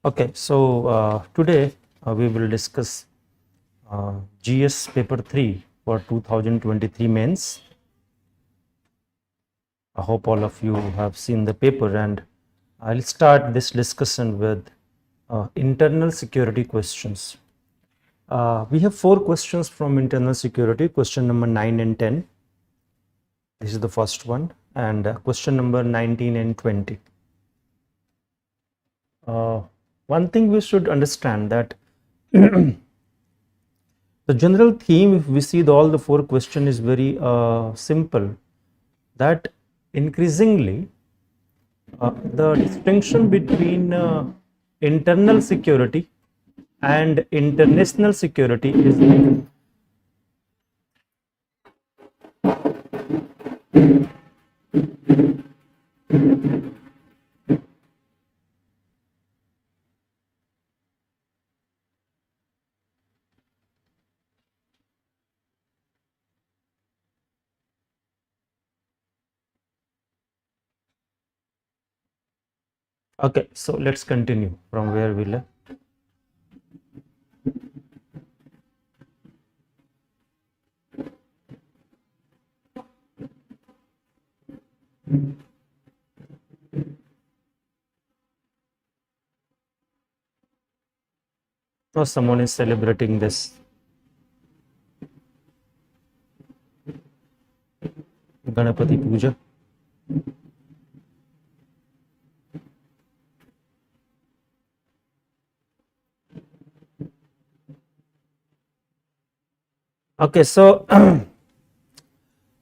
Okay, so today we will discuss GS paper 3 for 2023 mains. I hope all of you have seen the paper, and I'll start this discussion with internal security questions. We have 4 questions from internal security, question number 9 and 10. This is the first one, and question number 19 and 20. One thing we should understand that the general theme, if we see all the 4 questions, is very simple, that increasingly the distinction between internal security and international security is okay. So let's continue from where we left. Oh, someone is celebrating this Ganapati Puja. Okay, so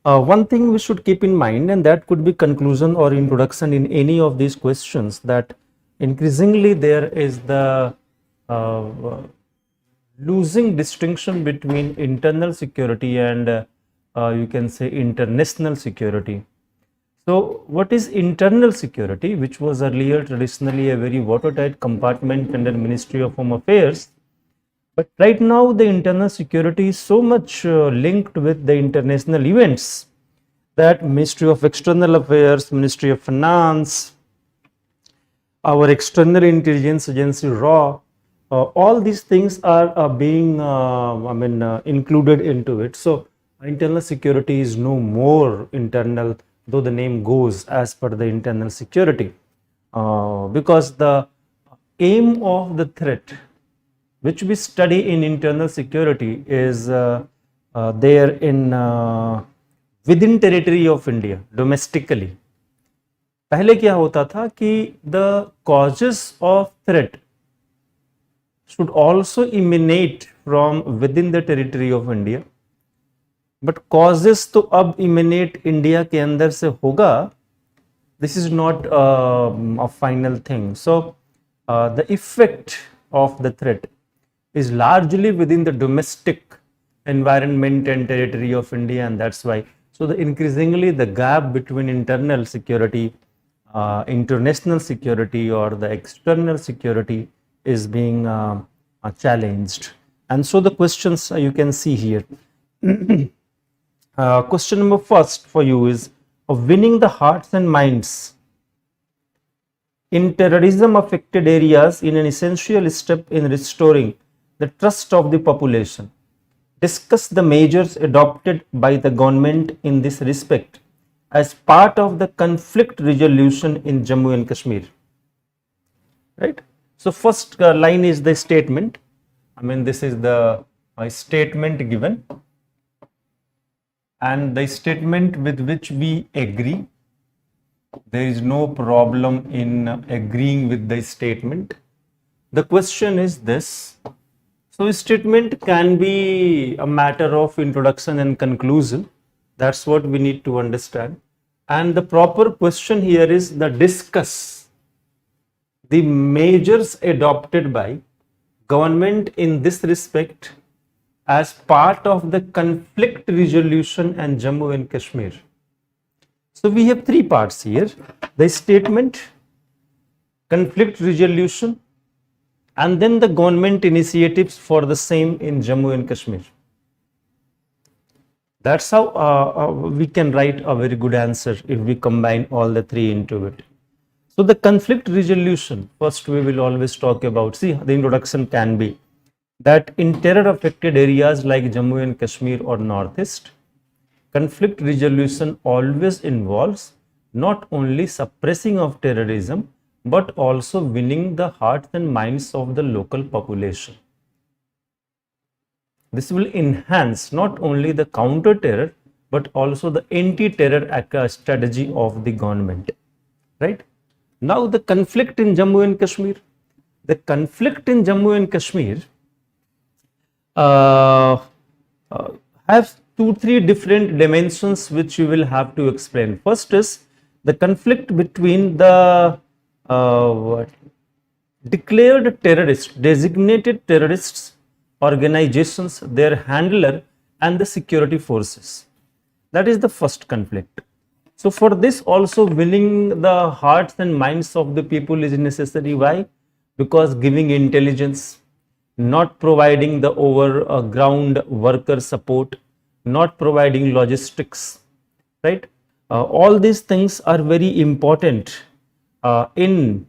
one thing we should keep in mind, and that could be conclusion or introduction in any of these questions, that increasingly there is the losing distinction between internal security and you can say international security. So what is internal security, which was earlier traditionally a very watertight compartment under Ministry of Home Affairs, but right now the internal security is so much linked with the international events that Ministry of External Affairs, Ministry of Finance, our external intelligence agency RAW, all these things are being included into it. So internal security is no more internal, though the name goes as per the internal security, because the aim of the threat which we study in internal security is there in within territory of India, domestically. पहले क्या होता था कि the causes of threat should also emanate from within the territory of India, but causes तो अब emanate India के अंदर से होगा. This is not a final thing. So the effect of the threat is largely within the domestic environment and territory of India, and that's why. So the increasingly the gap between internal security, international security, or the external security is being challenged. And so the questions you can see here. Question number first for you is of winning the hearts and minds in terrorism affected areas in an essential step in restoring the trust of the population. Discuss the measures adopted by the government in this respect as part of the conflict resolution in Jammu and Kashmir. Right? So first line is the statement. This is the statement given, and the statement with which we agree. There is no problem in agreeing with the statement. The question is this. So statement can be a matter of introduction and conclusion. That's what we need to understand. And the proper question here is the discuss the measures adopted by government in this respect as part of the conflict resolution and Jammu and Kashmir. So we have 3 parts here: the statement, conflict resolution, and then the government initiatives for the same in Jammu and Kashmir. That's how we can write a very good answer if we combine all the 3 into it. So the conflict resolution, first we will always talk about, see the introduction can be that in terror affected areas like Jammu and Kashmir or Northeast, conflict resolution always involves not only suppressing of terrorism but also winning the hearts and minds of the local population. This will enhance not only the counter terror but also the anti-terror strategy of the government, right? Now the conflict in Jammu and Kashmir. The conflict in Jammu and Kashmir uh, uh, have 2-3 different dimensions which you will have to explain. First is the conflict between the declared terrorists, designated terrorists organizations, their handler and the security forces. That is the first conflict. So for this also winning the hearts and minds of the people is necessary. Why? Because giving intelligence, not providing the ground worker support, not providing logistics, right? All these things are very important in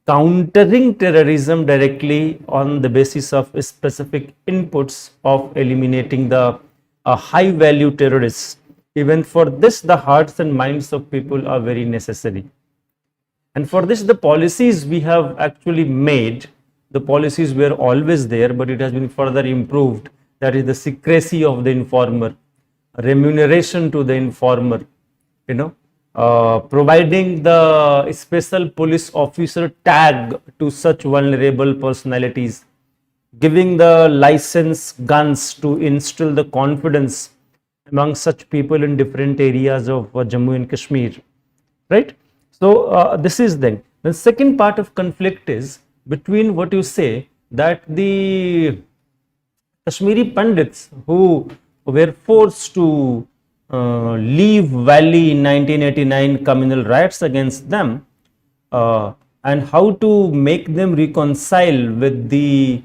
countering terrorism directly on the basis of specific inputs of eliminating the high value terrorists. Even for this, the hearts and minds of people are very necessary. And for this, the policies we have actually made, the policies were always there, but it has been further improved. That is the secrecy of the informer, remuneration to the informer, providing the special police officer tag to such vulnerable personalities, giving the license guns to instill the confidence among such people in different areas of Jammu and Kashmir, right? So this is then. The second part of conflict is between what you say that the Kashmiri Pandits who were forced to leave Valley in 1989 communal riots against them, and how to make them reconcile with the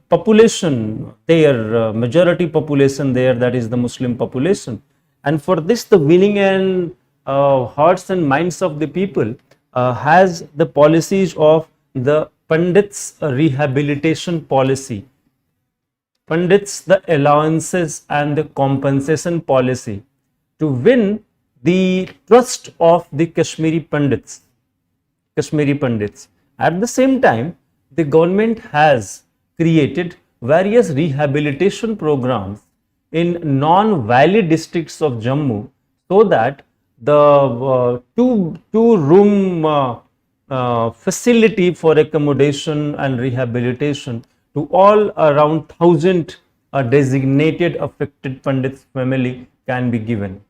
population there, majority population there, that is the Muslim population. And for this, the winning and hearts and minds of the people has the policies of the Pandits rehabilitation policy, Pandits the allowances and the compensation policy to win the trust of the Kashmiri Pandits. At the same time, the government has created various rehabilitation programs in non-valley districts of Jammu, so that the two-room facility for accommodation and rehabilitation to all around 1,000 designated affected Pandits family can be given.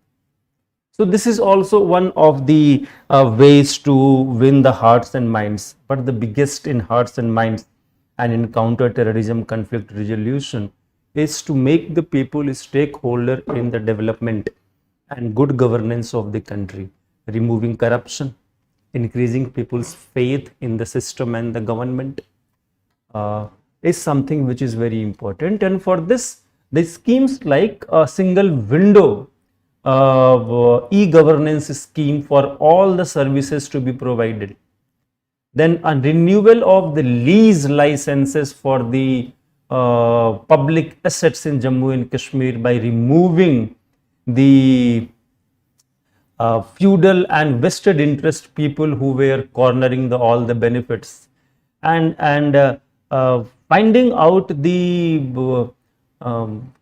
So this is also one of the ways to win the hearts and minds. But the biggest in hearts and minds and in counter-terrorism conflict resolution is to make the people a stakeholder in the development and good governance of the country, removing corruption, increasing people's faith in the system and the government is something which is very important. And for this, the schemes like a single window e-governance scheme for all the services to be provided, then a renewal of the lease licenses for the public assets in Jammu and Kashmir by removing the feudal and vested interest people who were cornering all the benefits, and finding out the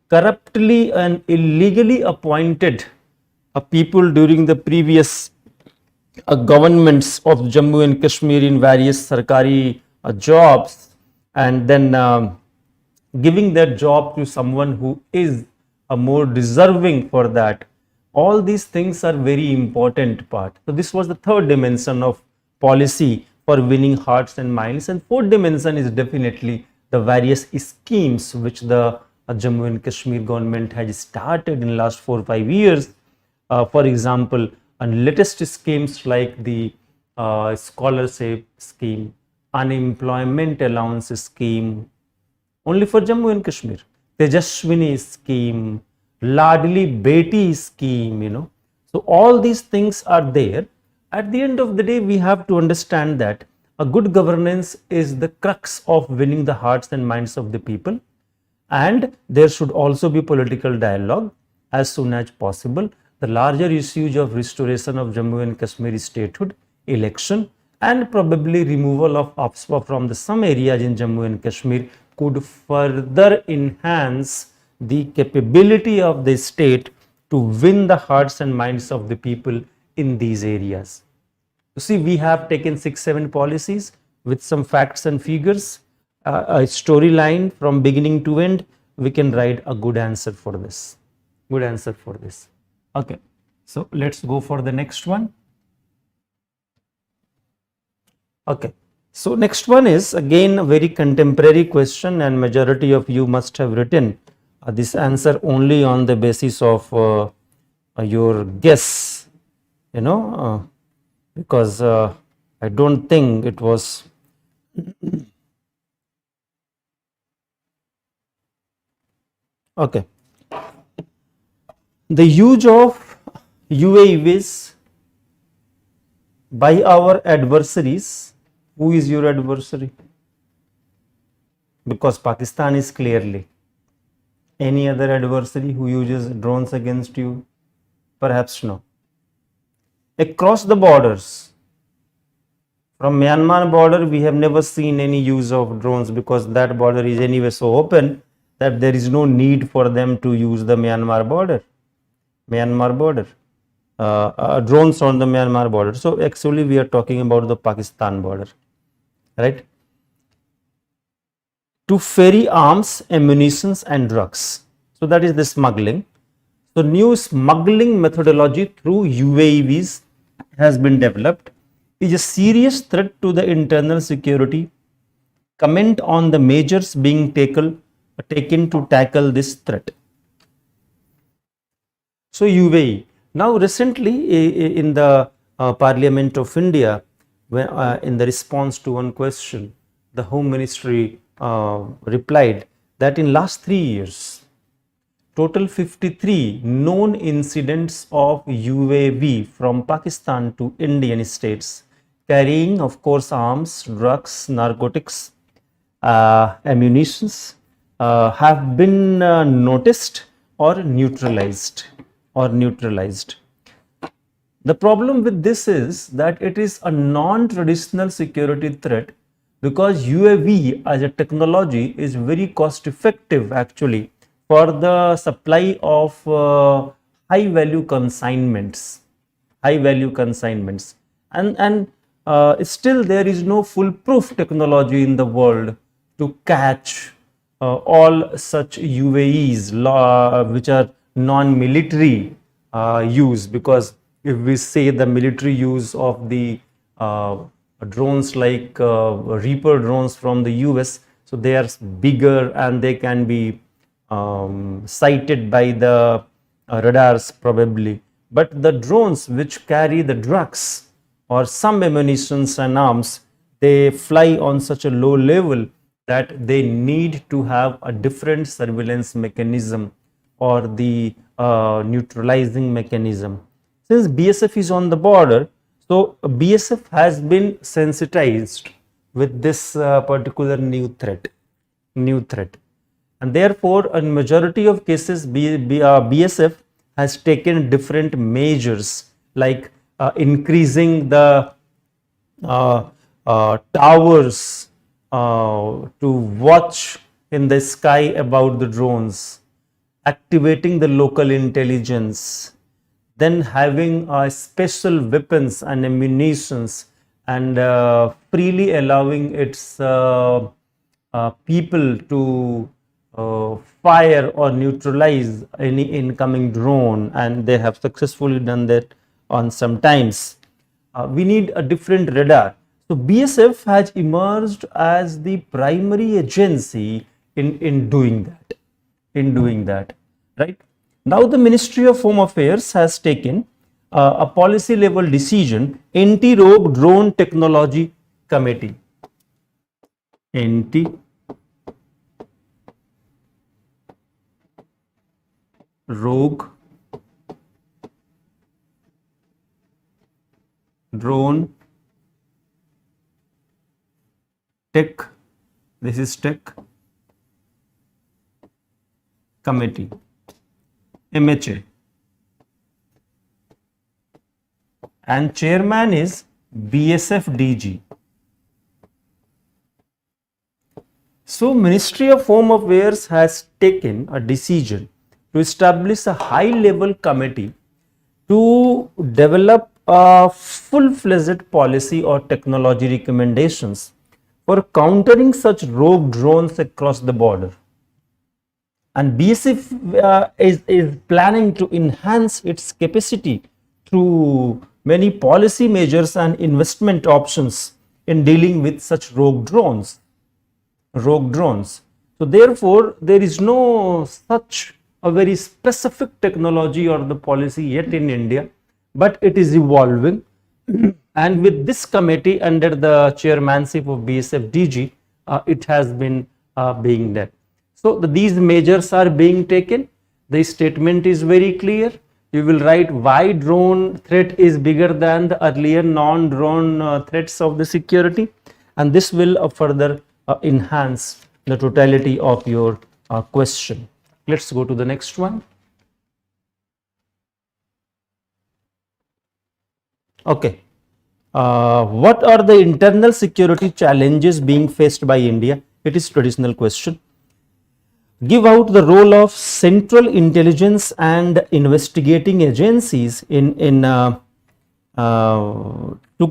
corruptly and illegally appointed people during the previous governments of Jammu and Kashmir in various sarkari jobs, and then giving that job to someone who is more deserving for that. All these things are very important part. So this was the third dimension of policy for winning hearts and minds. And fourth dimension is definitely the various schemes which the Jammu and Kashmir government has started in last 4 or 5 years. For example, latest schemes like the scholarship scheme, unemployment allowance scheme, only for Jammu and Kashmir, Tejaswini scheme, Ladli Beti scheme, So all these things are there, at the end of the day, we have to understand that a good governance is the crux of winning the hearts and minds of the people, and there should also be political dialogue as soon as possible. The larger issues of restoration of Jammu and Kashmir statehood, election, and probably removal of APSPA from the some areas in Jammu and Kashmir could further enhance the capability of the state to win the hearts and minds of the people in these areas. You see, we have taken 6-7 policies with some facts and figures, a storyline from beginning to end. We can write a good answer for this. Good answer for this. Okay, so let's go for the next one. Okay, so next one is again a very contemporary question, and majority of you must have written this answer only on the basis of your guess, you know, because I don't think it was okay. The use of UAVs by our adversaries. Who is your adversary? Because Pakistan is clearly. Any other adversary who uses drones against you? Perhaps no. Across the borders, from Myanmar border, we have never seen any use of drones because that border is anyway so open that there is no need for them to use the Myanmar border. Drones on the Myanmar border. So actually we are talking about the Pakistan border, right? To ferry arms, ammunitions and drugs. So that is the smuggling. So new smuggling methodology through UAVs has been developed, is a serious threat to the internal security. Comment on the measures being taken to tackle this threat. So UAE. Now recently in the Parliament of India, when, in the response to one question, the Home Ministry replied that in last 3 years, total 53 known incidents of UAV from Pakistan to Indian states carrying, of course, arms, drugs, narcotics, ammunitions have been noticed or neutralized. The problem with this is that it is a non-traditional security threat because UAV as a technology is very cost effective actually for the supply of high value consignments, and still there is no foolproof technology in the world to catch all such UAVs which are non-military use, because if we say the military use of the drones like Reaper drones from the US, so they are bigger and they can be sighted by the radars probably, but the drones which carry the drugs or some ammunitions and arms, they fly on such a low level that they need to have a different surveillance mechanism or the neutralizing mechanism. Since BSF is on the border, so BSF has been sensitized with this particular new threat, and therefore in majority of cases BSF has taken different measures like increasing the towers to watch in the sky about the drones, activating the local intelligence, then having special weapons and ammunitions, and freely allowing its people to fire or neutralize any incoming drone, and they have successfully done that on some times. We need a different radar. So BSF has emerged as the primary agency in doing that, right? Now the Ministry of Home Affairs has taken a policy level decision, Anti-Rogue Drone Technology Committee, Anti-Rogue drone tech, this is tech committee, MHA, and chairman is BSF DG. So Ministry of Home Affairs has taken a decision to establish a high level committee to develop a full-fledged policy or technology recommendations for countering such rogue drones across the border. And BSF is planning to enhance its capacity through many policy measures and investment options in dealing with such rogue drones. So therefore, there is no such a very specific technology or the policy yet in India, but it is evolving. And with this committee under the chairmanship of BSF DG, it has been being done. So these measures are being taken. The statement is very clear. You will write why drone threat is bigger than the earlier non-drone threats of the security, and this will further enhance the totality of your question. Let's go to the next one. Okay. What are the internal security challenges being faced by India? It is traditional question. Give out the role of central intelligence and investigating agencies to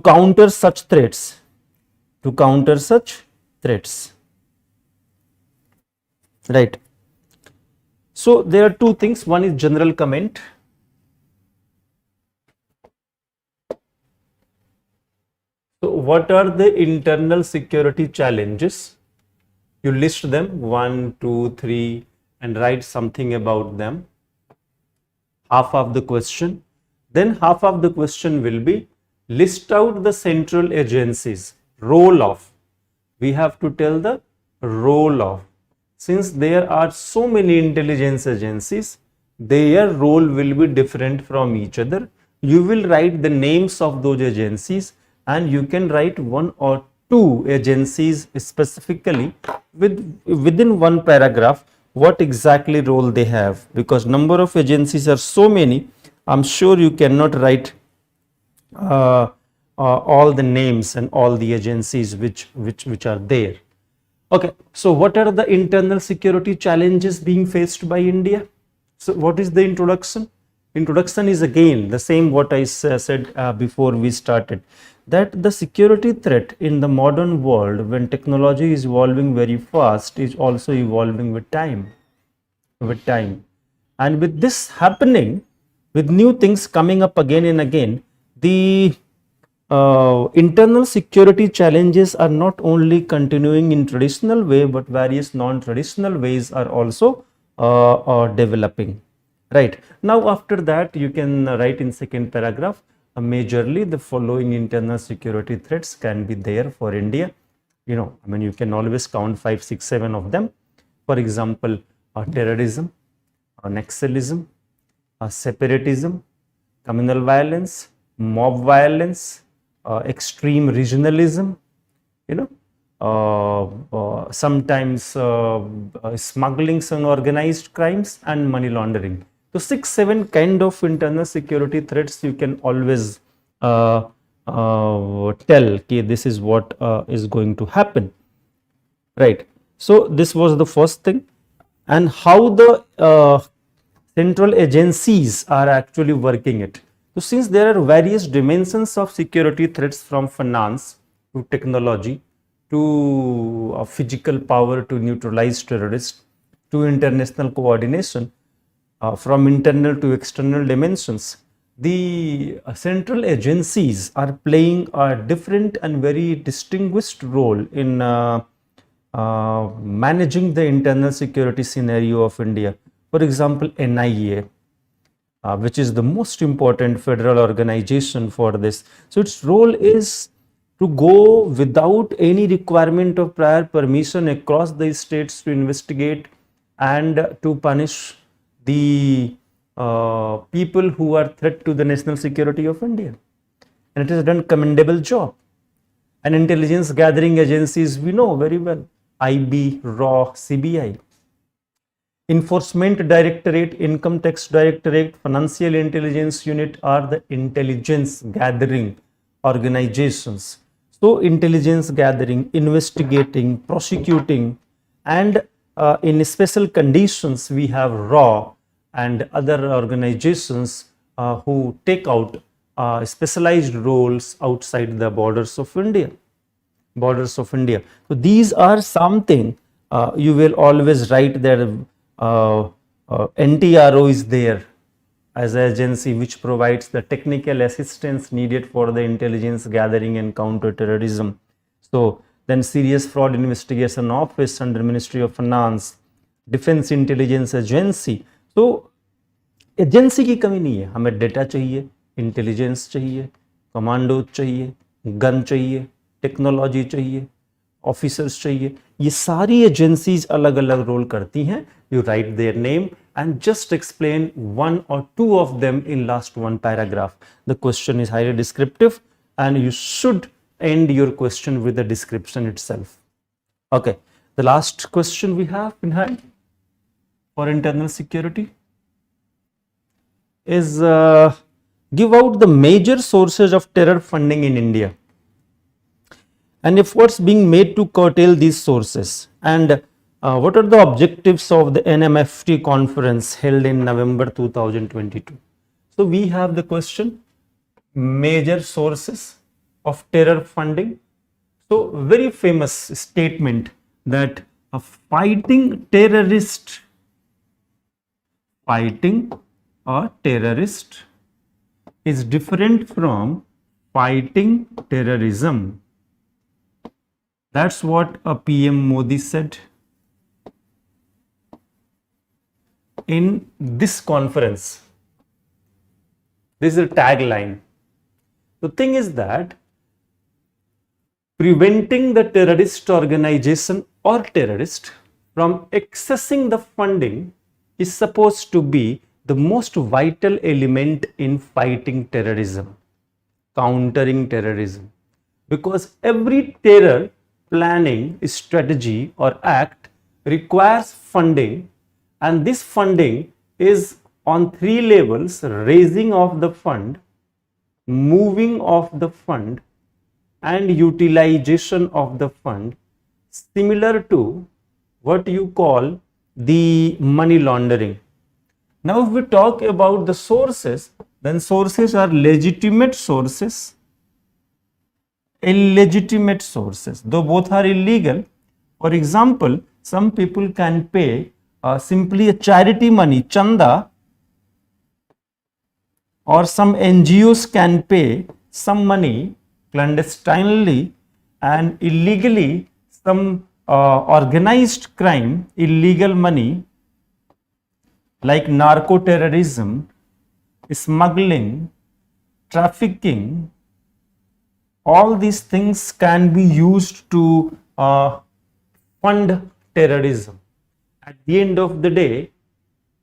counter such threats. Right. So there are two things. One is general comment. So what are the internal security challenges? You list them 1, 2, 3 and write something about them. Half of the question. Then half of the question will be list out the central agencies. Role of. We have to tell the role of. Since there are so many intelligence agencies, their role will be different from each other. You will write the names of those agencies, and you can write 1 or 2 agencies specifically within one paragraph what exactly role they have, because number of agencies are so many. I'm sure you cannot write all the names and all the agencies which are there. Okay, so what are the internal security challenges being faced by India? So what is the introduction? Introduction is again the same what I said before we started, that the security threat in the modern world, when technology is evolving very fast, is also evolving with time. And with this happening, with new things coming up again and again, the internal security challenges are not only continuing in traditional way, but various non-traditional ways are also developing. Right. Now after that you can write in second paragraph, majorly the following internal security threats can be there for India. You can always count 5, 6, 7 of them. For example, terrorism, Naxalism, separatism, communal violence, mob violence, extreme regionalism, sometimes smugglings and organized crimes, and money laundering. So 6, 7 kind of internal security threats you can always tell okay, this is what is going to happen, right? So this was the first thing, and how the central agencies are actually working it. So since there are various dimensions of security threats, from finance to technology to physical power to neutralize terrorists to international coordination, from internal to external dimensions, the central agencies are playing a different and very distinguished role in managing the internal security scenario of India. For example, NIA, which is the most important federal organization for this. So its role is to go without any requirement of prior permission across the states to investigate and to punish the people who are threat to the national security of India. and it has done commendable job. And intelligence gathering agencies we know very well, IB, RAW, CBI. Enforcement Directorate, Income Tax Directorate, Financial Intelligence Unit are the intelligence gathering organizations. So intelligence gathering, investigating, prosecuting, and in special conditions we have RAW and other organizations who take out specialized roles outside the borders of India. So these are something you will always write that NTRO is there as an agency which provides the technical assistance needed for the intelligence gathering and counter-terrorism. So then Serious Fraud Investigation Office under Ministry of Finance, Defense Intelligence Agency. So agency की कमी नहीं है, हमें data चाहिए, intelligence चाहिए, commando चाहिए, gun चाहिए, technology चाहिए, ऑफिसर्स चाहिए, ये सारी एजेंसीज अलग अलग रोल करती हैं. You right their name and just explain one or two of them in last one paragraph. The question is highly descriptive and you should end your question with the description itself. Okay, the last question we have in hand for internal security is give out the major sources of terror funding in India and efforts being made to curtail these sources, and what are the objectives of the NMFT conference held in November 2022? So we have the question, major sources of terror funding. So very famous statement that fighting a terrorist is different from fighting terrorism. That's what a PM Modi said in this conference. This is a tagline. The thing is that preventing the terrorist organization or terrorist from accessing the funding is supposed to be the most vital element in fighting terrorism, countering terrorism, because every terror planning strategy or act requires funding, and this funding is on three levels: raising of the fund, moving of the fund, and utilization of the fund, similar to what you call the money laundering. Now if we talk about the sources, then sources are legitimate sources, illegitimate sources, though both are illegal. For example, some people can pay simply a charity money, chanda, or some NGOs can pay some money clandestinely, and illegally some organized crime, illegal money like narco-terrorism, smuggling, trafficking, all these things can be used to fund terrorism. At the end of the day,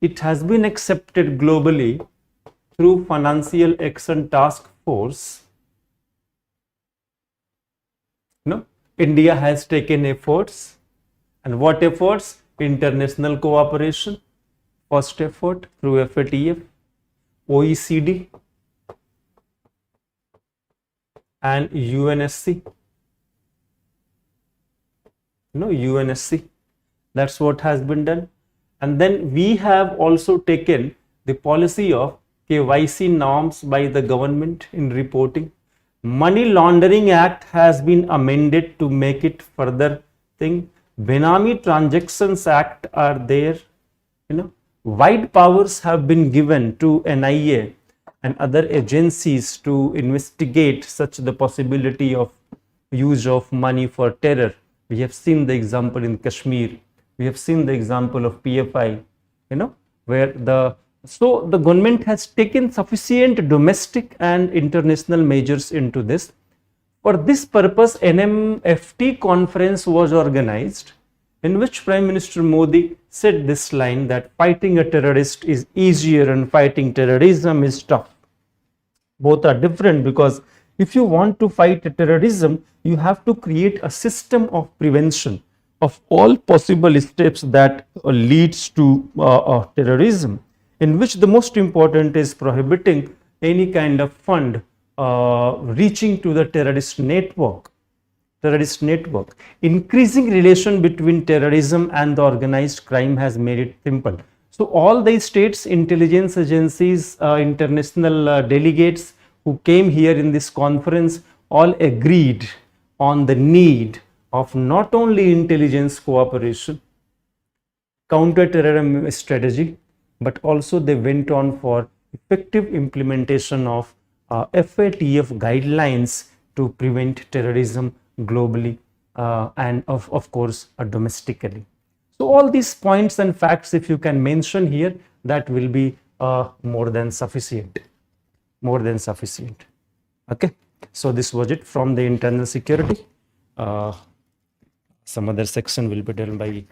it has been accepted globally through Financial Action Task Force. India has taken efforts, and what efforts? International cooperation, first effort through FATF, OECD, and UNSC. UNSC. That's what has been done. And then we have also taken the policy of KYC norms by the government in reporting. Money Laundering Act has been amended to make it further thing. Benami Transactions Act are there. Wide powers have been given to NIA and other agencies to investigate such the possibility of use of money for terror. We have seen the example in Kashmir. We have seen the example of PFI, where the government has taken sufficient domestic and international measures into this. For this purpose, NMFT conference was organized, in which Prime Minister Modi said this line that fighting a terrorist is easier and fighting terrorism is tough. Both are different because If you want to fight terrorism, you have to create a system of prevention of all possible steps that leads to terrorism, in which the most important is prohibiting any kind of fund reaching to the terrorist network. Increasing relation between terrorism and the organized crime has made it simple. So all the states, intelligence agencies, international delegates who came here in this conference all agreed on the need of not only intelligence cooperation, counter-terrorism strategy, but also they went on for effective implementation of FATF guidelines to prevent terrorism globally and of course domestically. So all these points and facts, if you can mention here, that will be more than sufficient. Okay, so this was it from the internal security. Some other section will be done by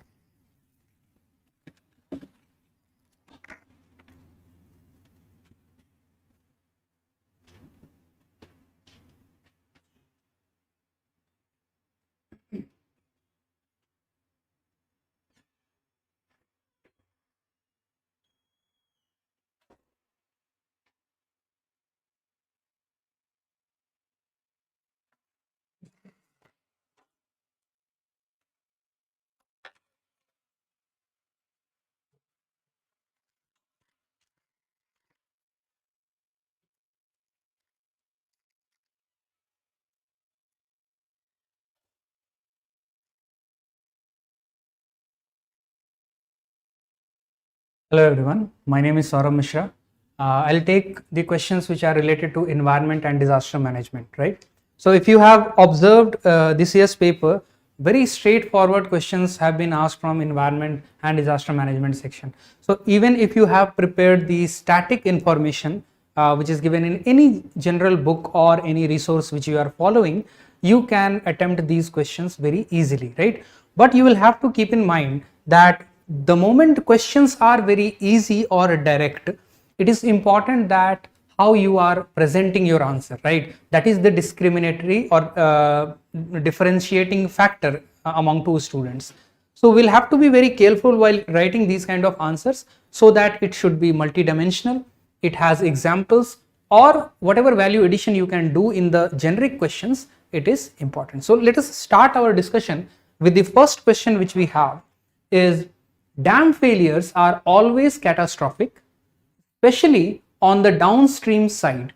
Hello everyone, my name is Saurabh Mishra. I'll take the questions which are related to environment and disaster management, right? So if you have observed this year's paper, very straightforward questions have been asked from environment and disaster management section. So even if you have prepared the static information which is given in any general book or any resource which you are following, you can attempt these questions very easily, right? But you will have to keep in mind that the moment questions are very easy or direct, it is important that how you are presenting your answer, right? That is the discriminatory or differentiating factor among two students. So we'll have to be very careful while writing these kind of answers, so that it should be multidimensional, it has examples, or whatever value addition you can do in the generic questions, it is important. So let us start our discussion with the first question which we have is, dam failures are always catastrophic, especially on the downstream side,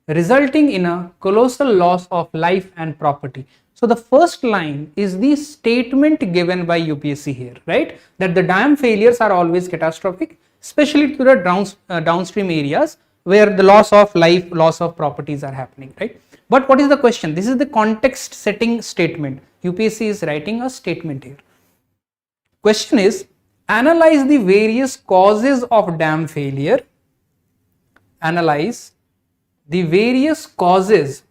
resulting in a colossal loss of life and property. So the first line is the statement given by UPSC here, right? That the dam failures are always catastrophic, especially to the downstream areas where the loss of life, loss of properties are happening, right? But what is the question? This is the context setting statement. UPSC is writing a statement here. Question is, analyze the various causes of dam failure. Analyze the various causes.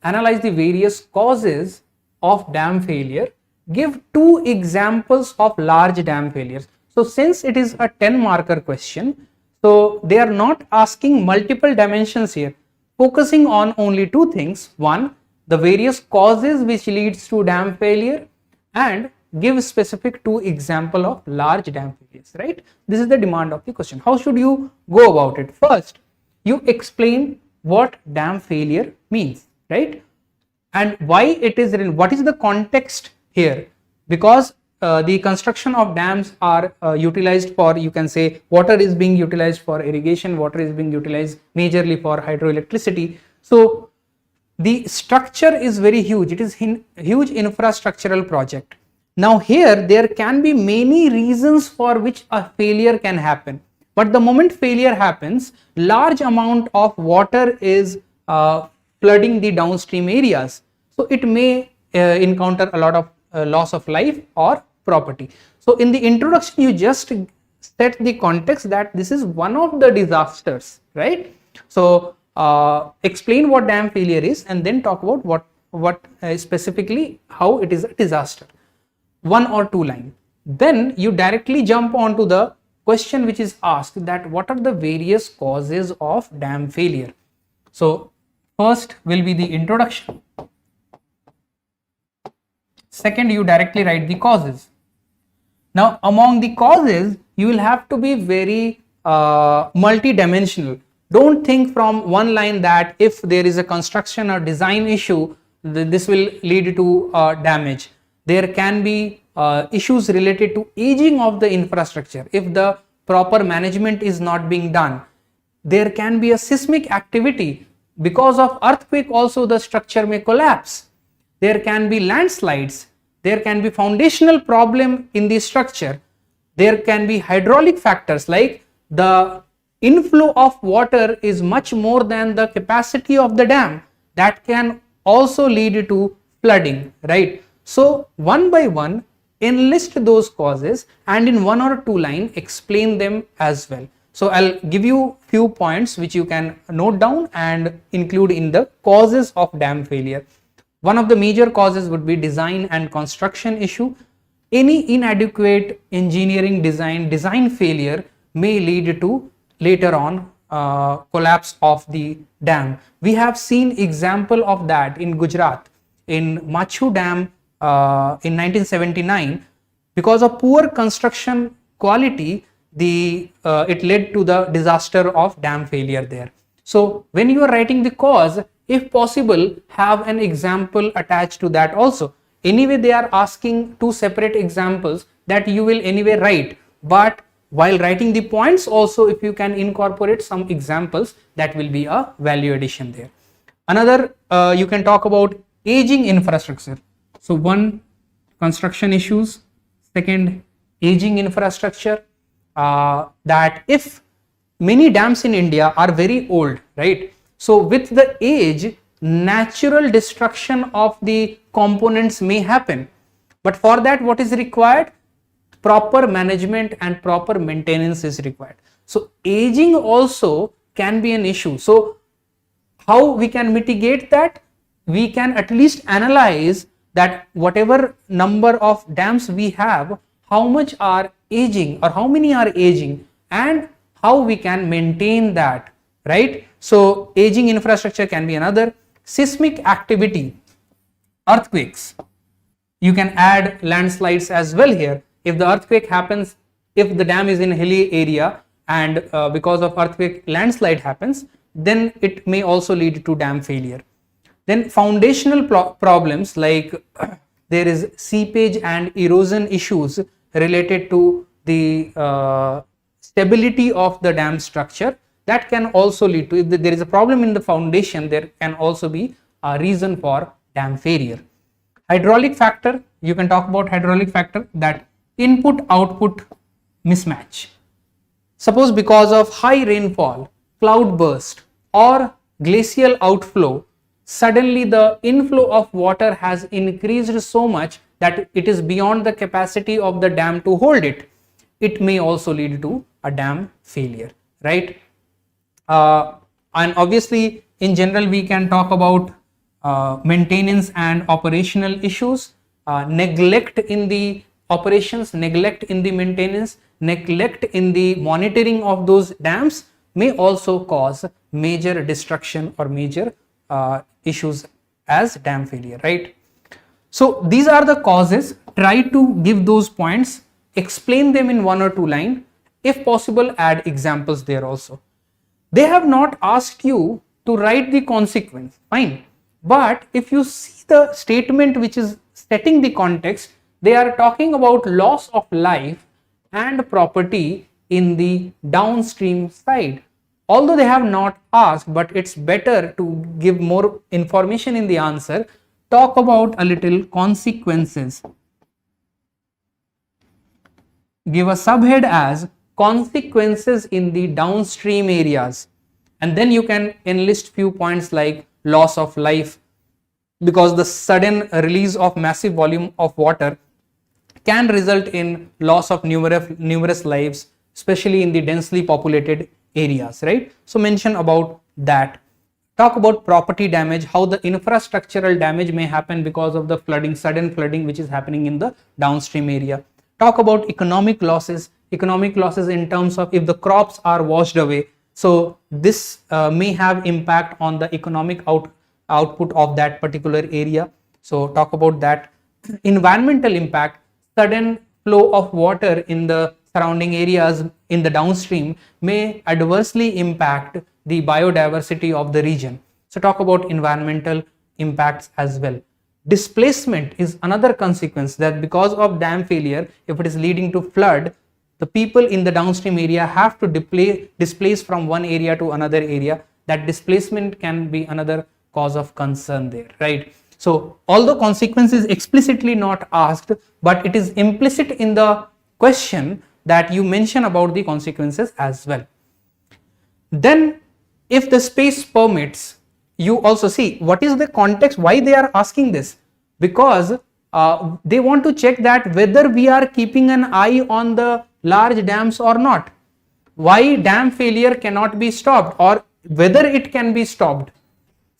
Analyze the various causes of dam failure. Give two examples of large dam failures. So since it is a 10 marker question, so they are not asking multiple dimensions here, focusing on only two things. One, the various causes which leads to dam failure, and give specific two example of large dam failures, right? This is the demand of the question. How should you go about it? First, you explain what dam failure means, right? And why it is written, what is the context here? Because the construction of dams are utilized for, you can say, water is being utilized for irrigation, water is being utilized majorly for hydroelectricity. So the structure is very huge, it is huge infrastructural project. Now here there can be many reasons for which a failure can happen, but the moment failure happens, large amount of water is flooding the downstream areas, so it may encounter a lot of loss of life or property. So in the introduction you just set the context that this is one of the disasters, right? So explain what dam failure is, and then talk about what specifically how it is a disaster. One or two line. Then you directly jump onto the question which is asked, that what are the various causes of dam failure. So first will be the introduction. Second, you directly write the causes. Now among the causes, you will have to be very multi-dimensional. Don't think from one line that if there is a construction or design issue, this will lead to damage. There can be issues related to aging of the infrastructure. If the proper management is not being done, there can be a seismic activity. Because of earthquake also the structure may collapse. There can be landslides. There can be foundational problem in the structure. There can be hydraulic factors, like the inflow of water is much more than the capacity of the dam. That can also lead to flooding, right? So one by one enlist those causes and in 1 or 2 lines explain them as well. So I'll give you few points which you can note down and include in the causes of dam failure. One of the major causes would be design and construction issue. Any inadequate engineering design failure may lead to later on collapse of the dam. We have seen example of that in Gujarat, in Machu Dam in 1979. Because of poor construction quality, it led to the disaster of dam failure there. So when you are writing the cause, if possible, have an example attached to that also. Anyway, they are asking 2 separate examples that you will anyway write, but while writing the points also, if you can incorporate some examples, that will be a value addition there. Another, you can talk about aging infrastructure. So one, construction issues. Second, aging infrastructure. That if many dams in India are very old, right? So with the age, natural destruction of the components may happen. But for that, what is required? Proper management and proper maintenance is required. So aging also can be an issue. So how we can mitigate that? We can at least analyze that whatever number of dams we have, how much are aging or how many are aging, and how we can maintain that, right? So aging infrastructure can be another. Seismic activity, earthquakes. You can add landslides as well here. If the earthquake happens, if the dam is in a hilly area and because of earthquake landslide happens, then it may also lead to dam failure. Then foundational problems like there is seepage and erosion issues related to the stability of the dam structure. That can also lead to, if there is a problem in the foundation, there can also be a reason for dam failure. Hydraulic factor, you can talk about hydraulic factor, that input output mismatch. Suppose because of high rainfall, cloud burst or glacial outflow, suddenly the inflow of water has increased so much that it is beyond the capacity of the dam to hold it. It may also lead to a dam failure, right? And obviously in general we can talk about maintenance and operational issues, neglect in the operations, neglect in the maintenance, neglect in the monitoring of those dams may also cause major destruction or major issues as dam failure, right? So these are the causes. Try to give those points, explain them in 1 or 2 lines. If possible, add examples there also. They have not asked you to write the consequence, fine. But if you see the statement which is setting the context, they are talking about loss of life and property in the downstream side. Although they have not asked, but it's better to give more information in the answer. Talk about a little consequences. Give a subhead as consequences in the downstream areas, and then you can enlist few points like loss of life, because the sudden release of massive volume of water can result in loss of numerous lives, especially in the densely populated areas, right? So mention about that. Talk about property damage, how the infrastructural damage may happen because of the flooding, sudden flooding which is happening in the downstream area. talk about economic losses in terms of if the crops are washed away. So this may have impact on the economic output of that particular area. So talk about that. Environmental impact, sudden flow of water in the surrounding areas in the downstream may adversely impact the biodiversity of the region. So talk about environmental impacts as well. Displacement is another consequence, that because of dam failure, if it is leading to flood, the people in the downstream area have to displace from one area to another area. That displacement can be another cause of concern there, right? So although consequence is explicitly not asked, but it is implicit in the question that you mention about the consequences as well. Then if the space permits, you also see what is the context, why they are asking this, because they want to check that whether we are keeping an eye on the large dams or not, why dam failure cannot be stopped or whether it can be stopped.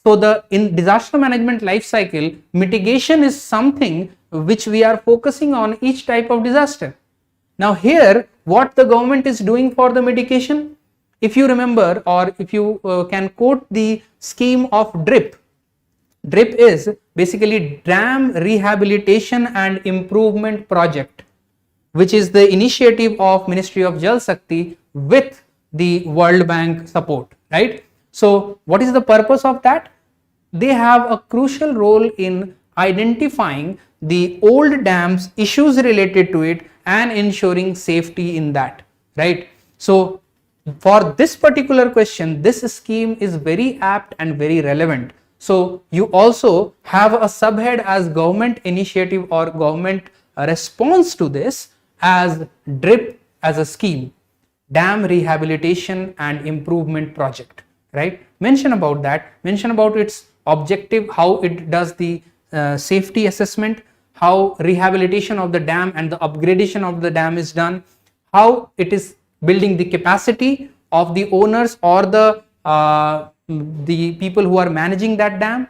So in disaster management life cycle, mitigation is something which we are focusing on each type of disaster. Now here, what the government is doing for the mitigation, if you remember or if you can quote the scheme of DRIP. DRIP is basically Dam Rehabilitation and Improvement Project, which is the initiative of Ministry of Jal Shakti with the World Bank support, right? So what is the purpose of that? They have a crucial role in identifying the old dams, issues related to it, and ensuring safety in that, right? So for this particular question, this scheme is very apt and very relevant. So you also have a subhead as government initiative or government response to this as DRIP as a scheme, Dam Rehabilitation and Improvement Project, right? Mention about that, mention about its objective, how it does the safety assessment, how rehabilitation of the dam and the upgradation of the dam is done, how it is building the capacity of the owners or the people who are managing that dam,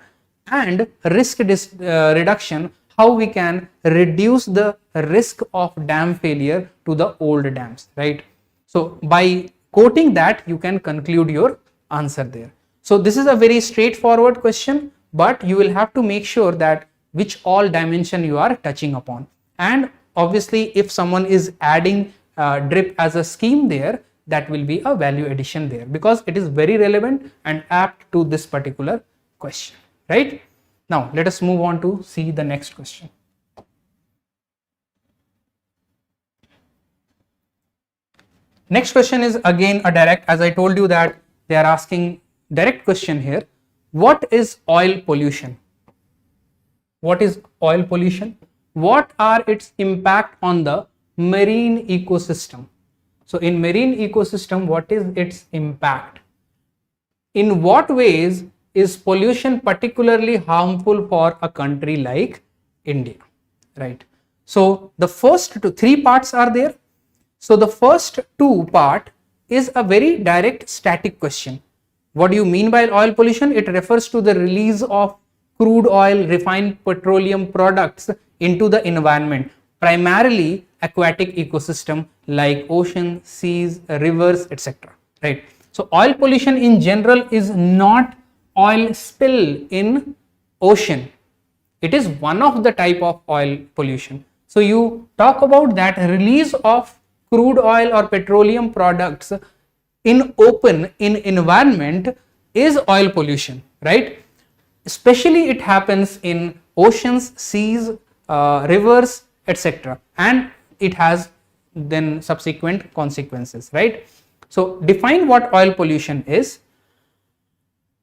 and risk reduction, how we can reduce the risk of dam failure to the old dams, right? So by quoting that, you can conclude your answer there. So this is a very straightforward question, but you will have to make sure that which all dimension you are touching upon. And obviously if someone is adding DRIP as a scheme there, that will be a value addition there because it is very relevant and apt to this particular question, right? Now let us move on to see the next question. Next question is again a direct, as I told you that they are asking direct question here. What is oil pollution? What is oil pollution? What are its impact on the marine ecosystem? So in marine ecosystem, what is its impact? In what ways is pollution particularly harmful for a country like India, right? So the first three parts are there. So the first two part is a very direct static question. What do you mean by oil pollution? It refers to the release of crude oil, refined petroleum products into the environment, primarily aquatic ecosystem like ocean, seas, rivers, etc. Right? So oil pollution in general is not oil spill in ocean. It is one of the type of oil pollution. So you talk about that release of crude oil or petroleum products in open in environment is oil pollution, right? Especially it happens in oceans, seas, rivers, etc. and it has then subsequent consequences, right? So define what oil pollution is,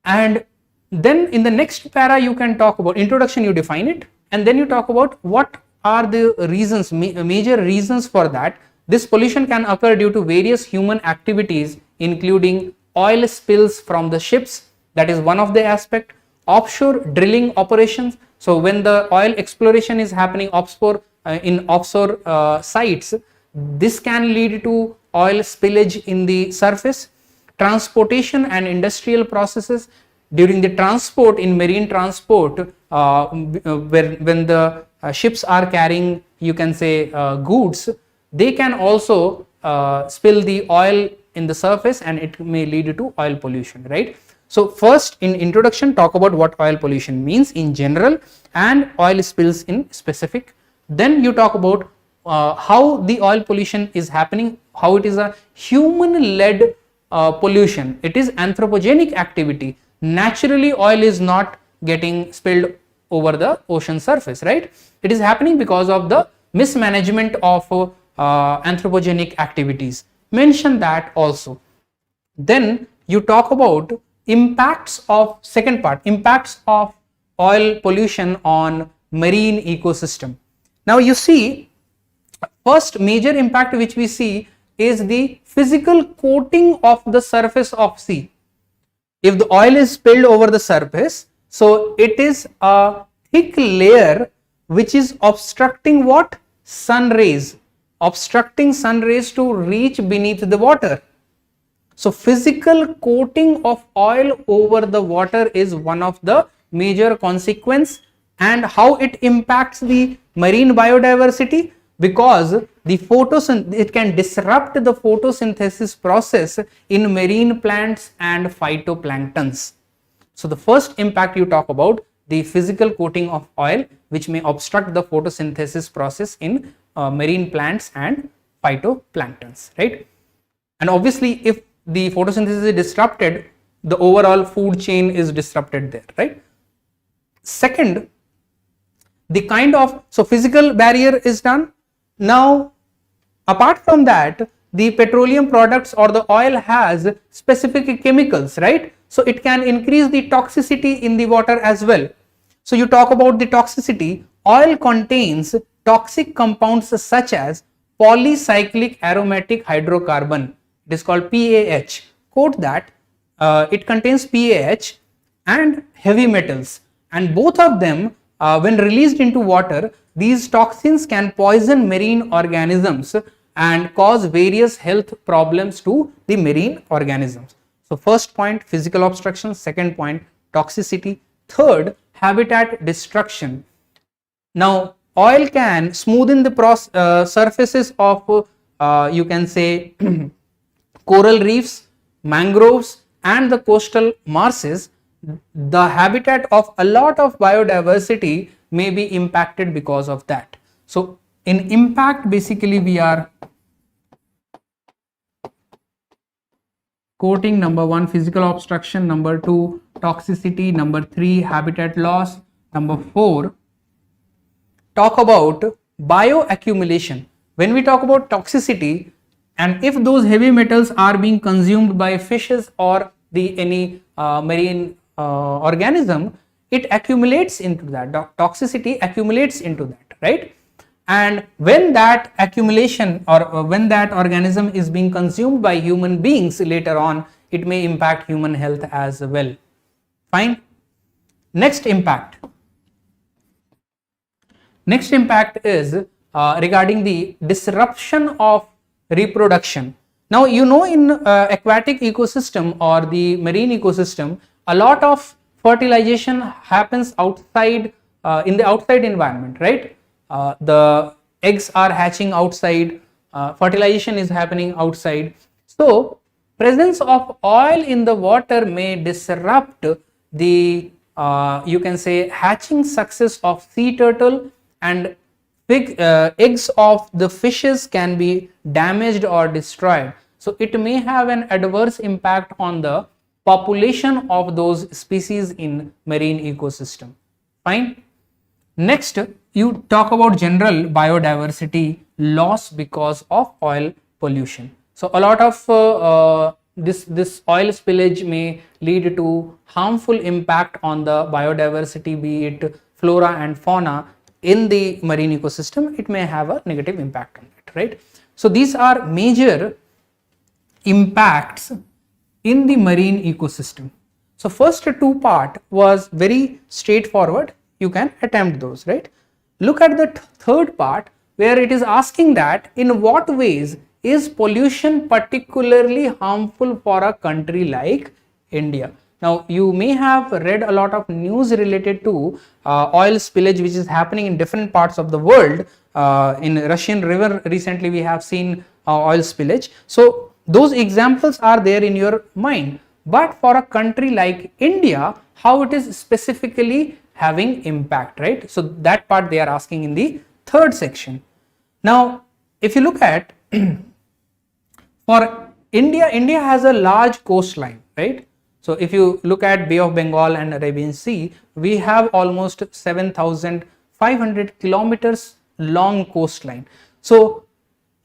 and then in the next para you can talk about introduction, you define it, and then you talk about what are the reasons, major reasons for that. This pollution can occur due to various human activities including oil spills from the ships, that is one of the aspect, offshore drilling operations. So when the oil exploration is happening offshore in offshore sites, this can lead to oil spillage in the surface. Transportation and industrial processes, during the transport in marine transport, when the ships are carrying, you can say, goods, they can also spill the oil in the surface and it may lead to oil pollution, right? So first in introduction, talk about what oil pollution means in general and oil spills in specific. Then you talk about how the oil pollution is happening, how it is a human led pollution. It is anthropogenic activity. Naturally oil is not getting spilled over the ocean surface, right? It is happening because of the mismanagement of anthropogenic activities. Mention that also. Then you talk about impacts of, second part, impacts of oil pollution on marine ecosystem. Now you see, first major impact which we see is the physical coating of the surface of sea. If the oil is spilled over the surface, so it is a thick layer which is obstructing what? Sun rays, obstructing sun rays to reach beneath the water. So physical coating of oil over the water is one of the major consequence. And how it impacts the marine biodiversity? Because the it can disrupt the photosynthesis process in marine plants and phytoplanktons. So the first impact you talk about the physical coating of oil, which may obstruct the photosynthesis process in marine plants and phytoplanktons, right? And obviously if the photosynthesis is disrupted, the overall food chain is disrupted there, right? Second, the kind of, so physical barrier is done. Now apart from that, the petroleum products or the oil has specific chemicals, right? So it can increase the toxicity in the water as well. So you talk about the toxicity. Oil contains toxic compounds such as polycyclic aromatic hydrocarbon. It is called PAH. Quote that it contains PAH and heavy metals, and both of them when released into water, these toxins can poison marine organisms and cause various health problems to the marine organisms. So first point, physical obstruction. Second point, toxicity. Third, habitat destruction. Now oil can smoothen the surfaces of you can say coral reefs, mangroves and the coastal marshes. The habitat of a lot of biodiversity may be impacted because of that. So in impact, basically we are quoting number 1 physical obstruction, number 2 toxicity, number 3 habitat loss, number 4 talk about bioaccumulation. When we talk about toxicity, and if those heavy metals are being consumed by fishes or any marine organism, it accumulates into that. Toxicity accumulates into that, right? And when that accumulation or when that organism is being consumed by human beings later on, it may impact human health as well. Fine. Next impact. Next impact is regarding the disruption of reproduction. Now you know in aquatic ecosystem or the marine ecosystem, a lot of fertilization happens outside in the outside environment, right? The eggs are hatching outside, fertilization is happening outside. So presence of oil in the water may disrupt the you can say hatching success of sea turtle, and eggs of the fishes can be damaged or destroyed. So it may have an adverse impact on the population of those species in marine ecosystem. Fine. Next, you talk about general biodiversity loss because of oil pollution. So a lot of this oil spillage may lead to harmful impact on the biodiversity, be it flora and fauna in the marine ecosystem. It may have a negative impact on it, right? So these are major impacts in the marine ecosystem. So first two part was very straightforward. You can attempt those, right? Look at the third part where it is asking that in what ways is pollution particularly harmful for a country like India. Now, you may have read a lot of news related to oil spillage which is happening in different parts of the world. In Russian river recently we have seen oil spillage. So, those examples are there in your mind. But for a country like India, how it is specifically having impact, right? So, that part they are asking in the third section. Now, if you look at for India, India has a large coastline, right? So, if you look at Bay of Bengal and Arabian Sea, we have almost 7,500 kilometers long coastline. So,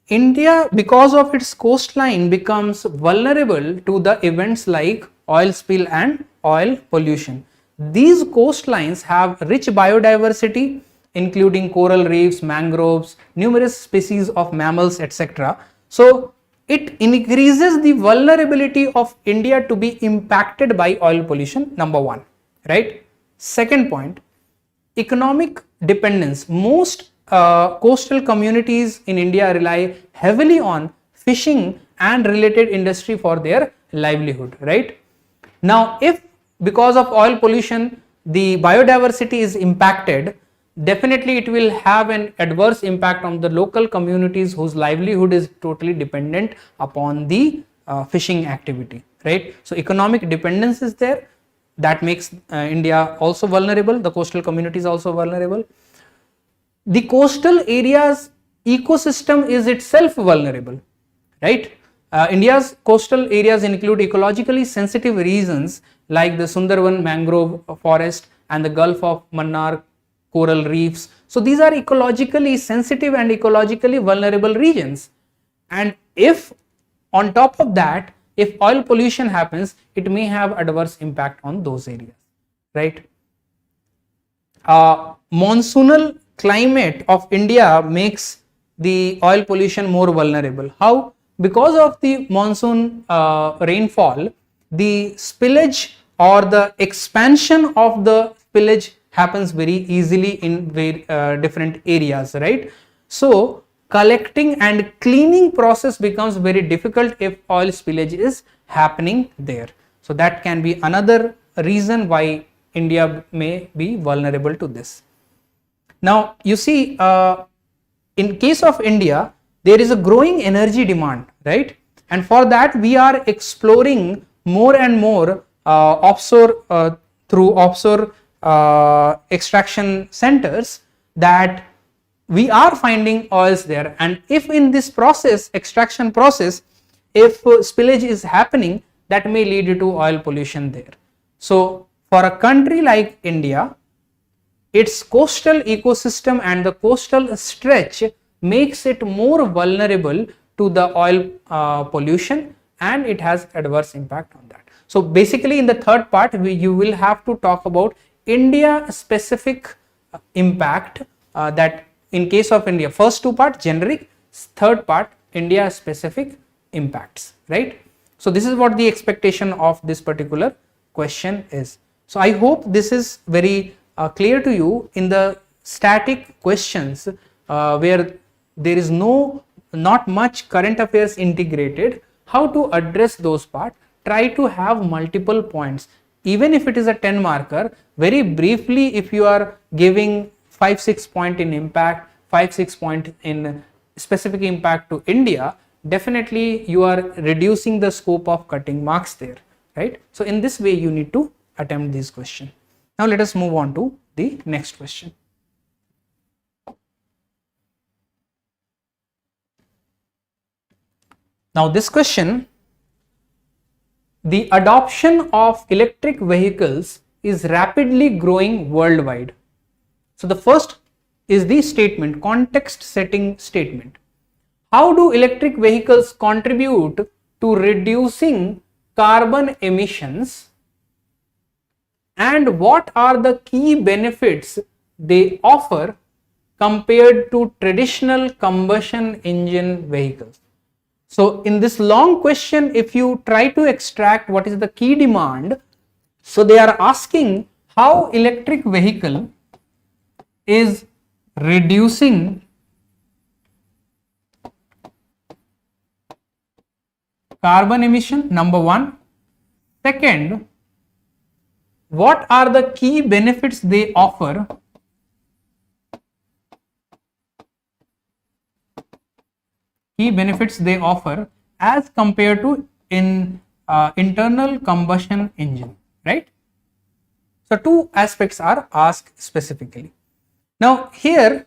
India, because of its coastline, becomes vulnerable to the events like oil spill and oil pollution. These coastlines have rich biodiversity, including coral reefs, mangroves, numerous species of mammals, etc. So, it increases the vulnerability of India to be impacted by oil pollution, number one, right? Second point, economic dependence. Most coastal communities in India rely heavily on fishing and related industry for their livelihood, right? Now, if because of oil pollution the biodiversity is impacted, definitely it will have an adverse impact on the local communities whose livelihood is totally dependent upon the fishing activity, right? So, economic dependence is there, that makes India also vulnerable, the coastal communities also vulnerable. The coastal areas ecosystem is itself vulnerable, right? India's coastal areas include ecologically sensitive regions like the Sundarban mangrove forest and the Gulf of Mannar coral reefs. So, these are ecologically sensitive and ecologically vulnerable regions. And if on top of that, if oil pollution happens, it may have adverse impact on those areas, right? Monsoonal climate of India makes the oil pollution more vulnerable. How? Because of the monsoon rainfall, the spillage or the expansion of the spillage happens very easily in very different areas, right? So, collecting and cleaning process becomes very difficult if oil spillage is happening there. So, that can be another reason why India may be vulnerable to this. Now, you see, in case of India, there is a growing energy demand, right? And for that, we are exploring more and more offshore through offshore extraction centers, that we are finding oils there. And if in this process, extraction process, if spillage is happening, that may lead to oil pollution there. So, for a country like India, its coastal ecosystem and the coastal stretch makes it more vulnerable to the oil pollution, and it has adverse impact on that. So, basically in the third part, you will have to talk about India specific impact, that in case of India, first two part generic, third part India specific impacts, right? So, this is what the expectation of this particular question is. So, I hope this is very clear to you. In the static questions where there is not much current affairs integrated, how to address those parts, try to have multiple points. Even if it is a 10 marker, very briefly, if you are giving 5-6 point in impact, 5-6 point in specific impact to India, definitely you are reducing the scope of cutting marks there, right? So, in this way you need to attempt this question. Now, let us move on to the next question. Now, this question, the adoption of electric vehicles is rapidly growing worldwide. So, the first is the statement, context setting statement. How do electric vehicles contribute to reducing carbon emissions, and what are the key benefits they offer compared to traditional combustion engine vehicles? So, in this long question, if you try to extract what is the key demand, so they are asking how electric vehicle is reducing carbon emission, number one. Second, what are the key benefits they offer as compared to internal combustion engine, right? So two aspects are asked specifically. Now here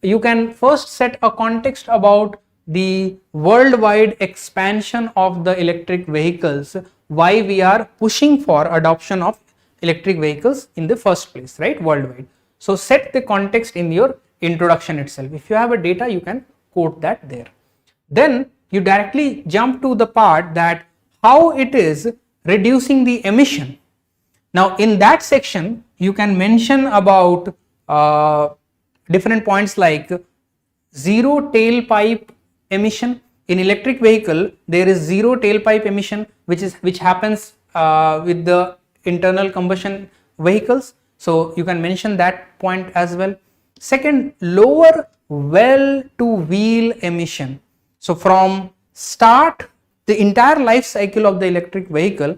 you can first set a context about the worldwide expansion of the electric vehicles, why we are pushing for adoption of electric vehicles in the first place, right, worldwide. So set the context in your introduction itself. If you have a data, you can quote that there. Then you directly jump to the part that how it is reducing the emission. Now in that section you can mention about different points like zero tailpipe emission. In electric vehicle there is zero tailpipe emission which happens with the internal combustion vehicles, so you can mention that point as well. Second, lower well to wheel emission. So from start the entire life cycle of the electric vehicle,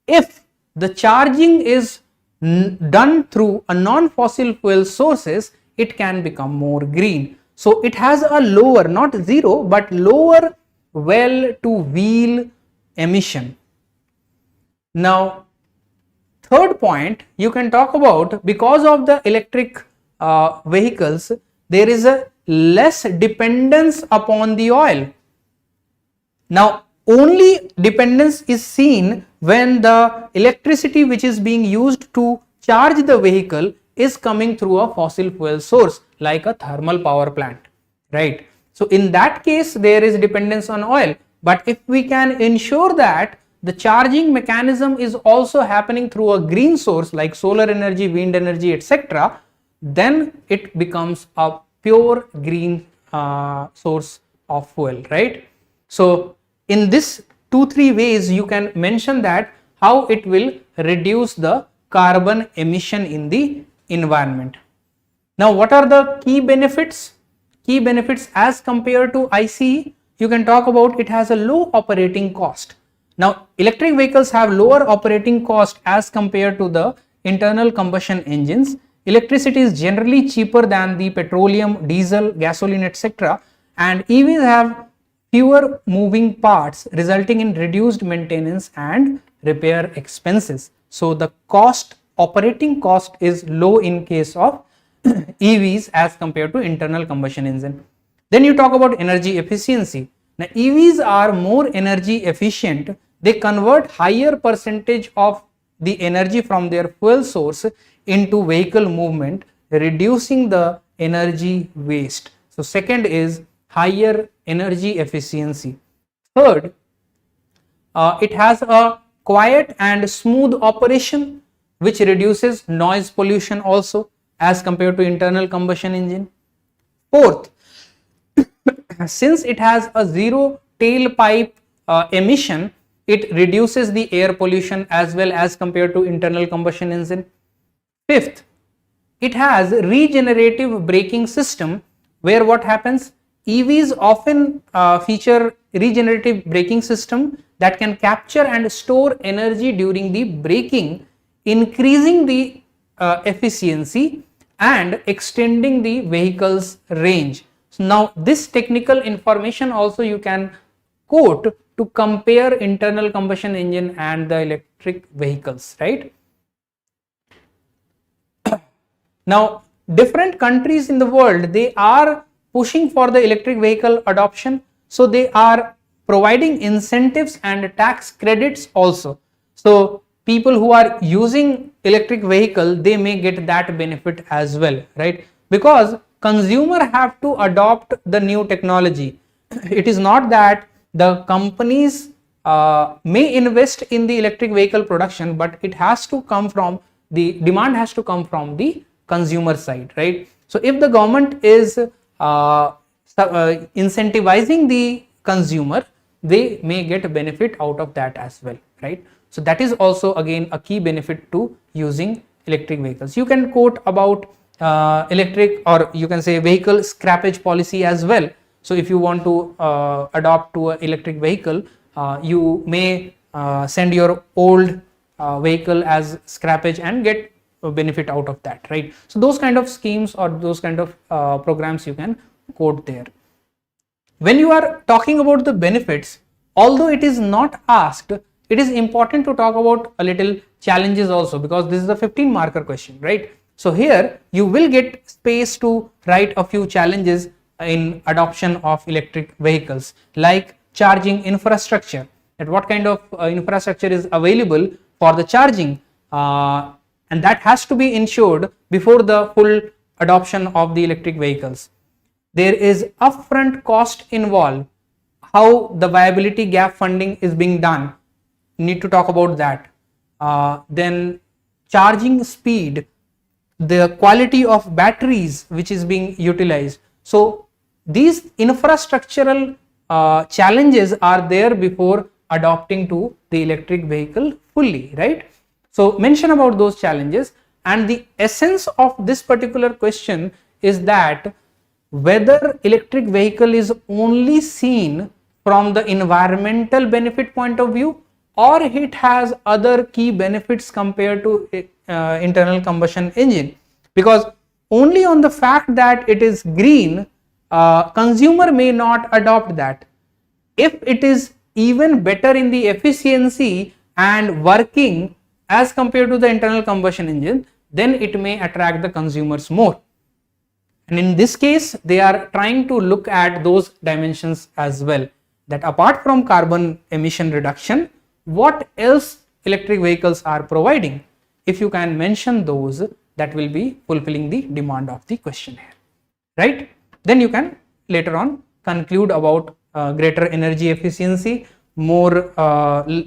if the charging is done through a non-fossil fuel sources, it can become more green. So it has a lower, not zero, but lower well to wheel emission. Now third point you can talk about, because of the electric vehicles there is a less dependence upon the oil. Now only dependence is seen when the electricity which is being used to charge the vehicle is coming through a fossil fuel source like a thermal power plant, right? So in that case there is dependence on oil, but if we can ensure that the charging mechanism is also happening through a green source like solar energy, wind energy, etc., then it becomes a pure green source of fuel, right? So in this 2-3 ways you can mention that how it will reduce the carbon emission in the environment. Now what are the key benefits? Key benefits as compared to ICE, you can talk about it has a low operating cost. Now electric vehicles have lower operating cost as compared to the internal combustion engines. Electricity is generally cheaper than the petroleum, diesel, gasoline, etc., and EVs have fewer moving parts resulting in reduced maintenance and repair expenses. So the operating cost is low in case of EVs as compared to internal combustion engine. Then you talk about energy efficiency. Now EVs are more energy efficient. They convert higher percentage of the energy from their fuel source into vehicle movement, reducing the energy waste. So second is higher energy efficiency. Third, it has a quiet and smooth operation which reduces noise pollution also as compared to internal combustion engine. Fourth, since it has a zero tailpipe emission, it reduces the air pollution as well as compared to internal combustion engine. Fifth, it has regenerative braking system, where what happens, EVs often feature regenerative braking system that can capture and store energy during the braking, increasing the efficiency and extending the vehicle's range. So now this technical information also you can quote to compare internal combustion engine and the electric vehicles, right? Now different countries in the world, they are pushing for the electric vehicle adoption, so they are providing incentives and tax credits also. So people who are using electric vehicle, they may get that benefit as well, right? Because consumer have to adopt the new technology. It is not that the companies may invest in the electric vehicle production, but it has to come from the demand, has to come from the consumer side, right? So if the government is incentivizing the consumer, they may get a benefit out of that as well, right? So that is also again a key benefit to using electric vehicles. You can quote about electric, or you can say vehicle scrappage policy as well. So if you want to adopt to an electric vehicle, you may send your old vehicle as scrappage and get a benefit out of that, right? So those kind of schemes or those kind of programs you can code there. When you are talking about the benefits, although it is not asked, it is important to talk about a little challenges also, because this is a 15 marker question, right? So here you will get space to write a few challenges in adoption of electric vehicles, like charging infrastructure, that what kind of infrastructure is available for the charging, and that has to be ensured before the full adoption of the electric vehicles. There is upfront cost involved, how the viability gap funding is being done, need to talk about that. Then charging speed, the quality of batteries which is being utilized. So these infrastructural challenges are there before adopting to the electric vehicle fully, right? So mention about those challenges, and the essence of this particular question is that whether electric vehicle is only seen from the environmental benefit point of view, or it has other key benefits compared to internal combustion engine, because only on the fact that it is green, consumer may not adopt that. If it is even better in the efficiency and working as compared to the internal combustion engine, then it may attract the consumers more. And in this case, they are trying to look at those dimensions as well, that apart from carbon emission reduction, what else electric vehicles are providing. If you can mention those, that will be fulfilling the demand of the question here, right? Then you can later on conclude about greater energy efficiency, more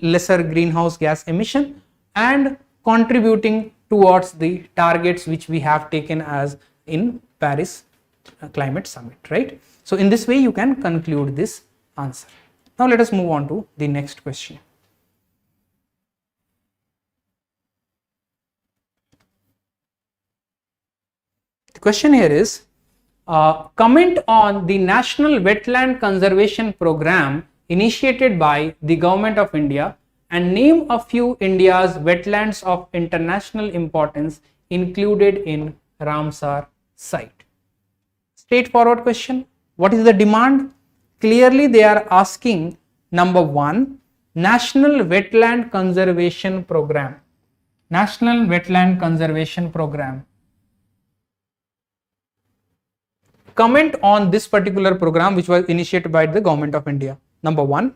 lesser greenhouse gas emission, and contributing towards the targets which we have taken as in Paris climate summit, right? So in this way you can conclude this answer. Now let us move on to the next question. The question here is, comment on the National Wetland Conservation Program initiated by the Government of India and name a few India's wetlands of international importance included in Ramsar site. Straightforward question. What is the demand? Clearly they are asking number 1, National Wetland Conservation Program. National Wetland Conservation Program. Comment on this particular program which was initiated by the Government of India. Number 1.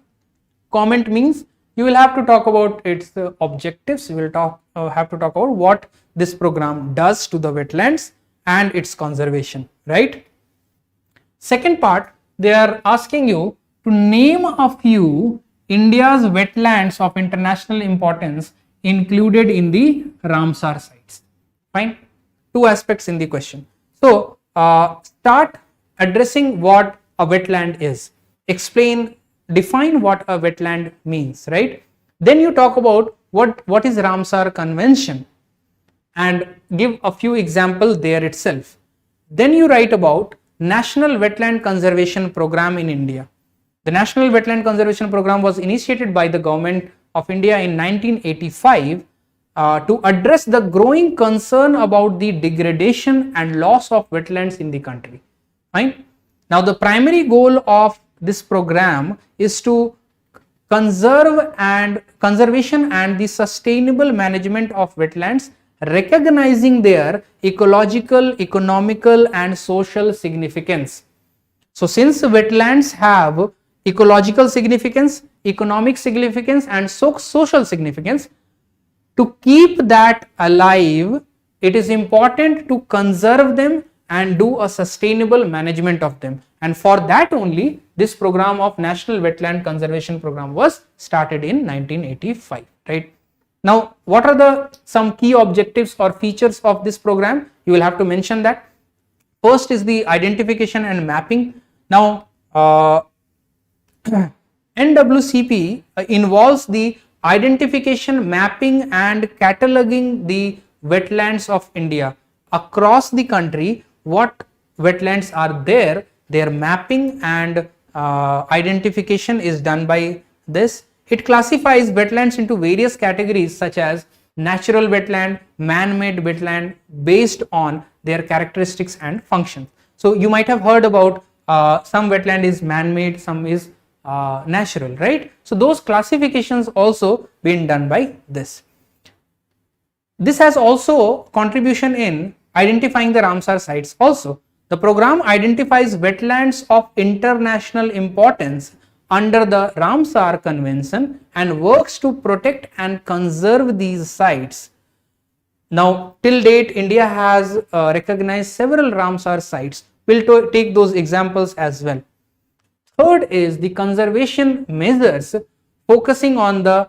Comment means you will have to talk about its objectives. You will have to talk about what this program does to the wetlands and its conservation, right? Second part, they are asking you to name a few India's wetlands of international importance included in the Ramsar sites. Fine. Two aspects in the question. So start addressing what a wetland is. Define what a wetland means, right? Then you talk about what is Ramsar Convention and give a few examples there itself. Then you write about National Wetland Conservation Program in India. The National Wetland Conservation Program was initiated by the Government of India in 1985 to address the growing concern about the degradation and loss of wetlands in the country. Fine. Now the primary goal of this program is to conservation and the sustainable management of wetlands, recognizing their ecological, economical and social significance. So since wetlands have ecological significance, economic significance and social significance, to keep that alive, it is important to conserve them and do a sustainable management of them. And for that only, this program of National Wetland Conservation Program was started in 1985, right? Now, what are some key objectives or features of this program? You will have to mention that. First is the identification and mapping. Now, NWCP involves the identification, mapping and cataloging the wetlands of India across the country. What wetlands are there, their mapping and identification is done by this. It classifies wetlands into various categories such as natural wetland, man-made wetland, based on their characteristics and functions. So you might have heard about some wetland is man-made, some is natural, right? So those classifications also been done by this. This has also contribution in identifying the Ramsar sites also. The program identifies wetlands of international importance under the Ramsar Convention and works to protect and conserve these sites. Now, till date, India has recognized several Ramsar sites. We'll take those examples as well. Third is the conservation measures focusing on the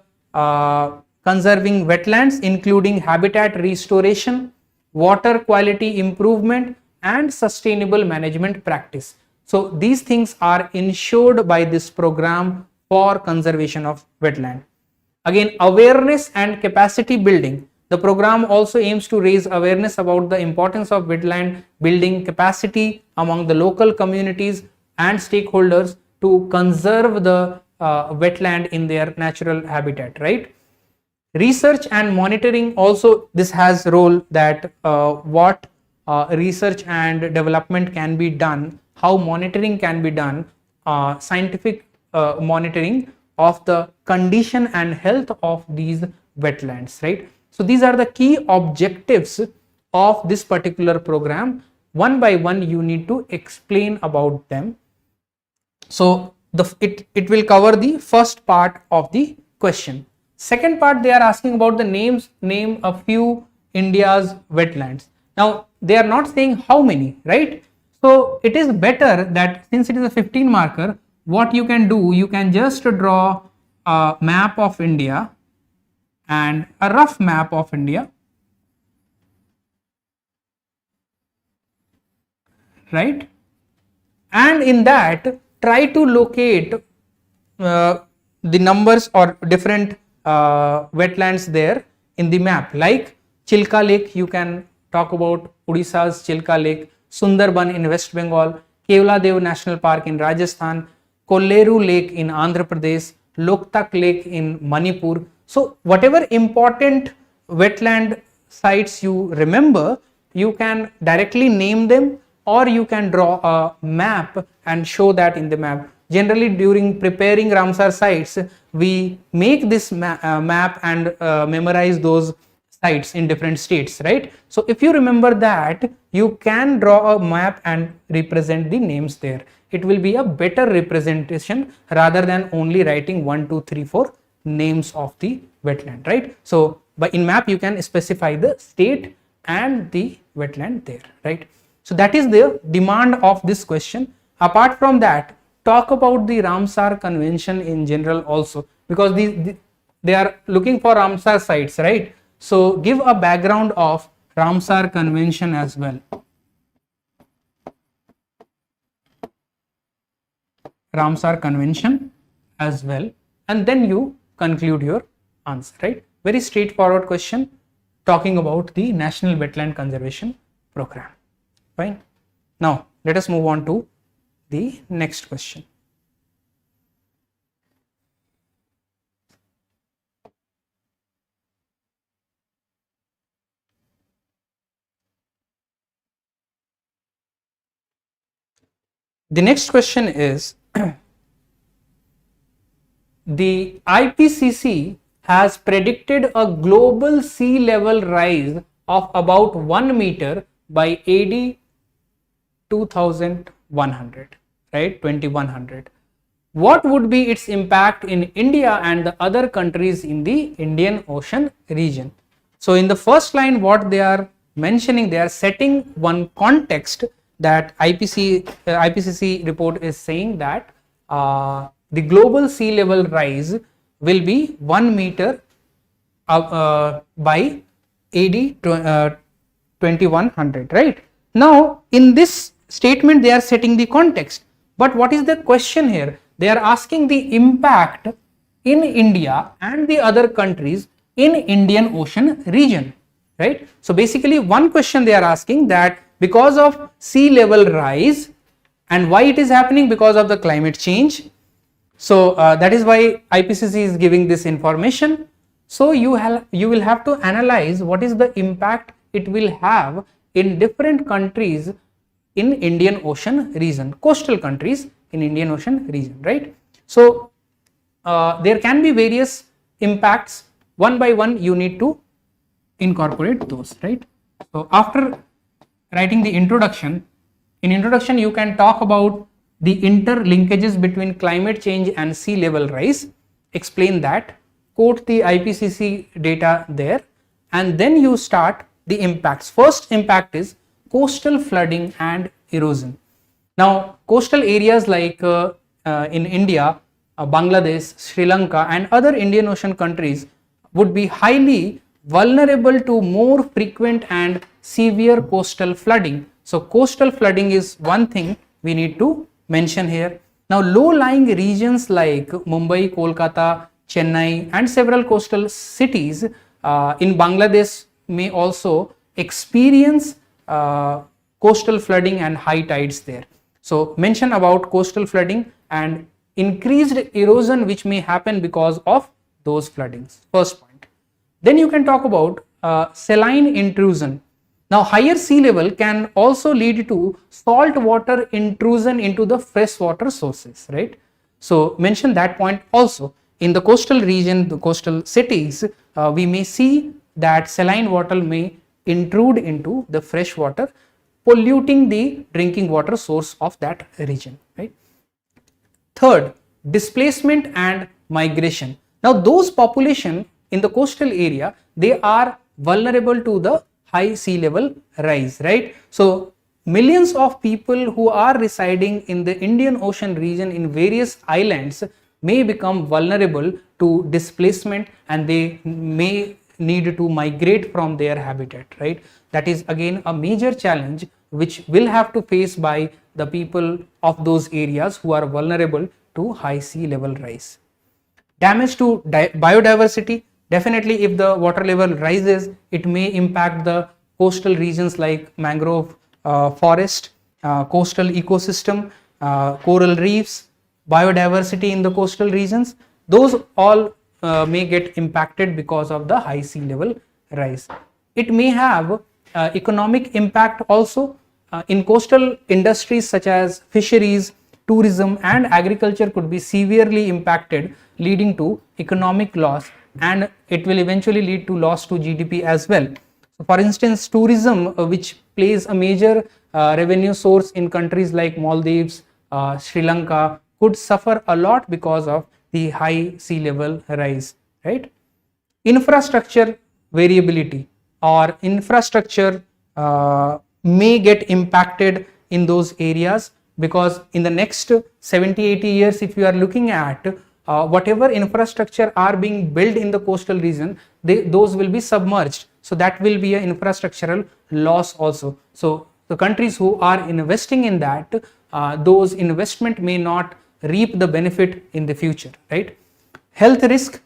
conserving wetlands, including habitat restoration, water quality improvement, and sustainable management practice. So these things are ensured by this program for conservation of wetland. Again, awareness and capacity building. The program also aims to raise awareness about the importance of wetland building capacity among the local communities and stakeholders to conserve the wetland in their natural habitat, right? Research and monitoring also, this has role that what research and development can be done, how monitoring can be done, scientific monitoring of the condition and health of these wetlands, right? So these are the key objectives of this particular program. One by one you need to explain about them. So it will cover the first part of the question. Second part, they are asking about the name a few India's wetlands. Now they are not saying how many, right? So it is better that since it is a 15 marker, what you can do, you can just draw a map of India and a rough map of India, right? And in that, try to locate the numbers or different wetlands there in the map. Like Chilka Lake, you can talk about Odisha's Chilka Lake, Sundarban in West Bengal, Kevladev National Park in Rajasthan, Kolleru Lake in Andhra Pradesh, Loktak Lake in Manipur. So whatever important wetland sites you remember, you can directly name them, or you can draw a map and show that in the map. Generally during preparing Ramsar sites, we make this map and memorize those sites in different states, right? So if you remember that, you can draw a map and represent the names there. It will be a better representation rather than only writing 1, 2, 3, 4 names of the wetland, right? So in map you can specify the state and the wetland there, right? So that is the demand of this question. Apart from that, talk about the Ramsar Convention in general also, because they are looking for Ramsar sites, right? So give a background of Ramsar Convention as well. Ramsar Convention as well, and then you conclude your answer, right? Very straightforward question talking about the National Wetland Conservation Program. Fine. Now let us move on to the next question. The next question is the IPCC has predicted a global sea level rise of about 1 meter by AD 2100, right? 2100. What would be its impact in India and the other countries in the Indian Ocean region? So in the first line, what they are mentioning, they are setting one context that IPCC report is saying that the global sea level rise will be 1 meter by AD 2100, right? Now in this statement they are setting the context, but what is the question here? They are asking the impact in India and the other countries in Indian Ocean region, right? So basically one question they are asking, that because of sea level rise, and why it is happening? Because of the climate change. So that is why IPCC is giving this information. So you will have to analyze what is the impact it will have in different countries in Indian Ocean region, coastal countries in Indian Ocean region, right? So there can be various impacts. One by one you need to incorporate those, right? So after writing the introduction, in introduction you can talk about the interlinkages between climate change and sea level rise, explain that, quote the IPCC data there, and then you start the impacts. First impact is coastal flooding and erosion. Now coastal areas like in India, Bangladesh, Sri Lanka and other Indian Ocean countries would be highly vulnerable to more frequent and severe coastal flooding. So coastal flooding is one thing we need to mention here. Now low-lying regions like Mumbai, Kolkata, Chennai and several coastal cities in Bangladesh may also experience coastal flooding and high tides there. So mention about coastal flooding and increased erosion which may happen because of those floodings, first point. Then you can talk about saline intrusion. Now higher sea level can also lead to salt water intrusion into the freshwater sources, right? So mention that point also. In the coastal region, the coastal cities, we may see that saline water may intrude into the fresh water, polluting the drinking water source of that region, right? Third, displacement and migration. Now those population in the coastal area, they are vulnerable to the high sea level rise, right? So millions of people who are residing in the Indian Ocean region in various islands may become vulnerable to displacement and they may need to migrate from their habitat, right? That is again a major challenge which will have to face by the people of those areas who are vulnerable to high sea level rise. Damage to biodiversity. Definitely if the water level rises, it may impact the coastal regions like mangrove forest, coastal ecosystem, coral reefs, biodiversity in the coastal regions. Those all may get impacted because of the high sea level rise. It may have economic impact also in coastal industries such as fisheries, tourism and agriculture could be severely impacted, leading to economic loss, and it will eventually lead to loss to GDP as well. So for instance, tourism which plays a major revenue source in countries like Maldives, Sri Lanka could suffer a lot because of the high sea level rise, right? Infrastructure variability or infrastructure may get impacted in those areas because in the next 70-80 years, if you are looking at whatever infrastructure are being built in the coastal region, those will be submerged. So that will be an infrastructural loss also. So the countries who are investing in that, those investment may not reap the benefit in the future, right? Health risk.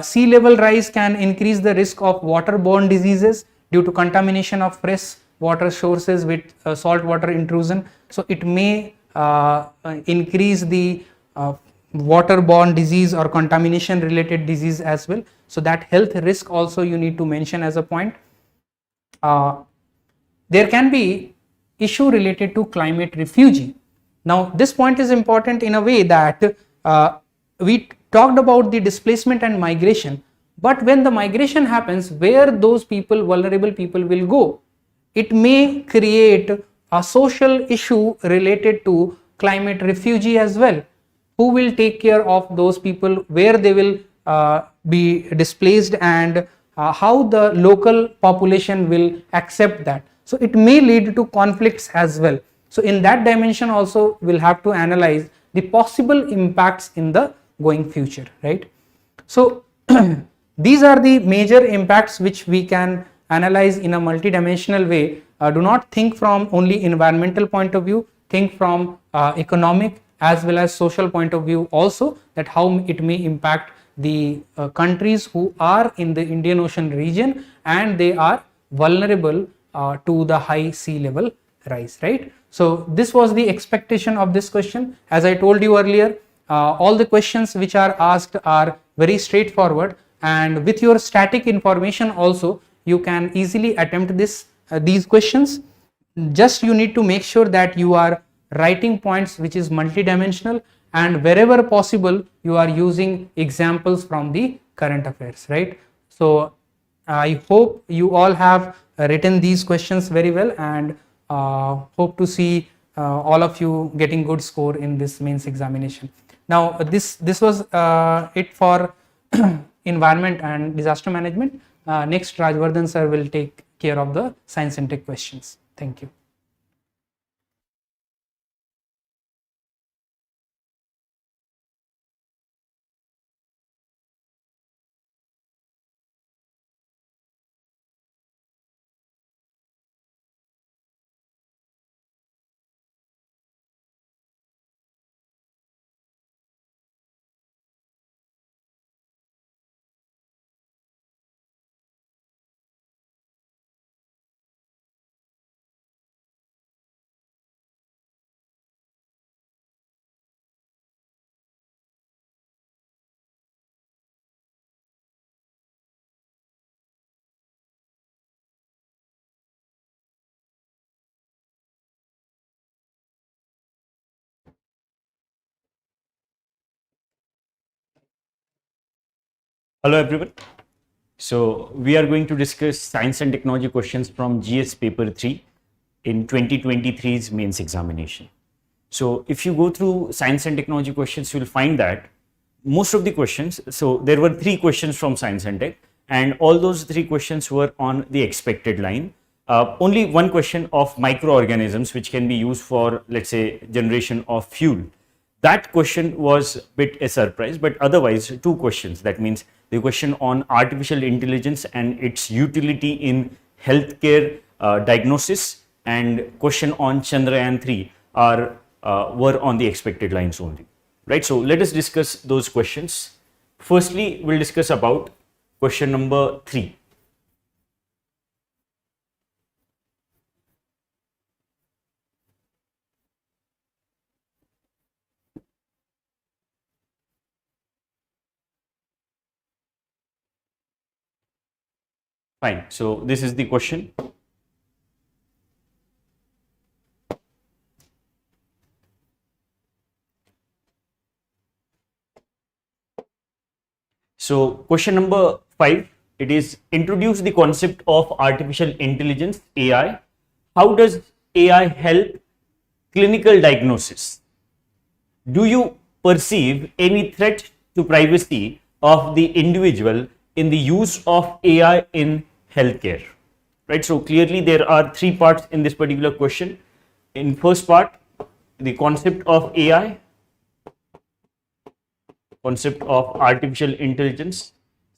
Sea level rise can increase the risk of waterborne diseases due to contamination of fresh water sources with salt water intrusion. So it may increase the waterborne disease or contamination related disease as well. So that health risk also you need to mention as a point. There can be issue related to climate refugee. Now this point is important in a way that we talked about the displacement and migration, but when the migration happens, where those people, vulnerable people will go, it may create a social issue related to climate refugee as well. Who will take care of those people, where they will be displaced, and how the local population will accept that. So it may lead to conflicts as well. So in that dimension also we'll have to analyze the possible impacts in the going future, right? So these are the major impacts which we can analyze in a multidimensional way. Do not think from only environmental point of view, think from economic as well as social point of view also, that how it may impact the countries who are in the Indian Ocean region and they are vulnerable to the high sea level rise, right? So this was the expectation of this question. As I told you earlier, all the questions which are asked are very straightforward, and with your static information also you can easily attempt these questions. Just you need to make sure that you are writing points which is multidimensional, and wherever possible you are using examples from the current affairs, right? So I hope you all have written these questions very well, and hope to see all of you getting good score in this mains examination. Now this was it for environment and disaster management. Next, Rajvardhan sir will take care of the science and tech questions. Thank you. Hello everyone. So we are going to discuss science and technology questions from GS paper 3 in 2023's mains examination. So if you go through science and technology questions, you will find that most of the questions, so there were 3 questions from science and tech, and all those 3 questions were on the expected line. Only one question of microorganisms which can be used for, let's say, generation of fuel. That question was a bit a surprise, but otherwise 2 questions, that means the question on artificial intelligence and its utility in healthcare diagnosis, and question on Chandrayaan 3 were on the expected lines only, right? So let us discuss those questions. Firstly, we'll discuss about question number 3. Fine. So this is the question. So question number 5, it is introduce the concept of artificial intelligence, AI. How does AI help clinical diagnosis? Do you perceive any threat to privacy of the individual in the use of AI in healthcare? Right. So clearly there are 3 parts in this particular question. In first part, the concept of AI, concept of artificial intelligence.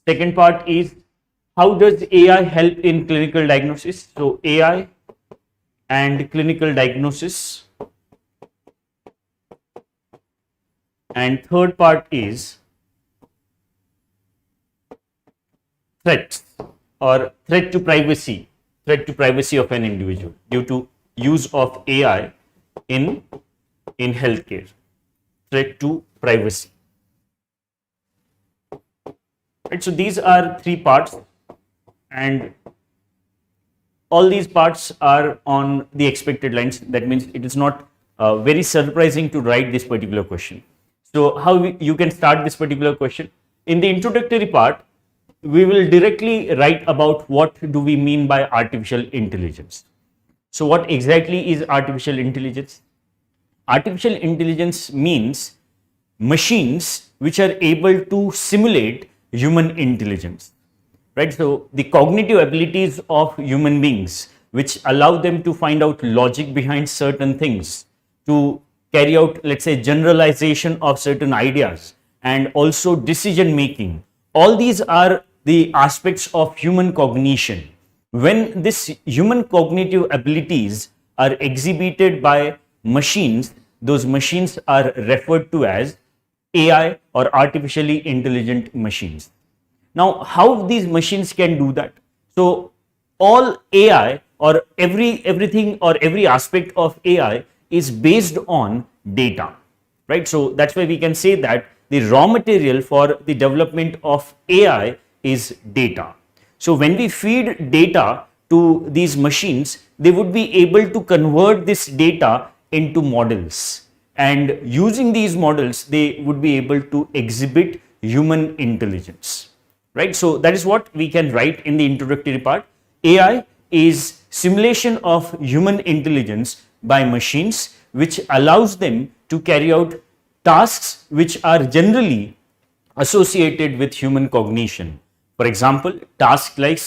Second part is how does AI help in clinical diagnosis? So AI and clinical diagnosis. And third part is threats or threat to privacy of an individual due to use of AI in healthcare, threat to privacy. Right, so these are 3 parts, and all these parts are on the expected lines. That means it is not very surprising to write this particular question. So how you can start this particular question? In the introductory part, we will directly write about what do we mean by artificial intelligence. So what exactly is artificial intelligence? Artificial intelligence means machines which are able to simulate human intelligence, right? So the cognitive abilities of human beings which allow them to find out logic behind certain things, to carry out, let's say, generalization of certain ideas, and also decision making. All these are the aspects of human cognition. When this human cognitive abilities are exhibited by machines, those machines are referred to as AI or artificially intelligent machines. Now, how these machines can do that? So, all AI or everything or every aspect of AI is based on data, right? So that's why we can say that the raw material for the development of AI is data. So when we feed data to these machines, they would be able to convert this data into models, and using these models they would be able to exhibit human intelligence, right? So that is what we can write in the introductory part. AI is simulation of human intelligence by machines, which allows them to carry out tasks which are generally associated with human cognition. For example, tasks like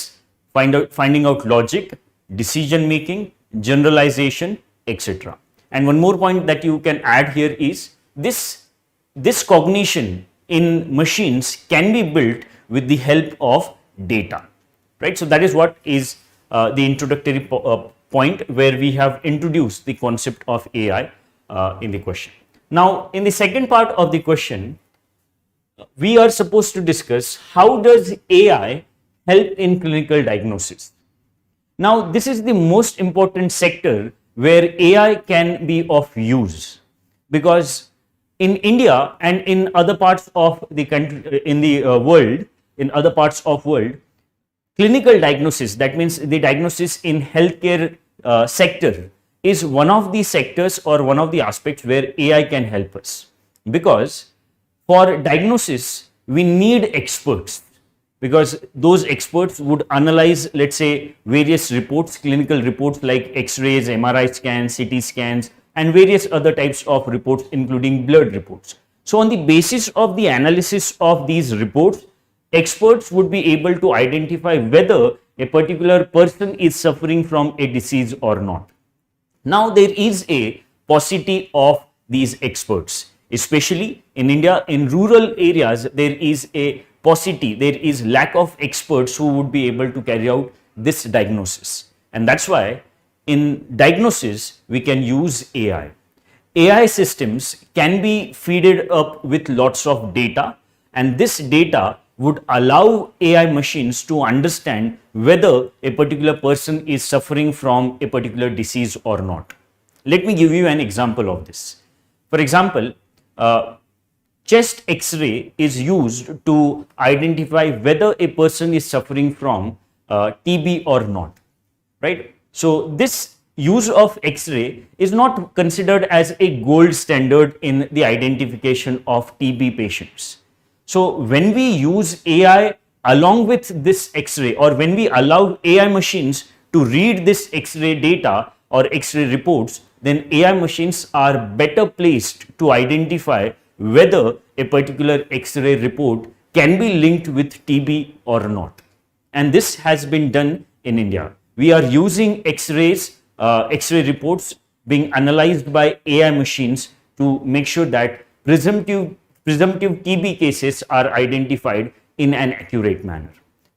finding out logic, decision making, generalization, etc. And one more point that you can add here is this cognition in machines can be built with the help of data, right? So that is what is the introductory point where we have introduced the concept of AI in the question. Now, in the second part of the question, we are supposed to discuss how does AI help in clinical diagnosis. Now, this is the most important sector where AI can be of use, because in India and in other parts of the country, in the world, in other parts of world, clinical diagnosis, that means the diagnosis in healthcare sector, is one of the sectors or one of the aspects where AI can help us, because for diagnosis we need experts, because those experts would analyze, let's say, various reports, clinical reports like X-rays, MRI scans, CT scans, and various other types of reports, including blood reports. So on the basis of the analysis of these reports, experts would be able to identify whether a particular person is suffering from a disease or not. Now, there is a paucity of these experts, especially in India. In rural areas, there is a paucity, there is lack of experts who would be able to carry out this diagnosis. And that's why in diagnosis, we can use AI. AI systems can be fed up with lots of data, and this data would allow AI machines to understand whether a particular person is suffering from a particular disease or not. Let me give you an example of this. For example, chest X-ray is used to identify whether a person is suffering from TB or not, right? So this use of X-ray is not considered as a gold standard in the identification of TB patients. So when we use AI along with this X-ray, or when we allow AI machines to read this X-ray data or X-ray reports, then AI machines are better placed to identify whether a particular X-ray report can be linked with TB or not. And this has been done in India. We are using X-rays, X-ray reports being analyzed by AI machines to make sure that presumptive TB cases are identified in an accurate manner,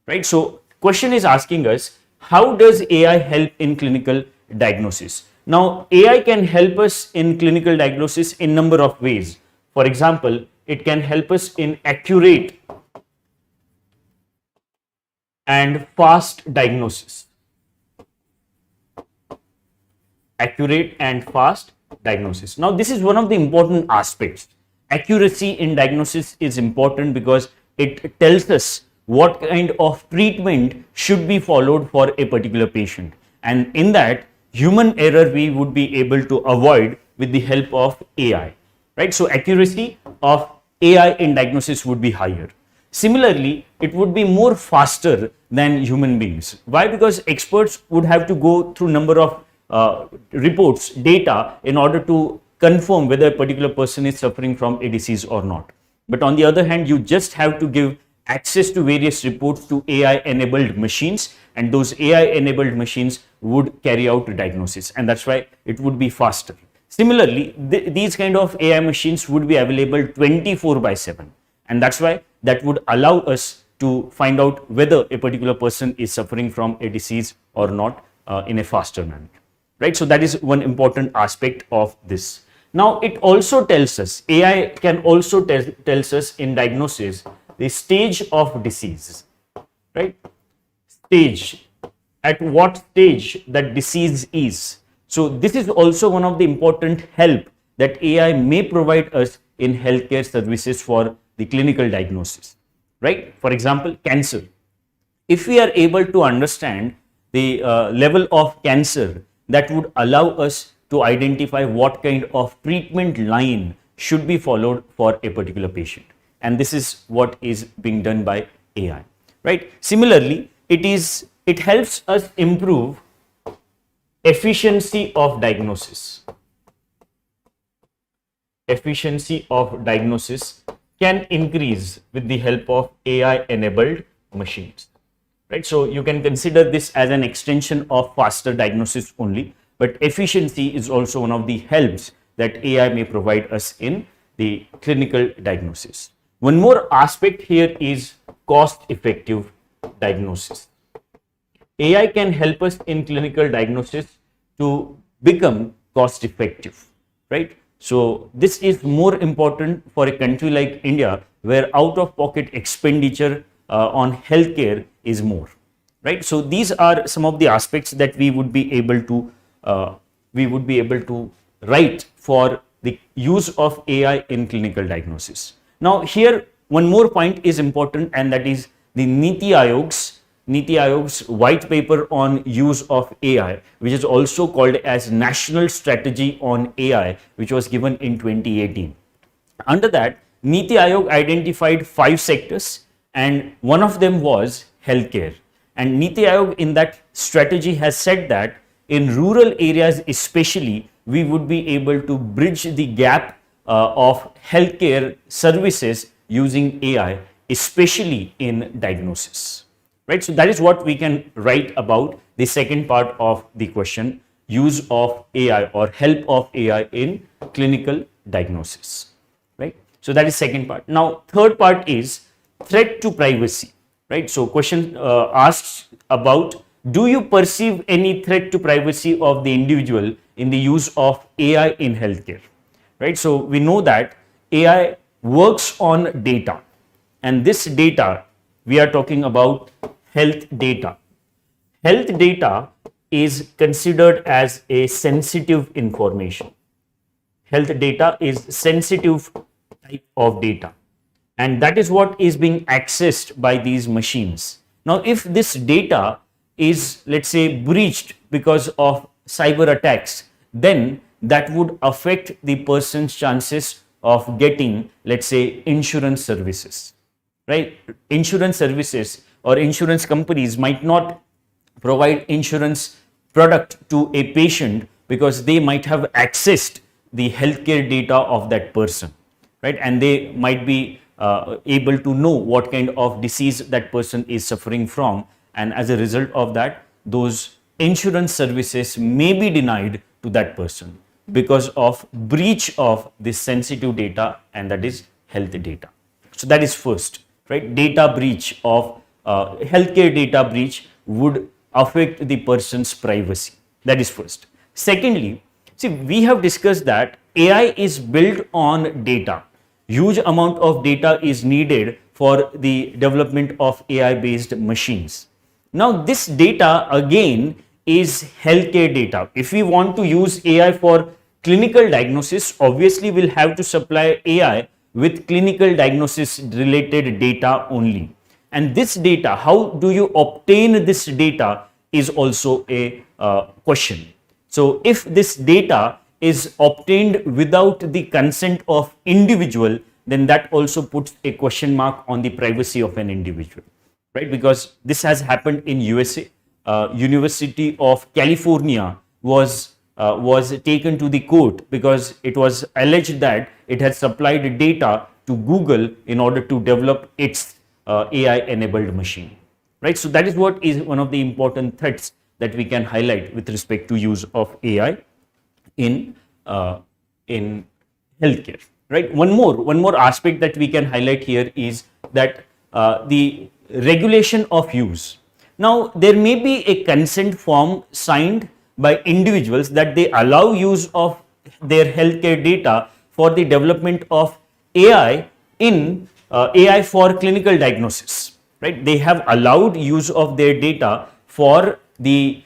right? So question is asking us, how does AI help in clinical diagnosis? Now, AI can help us in clinical diagnosis in number of ways. For example, it can help us in accurate and fast diagnosis. Accurate and fast diagnosis. Now, this is one of the important aspects. Accuracy in diagnosis is important because it tells us what kind of treatment should be followed for a particular patient, and in that, human error we would be able to avoid with the help of AI, right? So accuracy of AI in diagnosis would be higher. Similarly, it would be more faster than human beings. Why? Because experts would have to go through number of reports, data, in order to confirm whether a particular person is suffering from a disease or not. But on the other hand, you just have to give access to various reports to AI enabled machines, and those AI enabled machines would carry out a diagnosis, and that's why it would be faster. Similarly, these kind of AI machines would be available 24/7, and that's why that would allow us to find out whether a particular person is suffering from a disease or not in a faster manner, right? So that is one important aspect of this. Now, it also tells us, AI can also tells us in diagnosis the stage of disease, right? Stage, at what stage that disease is. So this is also one of the important help that AI may provide us in healthcare services for the clinical diagnosis, right? For example, cancer. If we are able to understand the level of cancer, that would allow us to identify what kind of treatment line should be followed for a particular patient. And this is what is being done by AI, right? Similarly, it helps us improve efficiency of diagnosis. Efficiency of diagnosis can increase with the help of AI enabled machines, right? So you can consider this as an extension of faster diagnosis only, but efficiency is also one of the helps that AI may provide us in the clinical diagnosis. One more aspect here is cost effective diagnosis. AI can help us in clinical diagnosis to become cost effective, right? So this is more important for a country like India, where out of pocket expenditure on healthcare is more, right? So these are some of the aspects that we would be able to write for the use of AI in clinical diagnosis. Now here one more point is important, and that is the Niti Aayog's white paper on use of AI, which is also called as National Strategy on AI, which was given in 2018. Under that, Niti Aayog identified 5 sectors, and one of them was healthcare. And Niti Aayog in that strategy has said that in rural areas especially, we would be able to bridge the gap of healthcare services using AI, especially in diagnosis, right? So that is what we can write about the second part of the question, use of AI or help of AI in clinical diagnosis, right? So that is second part. Now third part is threat to privacy, right? So question asks about, do you perceive any threat to privacy of the individual in the use of AI in healthcare, right? So we know that AI works on data, and this data, we are talking about health data. Health data is considered as a sensitive information. Health data is sensitive type of data, and that is what is being accessed by these machines. Now, if this data is, let's say, breached because of cyber attacks, then that would affect the person's chances of getting, let's say, insurance services, right? Insurance services or insurance companies might not provide insurance product to a patient because they might have accessed the healthcare data of that person, right? And they might be able to know what kind of disease that person is suffering from, and as a result of that, those insurance services may be denied to that person because of breach of this sensitive data, and that is health data. So that is first, right? Data breach of healthcare data breach would affect the person's privacy. That is first. Secondly, see, we have discussed that AI is built on data. Huge amount of data is needed for the development of AI based machines. Now this data again is healthcare data. If we want to use AI for clinical diagnosis, obviously we'll have to supply AI with clinical diagnosis related data only. And this data, how do you obtain this data, is also a question. So if this data is obtained without the consent of individual, then that also puts a question mark on the privacy of an individual, right? Because this has happened in USA. University of California was taken to the court because it was alleged that it had supplied data to Google in order to develop its AI enabled machine, right? So that is what is one of the important threats that we can highlight with respect to use of AI in healthcare, right? One more aspect that we can highlight here is that the regulation of use. Now there may be a consent form signed by individuals that they allow use of their healthcare data for the development of AI in AI for clinical diagnosis, right? They have allowed use of their data for the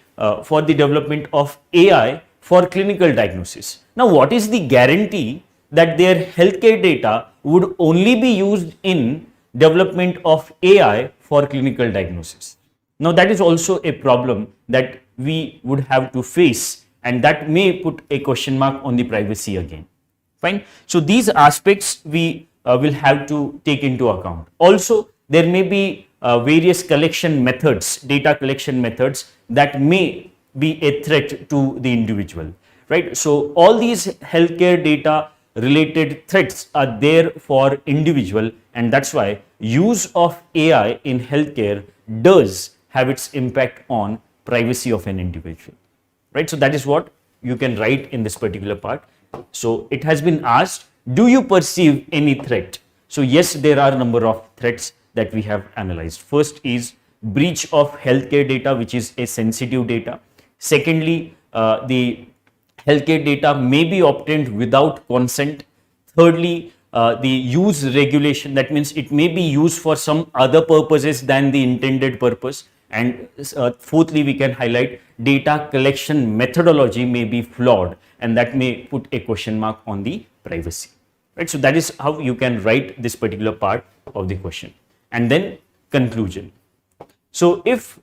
development of AI for clinical diagnosis. Now, what is the guarantee that their healthcare data would only be used in development of AI for clinical diagnosis? Now, that is also a problem that we would have to face, and that may put a question mark on the privacy again. Fine. So, these aspects we will have to take into account. Also, there may be various collection methods, data collection methods that may be a threat to the individual, right? So, all these healthcare data related threats are there for individual, and that's why use of AI in healthcare does have its impact on privacy of an individual, right? So, that is what you can write in this particular part. So, it has been asked, do you perceive any threat? So, yes, there are a number of threats that we have analyzed. First is breach of healthcare data, which is a sensitive data. Secondly, the healthcare data may be obtained without consent. Thirdly, the use regulation, that means it may be used for some other purposes than the intended purpose. And fourthly, we can highlight data collection methodology may be flawed, and that may put a question mark on the privacy, right? So, that is how you can write this particular part of the question. And then conclusion. So, if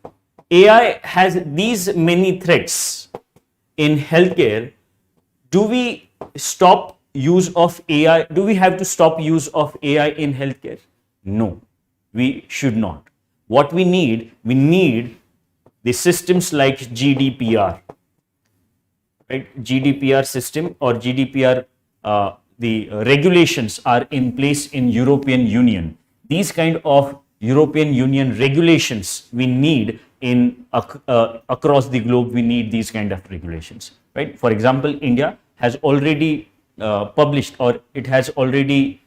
AI has these many threats in healthcare, do we stop use of AI? Do we have to stop use of AI in healthcare? No, we should not. What we need the systems like GDPR, right? GDPR system or GDPR, the regulations are in place in European Union. These kind of European Union regulations we need in across the globe. We need these kind of regulations, right? For example, India has already published, or it has already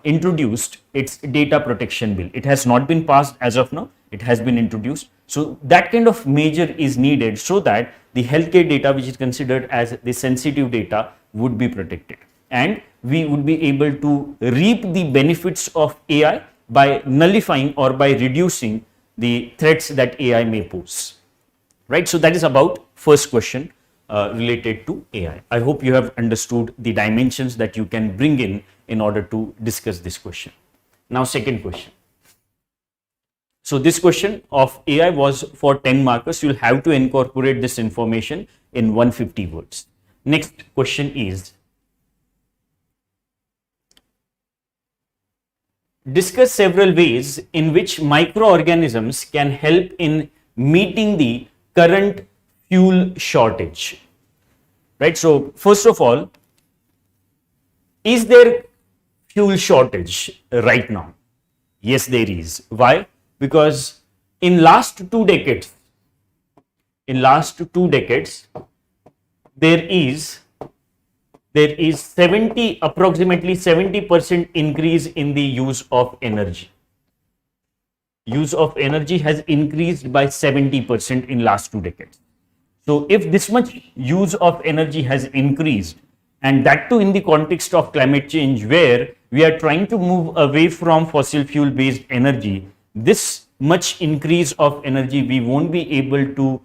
introduced its data protection bill. It has not been passed as of now, it has been introduced. So, that kind of measure is needed so that the healthcare data, which is considered as the sensitive data, would be protected, and we would be able to reap the benefits of AI by nullifying or by reducing the threats that AI may pose, right? So, that is about first question related to AI. I hope you have understood the dimensions that you can bring in order to discuss this question. Now, second question. So, this question of AI was for 10 markers. You will have to incorporate this information in 150 words. Next question is, discuss several ways in which microorganisms can help in meeting the current fuel shortage, right? So, first of all, is there fuel shortage right now? Yes, there is. Why? Because in last two decades, there is approximately 70% increase in the use of energy. Use of energy has increased by 70% in last 2 decades. So, if this much use of energy has increased, and that too in the context of climate change, where we are trying to move away from fossil fuel based energy, this much increase of energy we won't be able to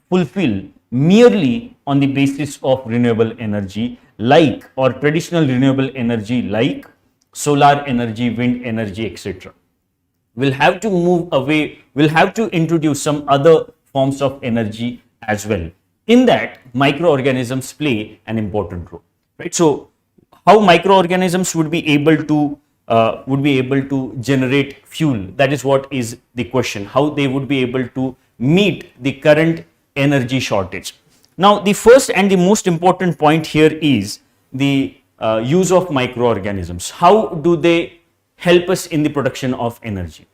fulfill merely on the basis of renewable energy, like, or traditional renewable energy like solar energy, wind energy, etc. We'll have to move away, we'll have to introduce some other forms of energy as well. In that, microorganisms play an important role, right? So, how microorganisms would be able to generate fuel? That is what is the question. How they would be able to meet the current energy shortage. Now, the first and the most important point here is the use of microorganisms. How do they help us in the production of energy?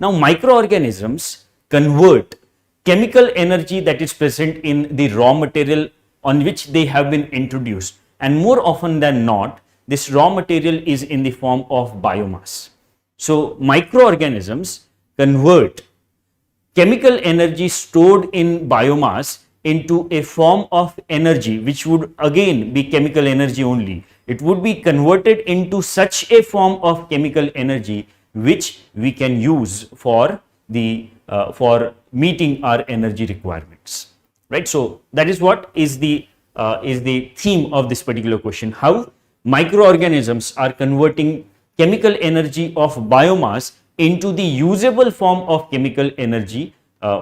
Now, microorganisms convert chemical energy that is present in the raw material on which they have been introduced, and more often than not, this raw material is in the form of biomass. So, microorganisms convert chemical energy stored in biomass into a form of energy, which would again be chemical energy only. It would be converted into such a form of chemical energy which we can use for the for meeting our energy requirements, right? So, that is what is the is the theme of this particular question. How microorganisms are converting chemical energy of biomass into the usable form of chemical energy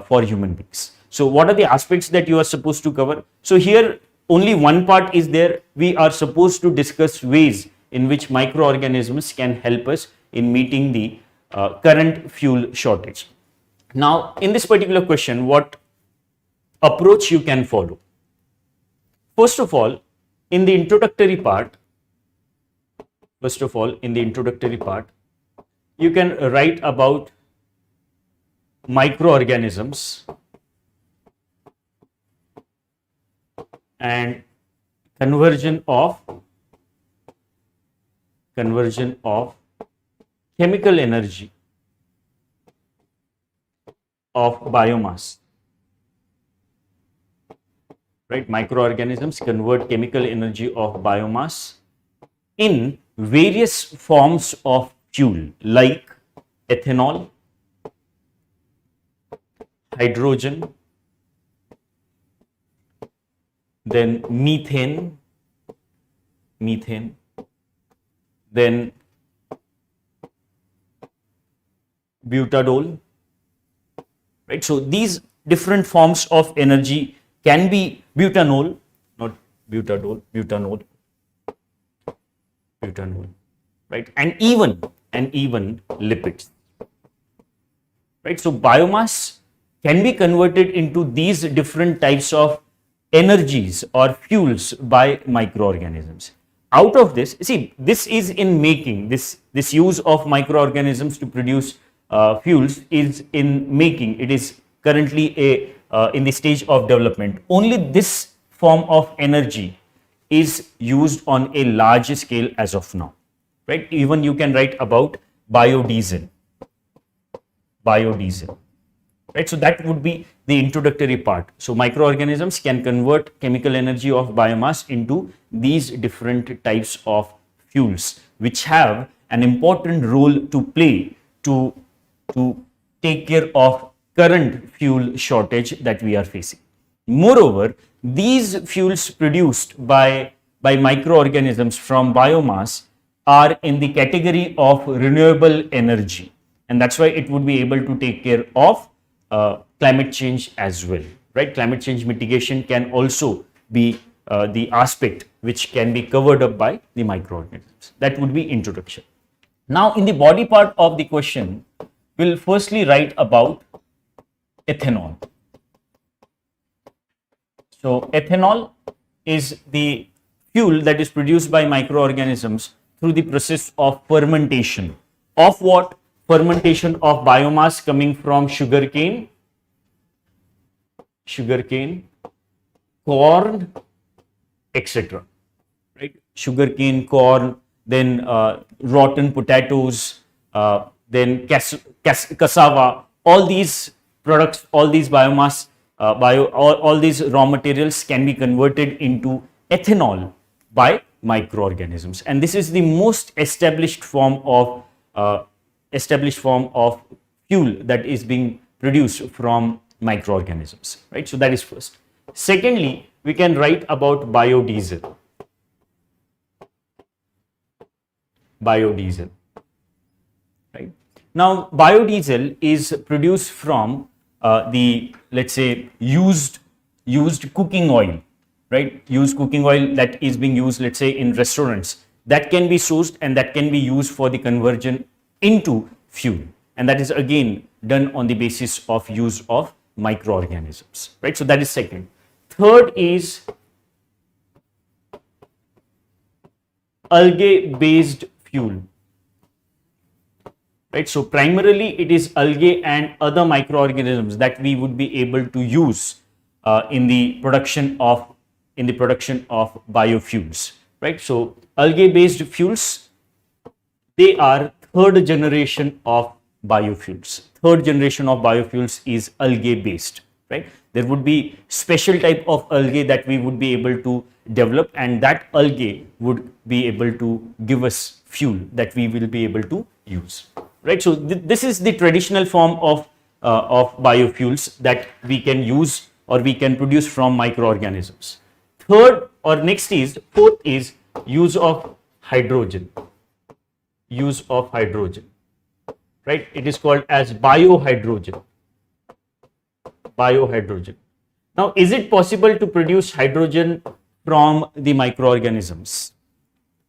for human beings. So what are the aspects that you are supposed to cover? So here only one part is there. We are supposed to discuss ways in which microorganisms can help us in meeting the current fuel shortage. Now in this particular question, what approach you can follow? First of all, in the introductory part, you can write about microorganisms and conversion of chemical energy of biomass. Right, microorganisms convert chemical energy of biomass in various forms of fuel like ethanol, hydrogen, then methane, then butadiol, right? So these different forms of energy can be butanol, not butadiol, butanol, right? And even lipids, right? So biomass can be converted into these different types of energies or fuels by microorganisms. Out of this, see, this is in making, this use of microorganisms to produce fuels is in making. It is currently in the stage of development. Only this form of energy is used on a large scale as of now, right? Even you can write about biodiesel, right? So that would be the introductory part. So microorganisms can convert chemical energy of biomass into these different types of fuels, which have an important role to play to take care of current fuel shortage that we are facing. Moreover, these fuels produced by microorganisms from biomass are in the category of renewable energy, and that's why it would be able to take care of climate change as well, right? Climate change mitigation can also be the aspect which can be covered up by the microorganisms. That would be introduction. Now in the body part of the question, we'll firstly write about ethanol. So ethanol is the fuel that is produced by microorganisms through the process of fermentation. Of what? Fermentation of biomass coming from sugarcane, corn, etc. Right? Sugarcane, corn, then rotten potatoes, then cassava. All these products, all these biomass, all these raw materials can be converted into ethanol by microorganisms, and this is the most established form of fuel that is being produced from microorganisms, right? So that is first. Secondly, we can write about biodiesel. Right? Now biodiesel is produced from the, let's say, used cooking oil, right? Used cooking oil that is being used, let's say, in restaurants, that can be sourced and that can be used for the conversion into fuel, and that is again done on the basis of use of microorganisms, right? So that is second. Third is algae based fuel, right? So primarily it is algae and other microorganisms that we would be able to use in the production of biofuels, right? So algae based fuels, they are third generation of biofuels. Third generation of biofuels is algae based, right? There would be special type of algae that we would be able to develop, and that algae would be able to give us fuel that we will be able to use, right? So this is the traditional form of biofuels that we can use or we can produce from microorganisms. Third or next is, fourth is use of hydrogen. Use of hydrogen, right? It is called as biohydrogen. Biohydrogen. Now, is it possible to produce hydrogen from the microorganisms?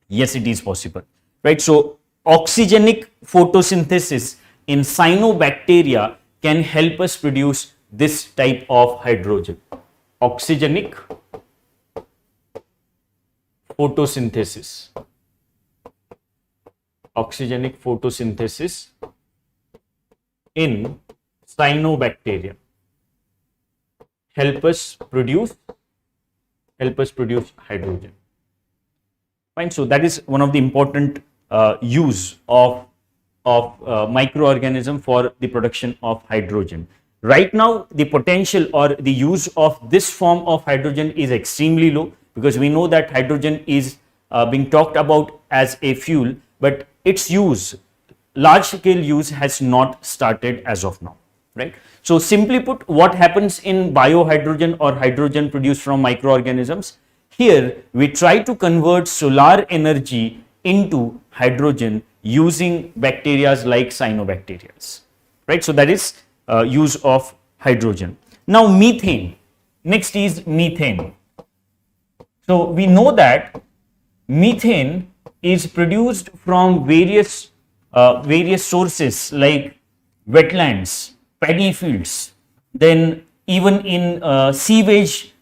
Yes, it is possible, right? So, oxygenic photosynthesis in cyanobacteria can help us produce this type of hydrogen. Oxygenic photosynthesis. Oxygenic photosynthesis in cyanobacteria help us produce hydrogen. Fine. So that is one of the important use of microorganism for the production of hydrogen. Right now, the potential or the use of this form of hydrogen is extremely low, because we know that hydrogen is being talked about as a fuel, but its use, large scale use, has not started as of now, right? So simply put, what happens in biohydrogen or hydrogen produced from microorganisms? Here we try to convert solar energy into hydrogen using bacteria like cyanobacteria, right? So that is use of hydrogen. Now methane. Next is methane. So we know that methane is produced from various sources like wetlands, paddy fields, then even in sewage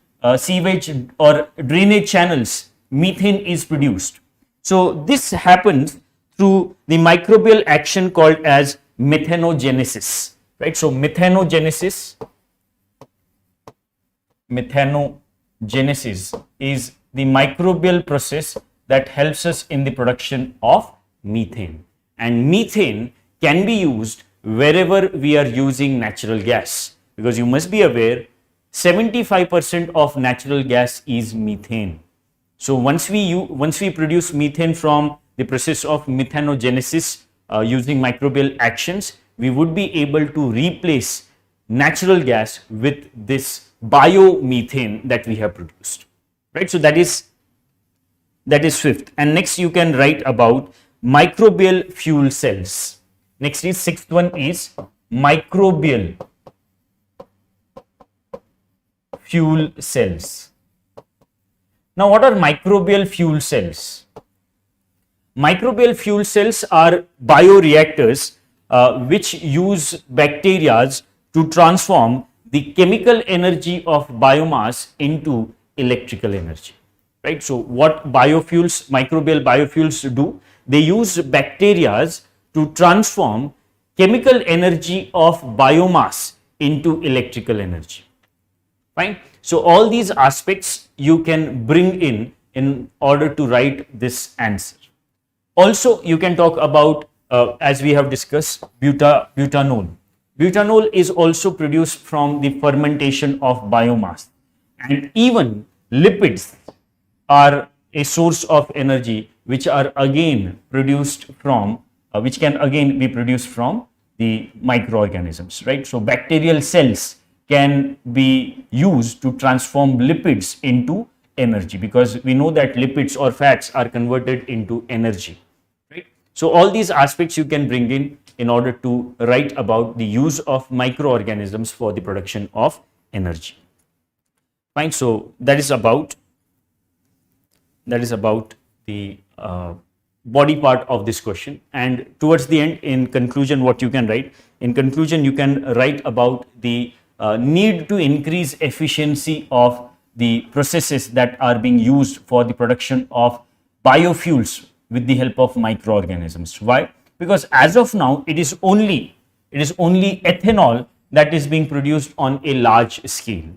or drainage channels, methane is produced. So this happens through the microbial action called as methanogenesis, right? So methanogenesis is the microbial process that helps us in the production of methane, and methane can be used wherever we are using natural gas, because you must be aware 75% of natural gas is methane. So once we produce methane from the process of methanogenesis using microbial actions, we would be able to replace natural gas with this biomethane that we have produced, right? So that is fifth. And next you can write about microbial fuel cells. Next is sixth one is microbial fuel cells. Now what are microbial fuel cells? Microbial fuel cells are bioreactors which use bacteria to transform the chemical energy of biomass into electrical energy, right? So what microbial biofuels do? They use bacteria to transform chemical energy of biomass into electrical energy. Fine. So all these aspects you can bring in order to write this answer. Also, you can talk about, as we have discussed, butanol. Butanol is also produced from the fermentation of biomass, and even lipids are a source of energy which are again produced from, which can again be produced from the microorganisms, right? So bacterial cells can be used to transform lipids into energy, because we know that lipids or fats are converted into energy, right? So all these aspects you can bring in order to write about the use of microorganisms for the production of energy. Fine. So that is about the body part of this question. And towards the end, in conclusion, what you can write? In conclusion, you can write about the need to increase efficiency of the processes that are being used for the production of biofuels with the help of microorganisms. Why? Because as of now, it is only ethanol that is being produced on a large scale,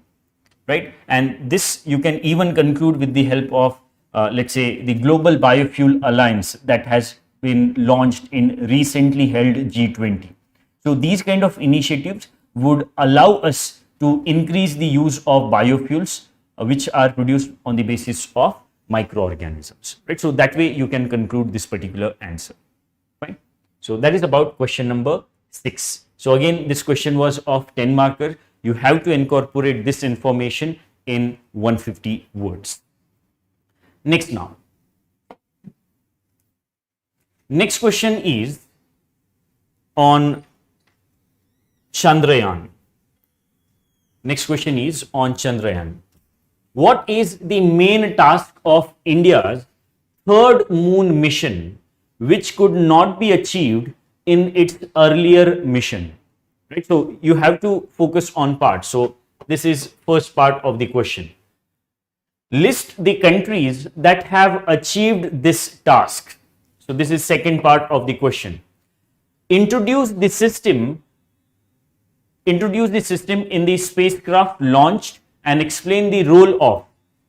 right? And this you can even conclude with the help of let's say the Global Biofuel Alliance that has been launched in recently held G20. So these kind of initiatives would allow us to increase the use of biofuels which are produced on the basis of microorganisms, right? So that way you can conclude this particular answer. Fine. So that is about question number 6. So again, this question was of 10 marker. You have to incorporate this information in 150 words. Next now. Next question is on Chandrayaan. Next question is on Chandrayaan. What is the main task of India's third moon mission, which could not be achieved in its earlier mission? Right. So you have to focus on parts. So this is first part of the question. List the countries that have achieved this task. So this is second part of the question. Introduce the system in the spacecraft launched and explain the role of.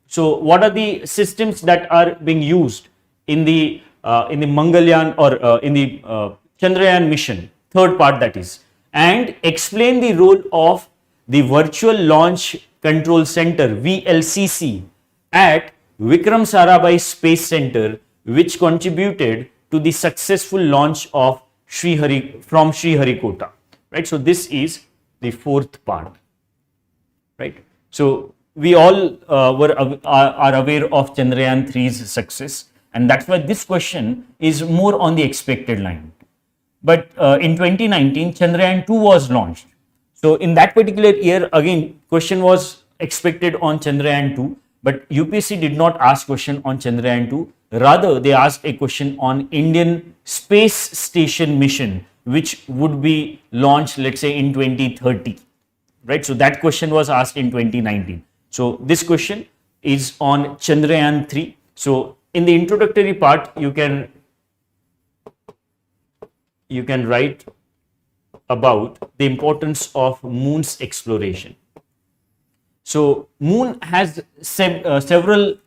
So what are the systems that are being used in the Mangalyaan or in the Chandrayaan mission, third part that is, and explain the role of the Virtual Launch Control Center VLCC at Vikram Sarabhai Space Center, which contributed to the successful launch of from Sriharikota. Right. So this is the fourth part. Right. So we all are aware of Chandrayaan 3's success, and that's why this question is more on the expected line. But in 2019, Chandrayaan 2 was launched. So in that particular year, again, question was expected on Chandrayaan 2, but UPSC did not ask question on Chandrayaan 2. Rather, they asked a question on Indian Space Station mission, which would be launched, let's say, in 2030. Right. So that question was asked in 2019. So this question is on Chandrayaan 3. So in the introductory part, you can write about the importance of moon's exploration. So moon has several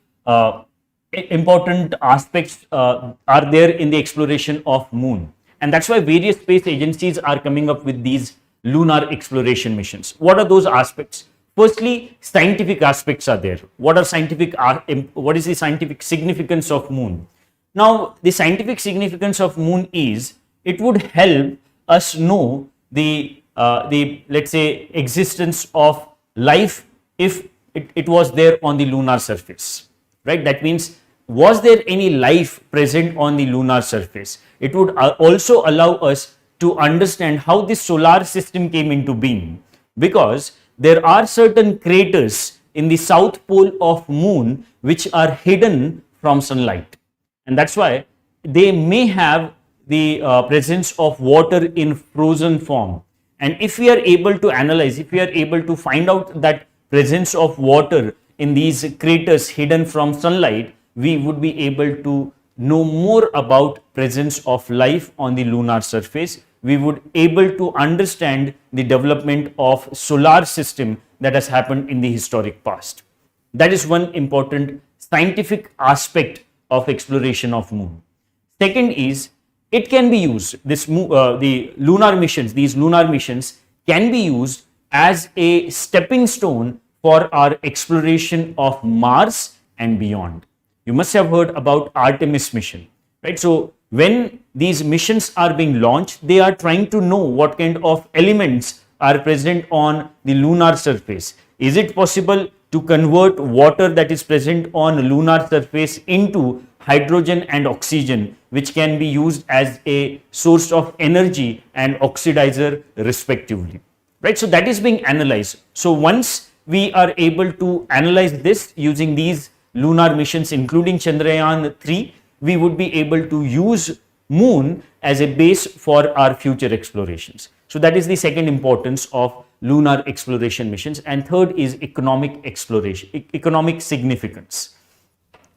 important aspects are there in the exploration of moon, and that's why various space agencies are coming up with these lunar exploration missions. What are those aspects? Firstly, scientific aspects are there. What is the scientific significance of moon? Now, the scientific significance of moon is it would help us know the let's say existence of life if it was there on the lunar surface. Right. That means, was there any life present on the lunar surface? It would also allow us to understand how this solar system came into being, because there are certain craters in the south pole of moon which are hidden from sunlight, and that's why they may have the presence of water in frozen form. And if we are able to analyze, if we are able to find out that presence of water in these craters hidden from sunlight, we would be able to know more about presence of life on the lunar surface. We would able to understand the development of solar system that has happened in the historic past. That is one important scientific aspect of exploration of moon. Second is, it can be used, these lunar missions can be used as a stepping stone for our exploration of Mars and beyond. You must have heard about Artemis mission, right? So when these missions are being launched, they are trying to know what kind of elements are present on the lunar surface. Is it possible to convert water that is present on lunar surface into hydrogen and oxygen, which can be used as a source of energy and oxidizer respectively, right? So that is being analyzed. So once we are able to analyze this using these lunar missions, including Chandrayaan 3, we would be able to use moon as a base for our future explorations. So that is the second importance of lunar exploration missions. And third is economic exploration, economic significance.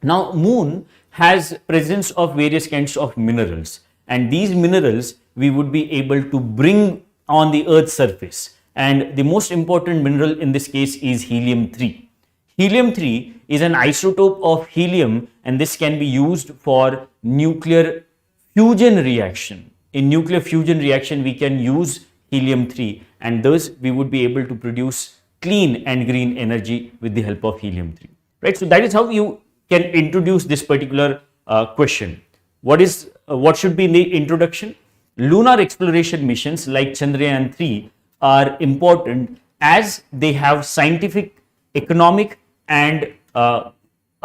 Now, moon has presence of various kinds of minerals, and these minerals we would be able to bring on the Earth's surface. And the most important mineral in this case is helium-3. Helium-3 is an isotope of helium, and this can be used for nuclear fusion reaction. In nuclear fusion reaction, we can use helium-3, and thus we would be able to produce clean and green energy with the help of helium-3. Right? So that is how you can introduce this particular question. What should be in the introduction? Lunar exploration missions like Chandrayaan 3 are important as they have scientific, economic and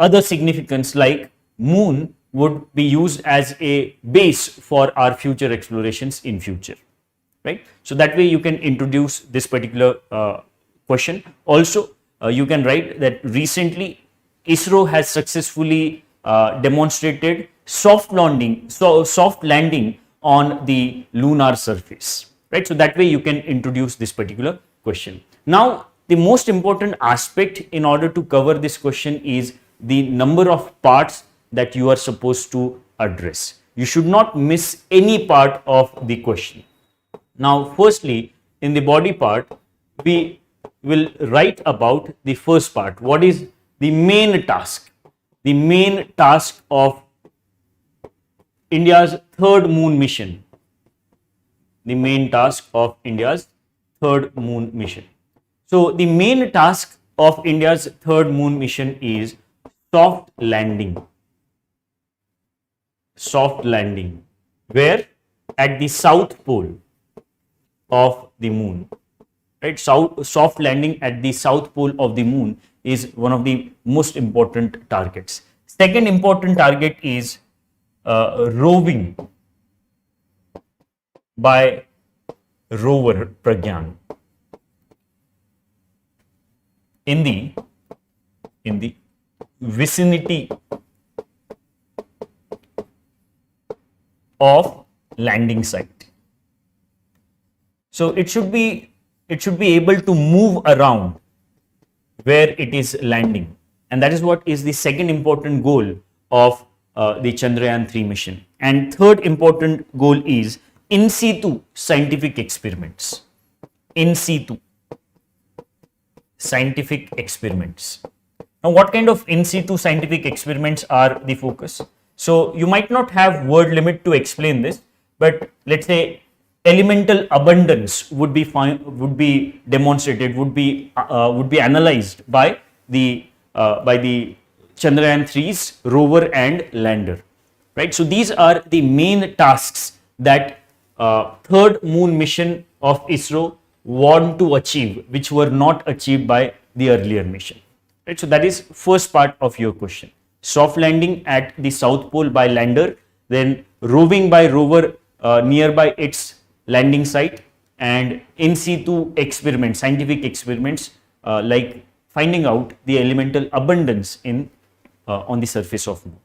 other significance like moon would be used as a base for our future explorations in future, right? So that way you can introduce this particular question. Also, you can write that recently ISRO has successfully demonstrated soft landing on the lunar surface, right? So that way you can introduce this particular question. Now, the most important aspect in order to cover this question is the number of parts that you are supposed to address. You should not miss any part of the question. Now, firstly, in the body part, we will write about the first part. What is the main task? The main task of India's third moon mission. The main task of India's third moon mission. So, the main task of India's third moon mission is soft landing. Soft landing. Where? At the south pole of the moon. Right? Soft landing at the south pole of the moon is one of the most important targets. Second important target is roving by rover Pragyan in the vicinity of landing site. So it should be able to move around where it is landing, and that is what is the second important goal of the Chandrayaan-3 mission. And third important goal is in situ scientific experiments. In situ scientific experiments. Now, what kind of in situ scientific experiments are the focus? So, you might not have word limit to explain this, but let's say elemental abundance would be demonstrated, would be analyzed by the Chandrayaan-3's rover and lander, right? So these are the main tasks that third moon mission of ISRO want to achieve, which were not achieved by the earlier mission, right? So that is first part of your question. Soft landing at the south pole by lander, then roving by rover nearby its landing site, and in situ experiments, scientific experiments like finding out the elemental abundance in on the surface of moon,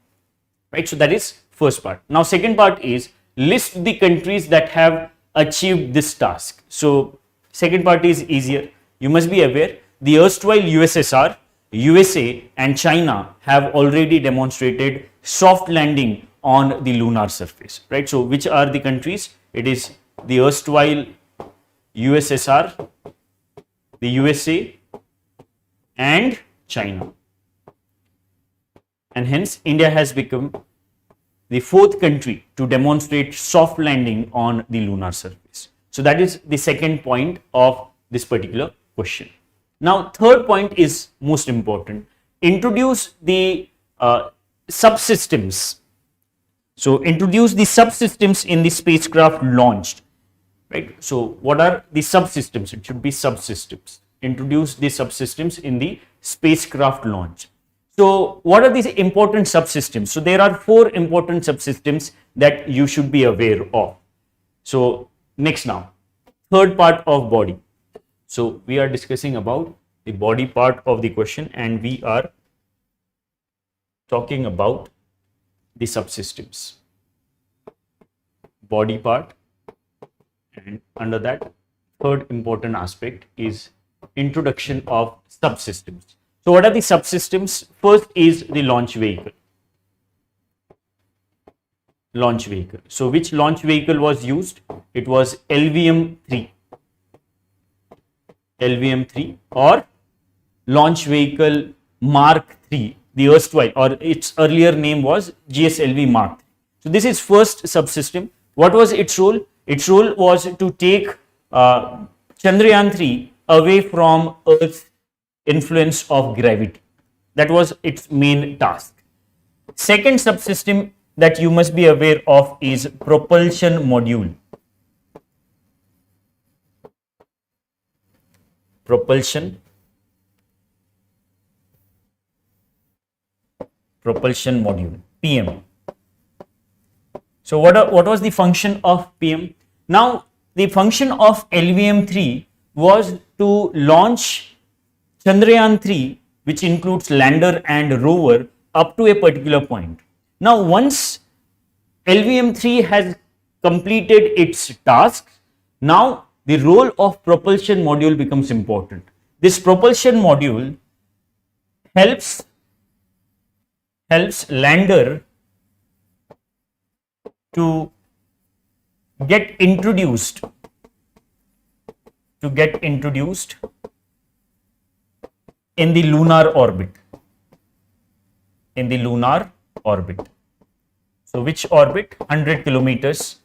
right? So that is first part. Now second part is list the countries that have achieved this task. So second part is easier. You must be aware the erstwhile USSR, USA and China have already demonstrated soft landing on the lunar surface, right? So which are the countries? It is the erstwhile USSR, the USA and China, and hence India has become the fourth country to demonstrate soft landing on the lunar surface. So that is the second point of this particular question. Now third point is most important. Introduce the subsystems. So introduce the subsystems in the spacecraft launched, right? So what are the subsystems? It should be subsystems. Introduce the subsystems in the spacecraft launch. So what are these important subsystems? So there are four important subsystems that you should be aware of. So next now, third part of body. So we are discussing about the body part of the question and we are talking about the subsystems. Body part, and under that third important aspect is introduction of subsystems. So what are the subsystems? First is the launch vehicle. Launch vehicle. So which launch vehicle was used? It was LVM-3. LVM-3 or launch vehicle Mark 3, the erstwhile, or its earlier name was GSLV Mark 3. So this is first subsystem. What was its role? Its role was to take Chandrayaan-3 away from Earth's influence of gravity. That was its main task. Second subsystem that you must be aware of is propulsion module. Propulsion propulsion module, PM. So what was the function of PM? Now the function of LVM-3 was to launch Chandrayaan-3, which includes lander and rover, up to a particular point. Now once LVM-3 has completed its task, now the role of propulsion module becomes important. This propulsion module helps lander to get introduced in the lunar orbit. So which orbit? 100 kilometers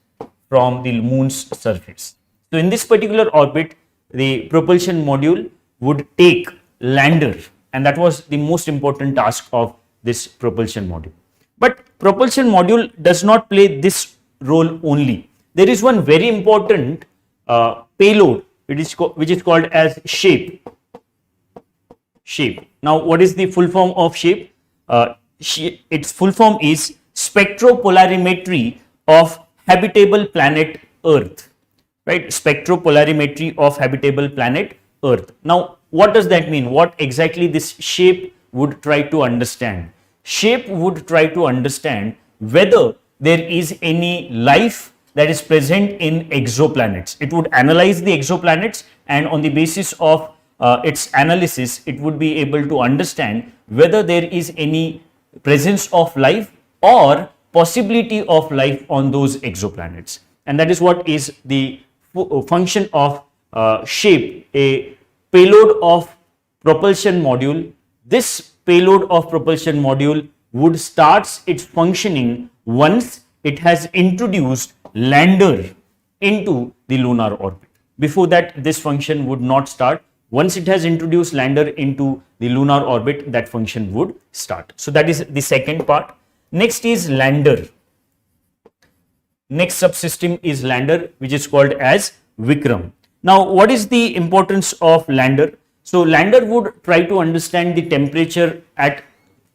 from the moon's surface. So in this particular orbit, the propulsion module would take lander, and that was the most important task of this propulsion module. But propulsion module does not play this role only. There is one very important payload which is called as shape. Now what is the full form of shape? Its full form is spectropolarimetry of habitable planet Earth, right? Spectropolarimetry of habitable planet Earth. Now what does that mean? What exactly this shape would try to understand? Shape would try to understand whether there is any life that is present in exoplanets. It would analyze the exoplanets, and on the basis of its analysis, it would be able to understand whether there is any presence of life or possibility of life on those exoplanets. And that is what is the function of shape, a payload of propulsion module. This payload of propulsion module would start its functioning once it has introduced lander into the lunar orbit. Before that, this function would not start. Once it has introduced lander into the lunar orbit, that function would start. So that is the second part. Next is lander. Next subsystem is lander, which is called as Vikram. Now what is the importance of lander? So lander would try to understand the temperature at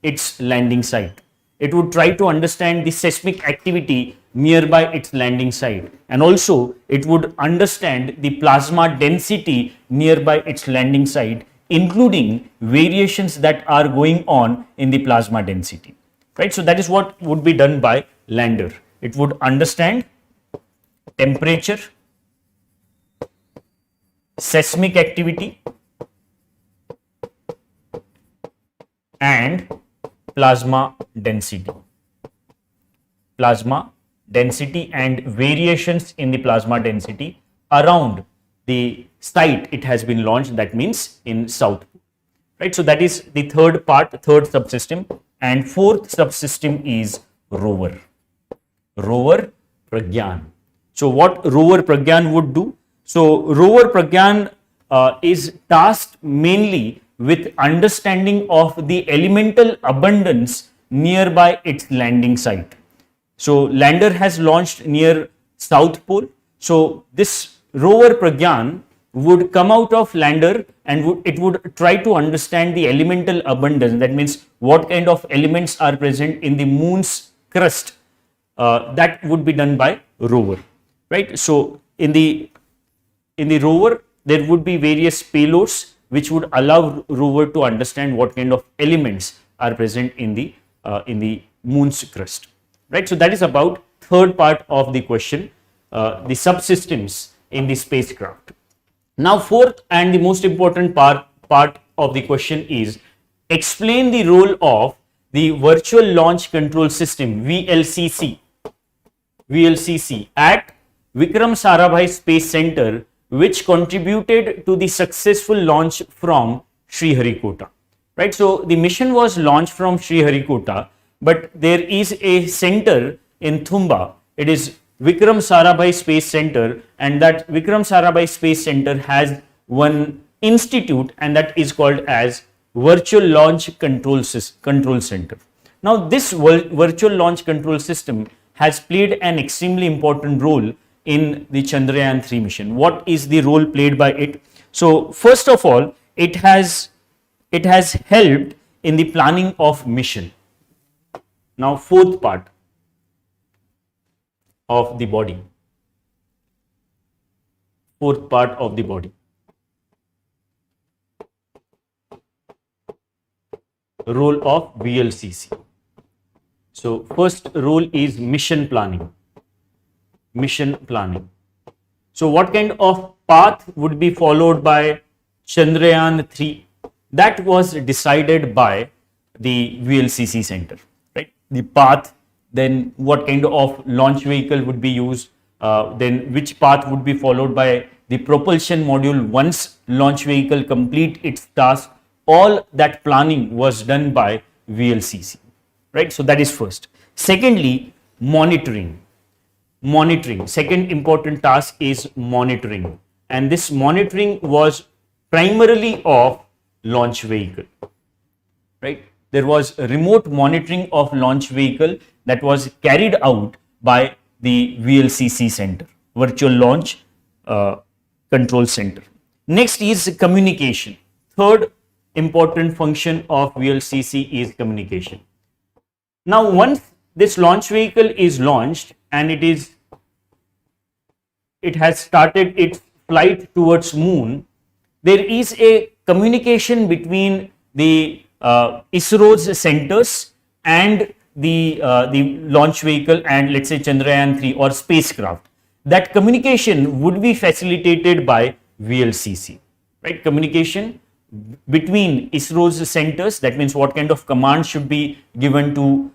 its landing site. It would try to understand the seismic activity nearby its landing site, and also it would understand the plasma density nearby its landing site, including variations that are going on in the plasma density, right? So that is what would be done by lander. It would understand temperature, seismic activity, and plasma density and variations in the plasma density around the site it has been launched, that means in South Pole, right? So that is the third part, third subsystem. And fourth subsystem is rover Pragyan. So what rover Pragyan would do? So rover Pragyan is tasked mainly with understanding of the elemental abundance nearby its landing site. So lander has launched near South Pole. So this rover Pragyan would come out of lander and it would try to understand the elemental abundance. That means what kind of elements are present in the moon's crust. That would be done by rover, right? So in the rover, there would be various payloads which would allow rover to understand what kind of elements are present in the moon's crust, right? So that is about third part of the question, the subsystems in the spacecraft. Now fourth and the most important part of the question is explain the role of the virtual launch control system VLCC at Vikram Sarabhai Space Center, which contributed to the successful launch from Sriharikota, right? So the mission was launched from Sriharikota, but there is a center in Thumba. It is Vikram Sarabhai Space Center, and that Vikram Sarabhai Space Center has one institute, and that is called as Virtual Launch Control Center. Now this Virtual Launch Control System has played an extremely important role in the Chandrayaan-3 mission. What is the role played by it? So first of all, it has helped in the planning of mission. Now, fourth part of the body. Fourth part of the body. Role of VLCC. So, first role is mission planning. Mission planning. So, what kind of path would be followed by Chandrayaan 3? That was decided by the VLCC center, right? The path, then what kind of launch vehicle would be used, then which path would be followed by the propulsion module once launch vehicle complete its task. All that planning was done by VLCC, right? So that is first. Secondly, monitoring. Second important task is monitoring, and this monitoring was primarily of launch vehicle, right? There was remote monitoring of launch vehicle that was carried out by the VLCC center, virtual launch control center. Next is communication. Third important function of VLCC is communication. Now, once this launch vehicle is launched and it has started its flight towards moon, there is a communication between the ISRO's centers and the launch vehicle and, let's say, Chandrayaan 3 or spacecraft. That communication would be facilitated by VLCC, right? Communication between ISRO's centers, that means what kind of command should be given to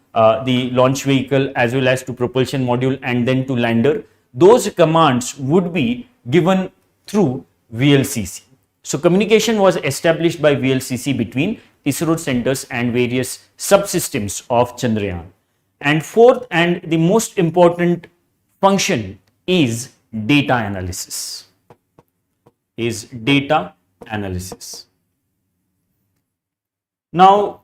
the launch vehicle as well as to propulsion module and then to lander. Those commands would be given through VLCC. So communication was established by VLCC between ISRO centers and various subsystems of Chandrayaan. And fourth and the most important function is data analysis. Now,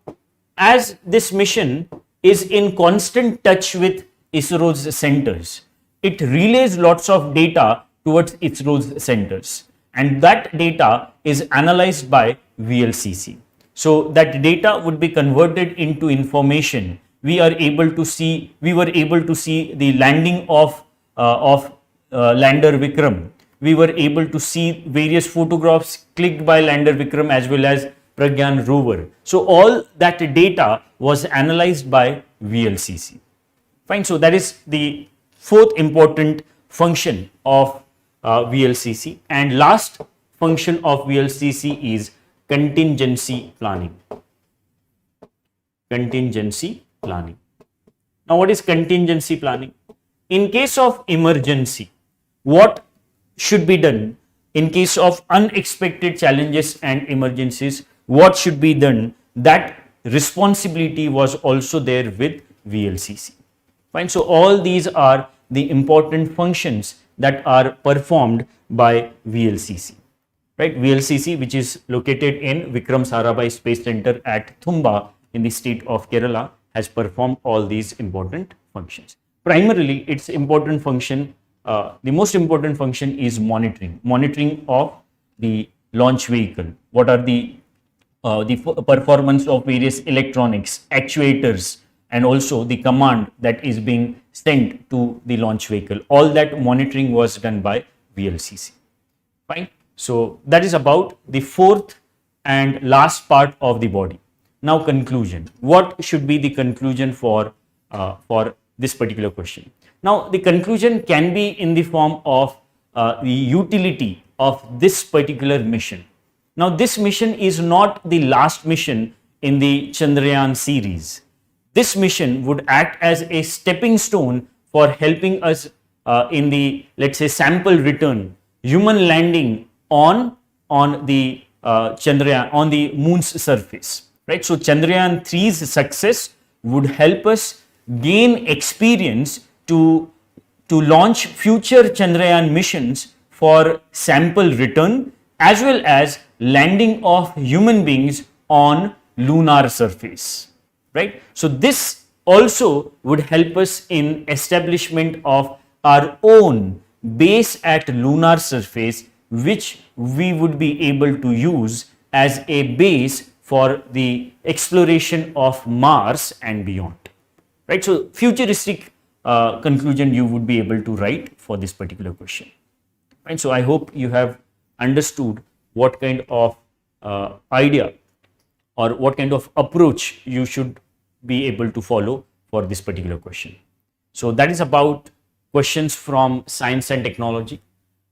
as this mission is in constant touch with ISRO's centers, it relays lots of data towards ISRO's centers, and that data is analyzed by VLCC. So that data would be converted into information. We were able to see the landing of lander Vikram. We were able to see various photographs clicked by lander Vikram as well as Pragyan rover. So all that data was analyzed by VLCC. Fine. So that is the fourth important function of VLCC. And last function of VLCC is contingency planning. Contingency planning. Now, what is contingency planning? In case of emergency, what should be done? In case of unexpected challenges and emergencies, what should be done? That responsibility was also there with VLCC. Fine. So all these are the important functions that are performed by VLCC. Right? VLCC, which is located in Vikram Sarabhai Space Center at Thumba in the state of Kerala, has performed all these important functions. Primarily, its important function, the most important function is monitoring of the launch vehicle. What are the performance of various electronics, actuators, and also the command that is being sent to the launch vehicle. All that monitoring was done by VLCC. Fine. So that is about the fourth and last part of the body. Now, conclusion. What should be the conclusion for this particular question? Now, the conclusion can be in the form of the utility of this particular mission. Now, this mission is not the last mission in the Chandrayaan series. This mission would act as a stepping stone for helping us in the, let's say, sample return, human landing on the Chandrayaan, on the moon's surface, right? So Chandrayaan 3's success would help us gain experience to launch future Chandrayaan missions for sample return as well as landing of human beings on lunar surface, right? So this also would help us in establishment of our own base at lunar surface, which we would be able to use as a base for the exploration of Mars and beyond, right? So futuristic conclusion you would be able to write for this particular question. And so I hope you have understood what kind of idea or what kind of approach you should be able to follow for this particular question. So that is about questions from science and technology.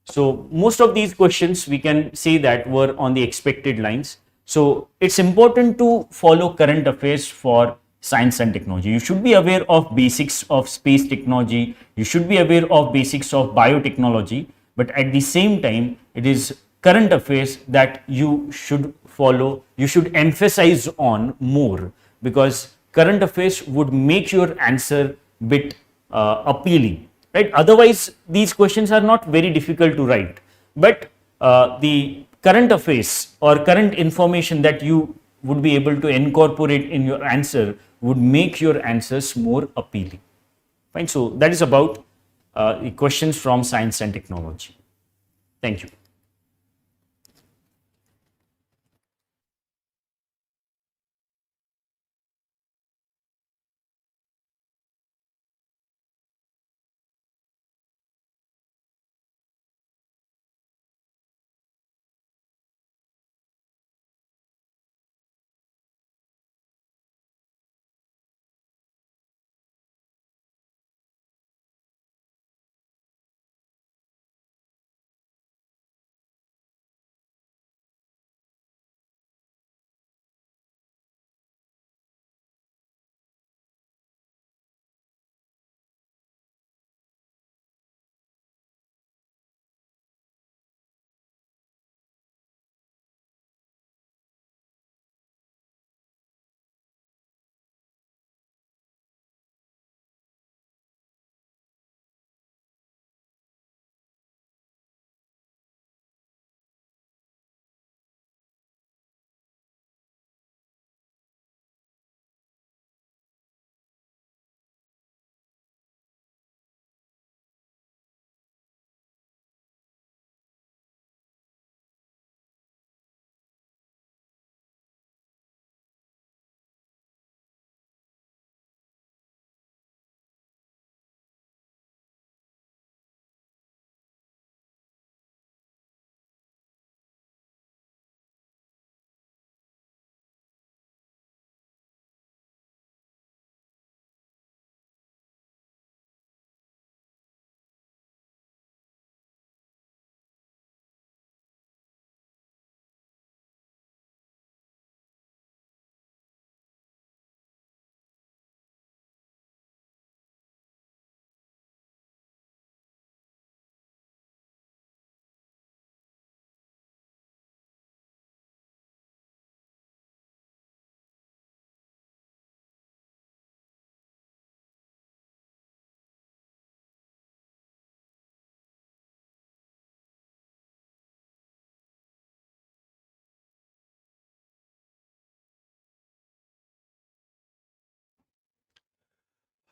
So most of these questions we can say that were on the expected lines. So it's important to follow current affairs for science and technology. You should be aware of basics of space technology. You should be aware of basics of biotechnology, but at the same time, it is current affairs that you should follow, you should emphasize on more, because current affairs would make your answer bit appealing, right? Otherwise, these questions are not very difficult to write, but the current affairs or current information that you would be able to incorporate in your answer would make your answers more appealing. Fine. So that is about the questions from science and technology. Thank you.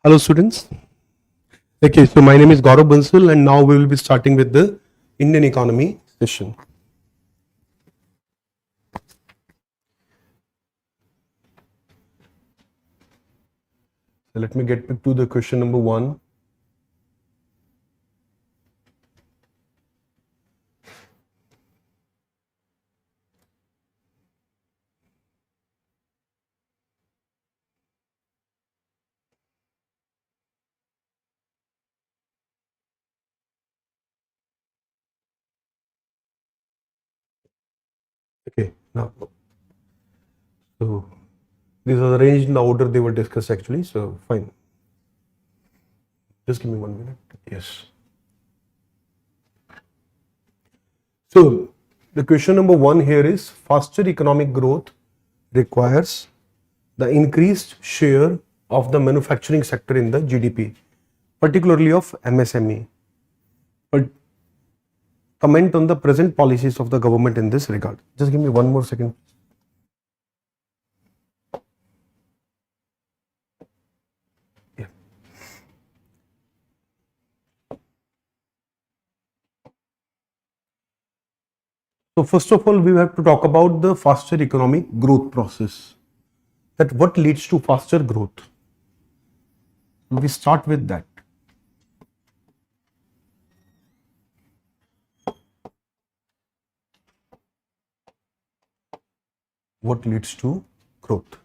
Hello students. Okay, so my name is Gaurav Bansal and now we will be starting with the Indian economy session. So let me get to the question number 1. Okay, now, so these are arranged in the order they were discussed actually, so fine. Just give me 1 minute. Yes. So the question number 1 here is, faster economic growth requires the increased share of the manufacturing sector in the GDP, particularly of MSME. But comment on the present policies of the government in this regard. Just give me 1 more second. Yeah. So first of all, we have to talk about the faster economic growth process. That what leads to faster growth. We start with that. What leads to growth?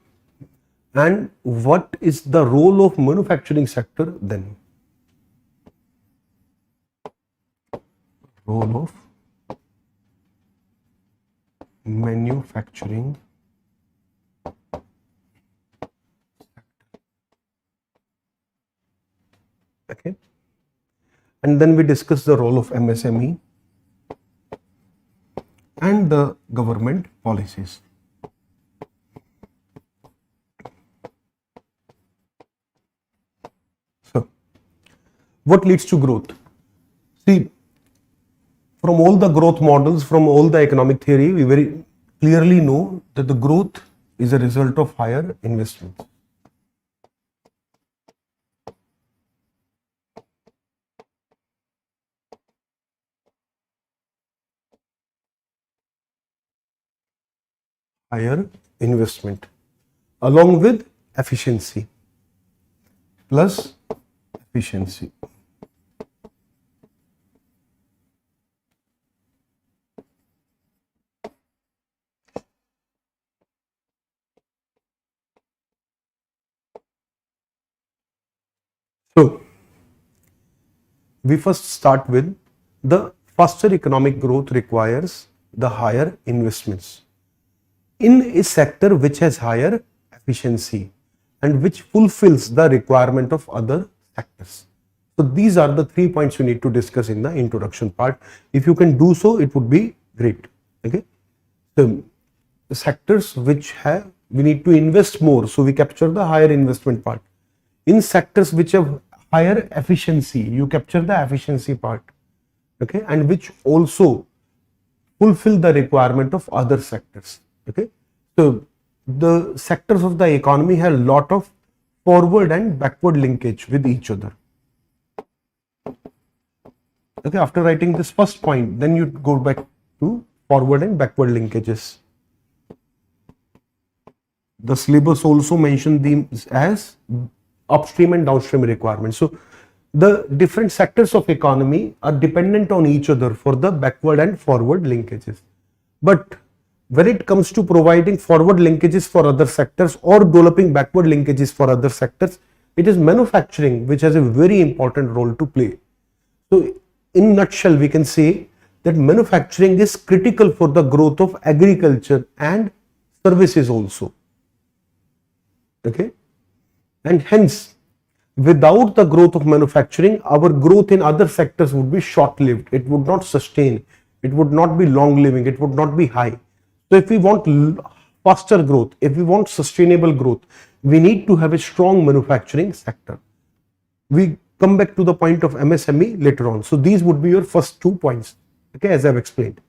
And what is the role of manufacturing sector then? Role of manufacturing. Okay. And then we discuss the role of MSME and the government policies. So, what leads to growth? See, from all the growth models, from all the economic theory, we very clearly know that the growth is a result of higher investments. Higher investment along with efficiency plus efficiency. So, we first start with the faster economic growth requires the higher investments in a sector which has higher efficiency and which fulfills the requirement of other sectors. So, these are the 3 points you need to discuss in the introduction part. If you can do so, it would be great. Okay. So, the sectors which have, we need to invest more, so we capture the higher investment part. In sectors which have higher efficiency, you capture the efficiency part, okay, and which also fulfill the requirement of other sectors. Okay, so the sectors of the economy have a lot of forward and backward linkage with each other. Okay, after writing this first point, then you go back to forward and backward linkages. The syllabus also mentioned these as upstream and downstream requirements. So, the different sectors of economy are dependent on each other for the backward and forward linkages. But when it comes to providing forward linkages for other sectors or developing backward linkages for other sectors, it is manufacturing which has a very important role to play. So, in nutshell, we can say that manufacturing is critical for the growth of agriculture and services also. Okay. And hence, without the growth of manufacturing, our growth in other sectors would be short-lived. It would not sustain. It would not be long-living. It would not be high. So, if we want faster growth, if we want sustainable growth, we need to have a strong manufacturing sector. We come back to the point of MSME later on. So, these would be your first 2 points, okay, as I have explained.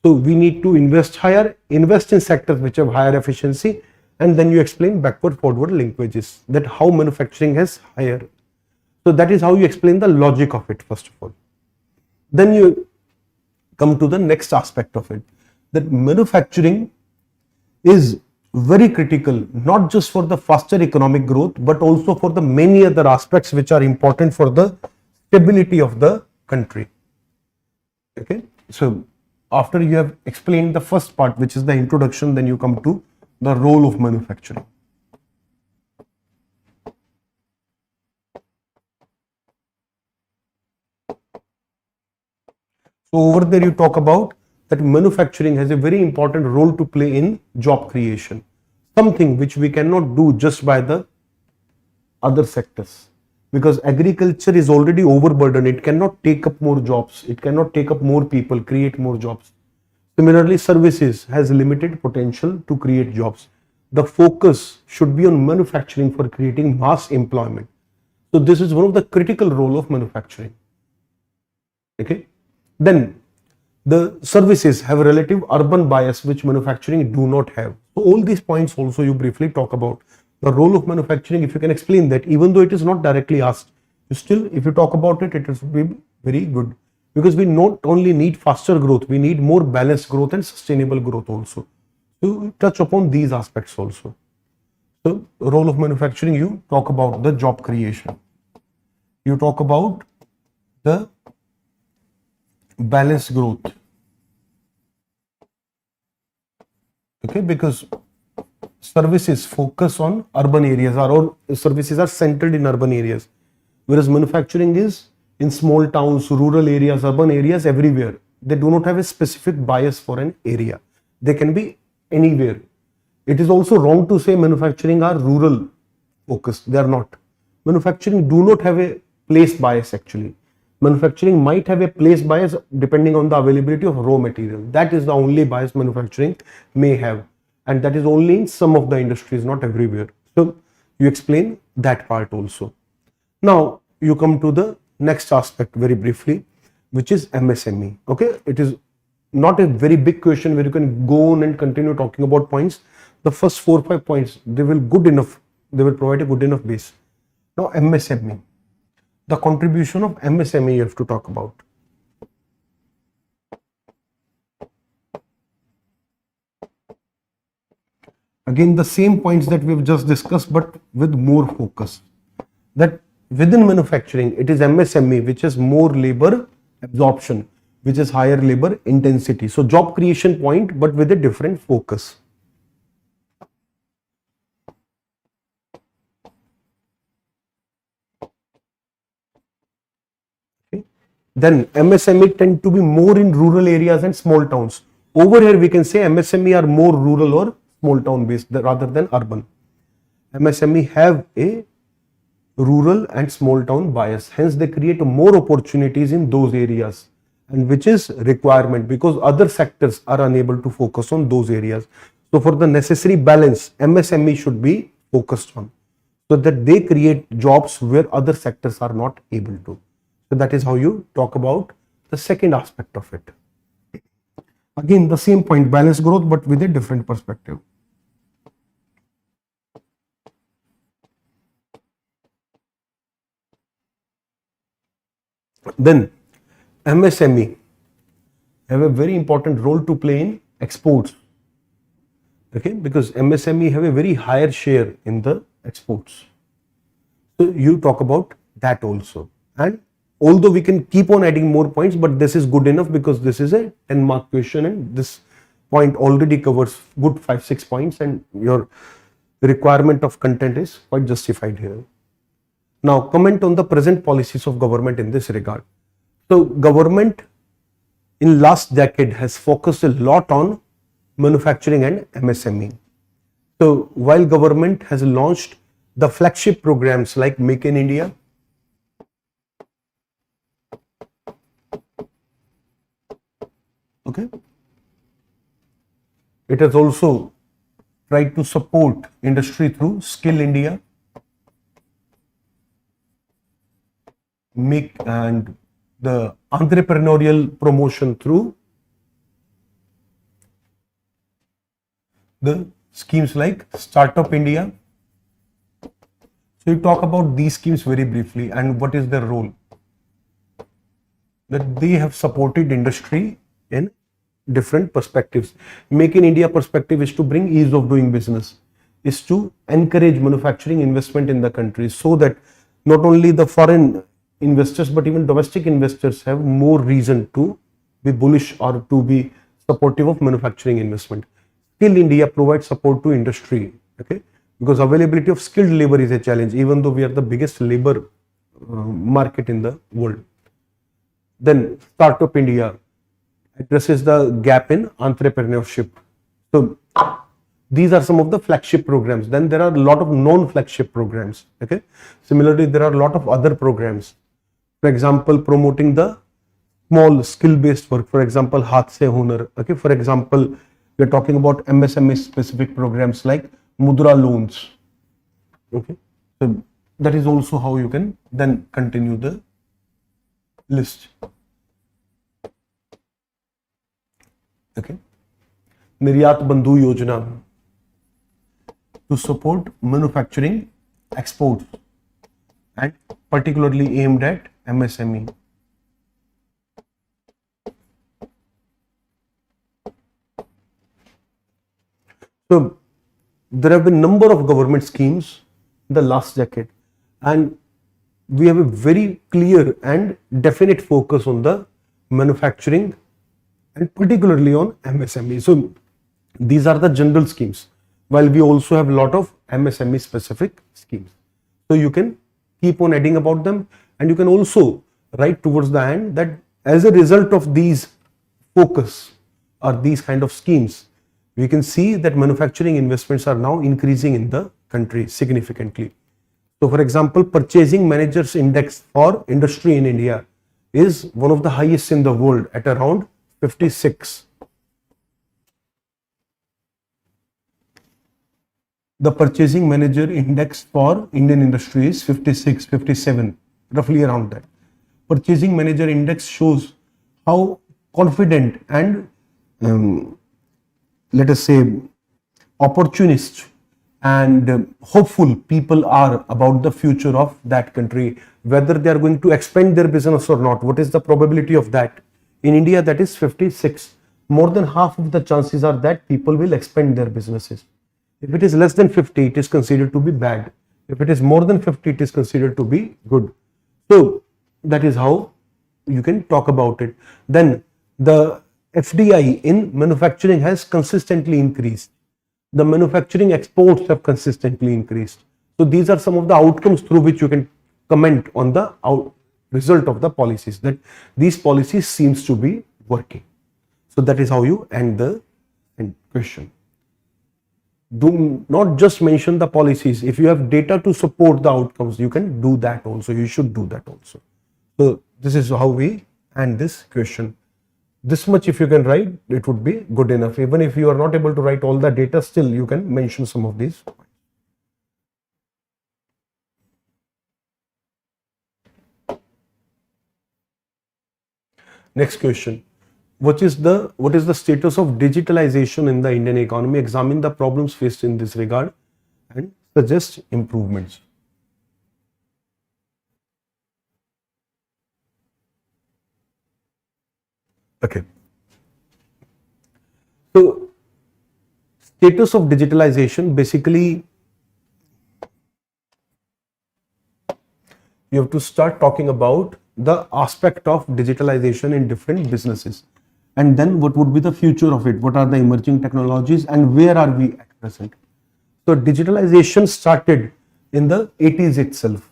So, we need to invest higher, invest in sectors which have higher efficiency, and then you explain backward forward linkages, that how manufacturing has higher. So, that is how you explain the logic of it first of all. Then you come to the next aspect of it, that manufacturing is very critical not just for the faster economic growth but also for the many other aspects which are important for the stability of the country. Okay. So, after you have explained the first part, which is the introduction, then you come to the role of manufacturing. So, over there you talk about that manufacturing has a very important role to play in job creation, something which we cannot do just by the other sectors, because agriculture is already overburdened. It cannot take up more jobs, it cannot take up more people, create more jobs. Similarly, services has limited potential to create jobs. The focus should be on manufacturing for creating mass employment. So, this is one of the critical role of manufacturing. Okay. Then the services have a relative urban bias which manufacturing do not have. So, all these points also you briefly talk about. The role of manufacturing, if you can explain that, even though it is not directly asked, you still, if you talk about it, it will be very good, because we not only need faster growth, we need more balanced growth and sustainable growth also. To touch upon these aspects also. So role of manufacturing, you talk about the job creation. You talk about the balanced growth. Okay, because services focus on urban areas, or services are centered in urban areas, whereas manufacturing is in small towns, rural areas, urban areas, everywhere. They do not have a specific bias for an area. They can be anywhere. It is also wrong to say manufacturing are rural focused. They are not. Manufacturing do not have a place bias actually. Manufacturing might have a place bias depending on the availability of raw material. That is the only bias manufacturing may have, and that is only in some of the industries, not everywhere. So you explain that part also. Now you come to the next aspect very briefly, which is MSME. Okay, it is not a very big question where you can go on and continue talking about points. The first 4 or 5 points, they will good enough. They will provide a good enough base. Now MSME, the contribution of MSME you have to talk about. Again, the same points that we have just discussed, but with more focus. That within manufacturing, it is MSME which has more labor absorption, which is higher labor intensity. So job creation point, but with a different focus. Okay. Then MSME tend to be more in rural areas and small towns. Over here, we can say MSME are more rural or small town based rather than urban. MSME have a rural and small town bias, hence they create more opportunities in those areas, and which is requirement because other sectors are unable to focus on those areas. So for the necessary balance, MSME should be focused on, so that they create jobs where other sectors are not able to. So that is how you talk about the second aspect of it. Again, the same point, balanced growth, but with a different perspective. Then MSME have a very important role to play in exports. Okay, because MSME have a very higher share in the exports. So you talk about that also. And although we can keep on adding more points, but this is good enough because this is a 10-mark question and this point already covers good 5-6 points, and your requirement of content is quite justified here. Now comment on the present policies of government in this regard. So government in last decade has focused a lot on manufacturing and MSME. So while government has launched the flagship programs like Make in India, okay, it has also tried to support industry through Skill India, Make, and the entrepreneurial promotion through the schemes like Startup India. So you talk about these schemes very briefly and what is their role. That they have supported industry in different perspectives. Make in India perspective is to bring ease of doing business, is to encourage manufacturing investment in the country, so that not only the foreign investors but even domestic investors have more reason to be bullish or to be supportive of manufacturing investment. Skill India provides support to industry, okay, because availability of skilled labor is a challenge, even though we are the biggest labor market in the world. Then Startup India addresses the gap in entrepreneurship. So these are some of the flagship programs. Then there are a lot of non-flagship programs. Okay. Similarly, there are a lot of other programs. For example, promoting the small skill-based work. For example, Haath Se Hunar. Okay. For example, we are talking about MSME specific programs like Mudra loans. Okay. So that is also how you can then continue the list. Okay. Niryat Bandhu Yojana to support manufacturing exports and particularly aimed at MSME. So there have been number of government schemes in the last decade, and we have a very clear and definite focus on the manufacturing and particularly on MSME. So these are the general schemes, while we also have a lot of MSME specific schemes. So you can keep on adding about them, and you can also write towards the end that as a result of these focus or these kind of schemes, we can see that manufacturing investments are now increasing in the country significantly. So for example, purchasing managers index for industry in India is one of the highest in the world at around 56. The purchasing manager index for Indian industry is 56, 57, roughly around that. Purchasing manager index shows how confident and let us say opportunist and hopeful people are about the future of that country, whether they are going to expand their business or not. What is the probability of that? In India, that is 56. More than half of the chances are that people will expand their businesses. If it is less than 50, it is considered to be bad. If it is more than 50, it is considered to be good. So that is how you can talk about it. Then the FDI in manufacturing has consistently increased. The manufacturing exports have consistently increased. So these are some of the outcomes through which you can comment on the result of the policies, that these policies seems to be working. So that is how you end the question. Do not just mention the policies. If you have data to support the outcomes, you can do that also. You should do that also. So this is how we end this question. This much if you can write, it would be good enough. Even if you are not able to write all the data, still you can mention some of these. Next question. What is the status of digitalization in the Indian economy? Examine the problems faced in this regard and suggest improvements. Okay. So, status of digitalization, basically you have to start talking about the aspect of digitalization in different businesses, and then what would be the future of it, what are the emerging technologies, and where are we at present. So digitalization started in the 80s itself,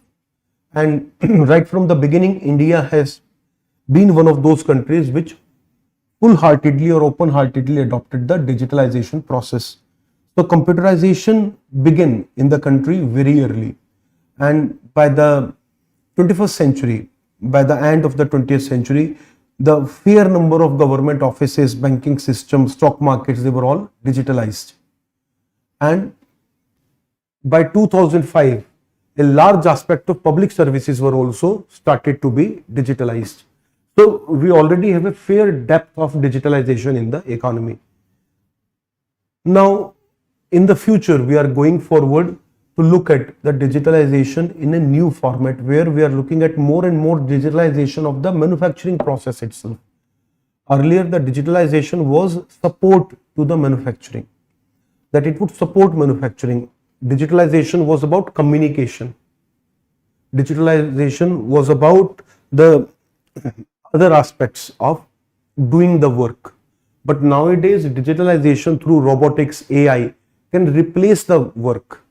and right from the beginning India has been one of those countries which full-heartedly or open-heartedly adopted the digitalization process. So computerization began in the country very early, and by the 21st century, by the end of the 20th century, the fair number of government offices, banking system, stock markets, they were all digitalized. And by 2005, a large aspect of public services were also started to be digitalized. So we already have a fair depth of digitalization in the economy. Now, in the future, we are going forward to look at the digitalization in a new format, where we are looking at more and more digitalization of the manufacturing process itself. Earlier, the digitalization was support to the manufacturing, that it would support manufacturing. Digitalization was about communication. Digitalization was about the other aspects of doing the work. But nowadays, digitalization through robotics, AI can replace the work.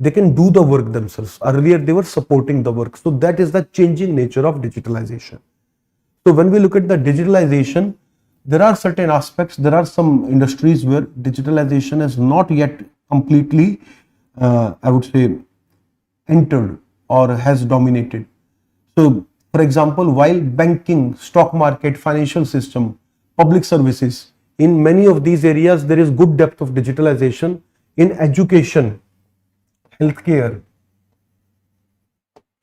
They can do the work themselves. Earlier, they were supporting the work. So that is the changing nature of digitalization. So when we look at the digitalization, there are certain aspects, there are some industries where digitalization has not yet completely, I would say, entered or has dominated. So, for example, while banking, stock market, financial system, public services, in many of these areas, there is good depth of digitalization. In education, healthcare,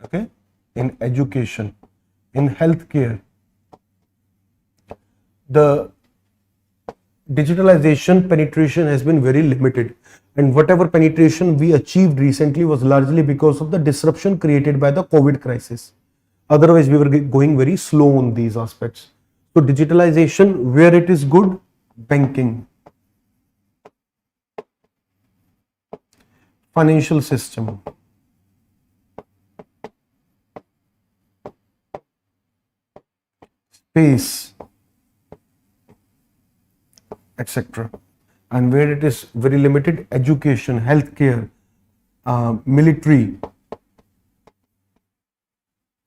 okay, in education, in healthcare, the digitalization penetration has been very limited, and whatever penetration we achieved recently was largely because of the disruption created by the COVID crisis. Otherwise, we were going very slow on these aspects. So digitalization, where it is good, banking, financial system. Space, etc. And where it is very limited, education, healthcare, military,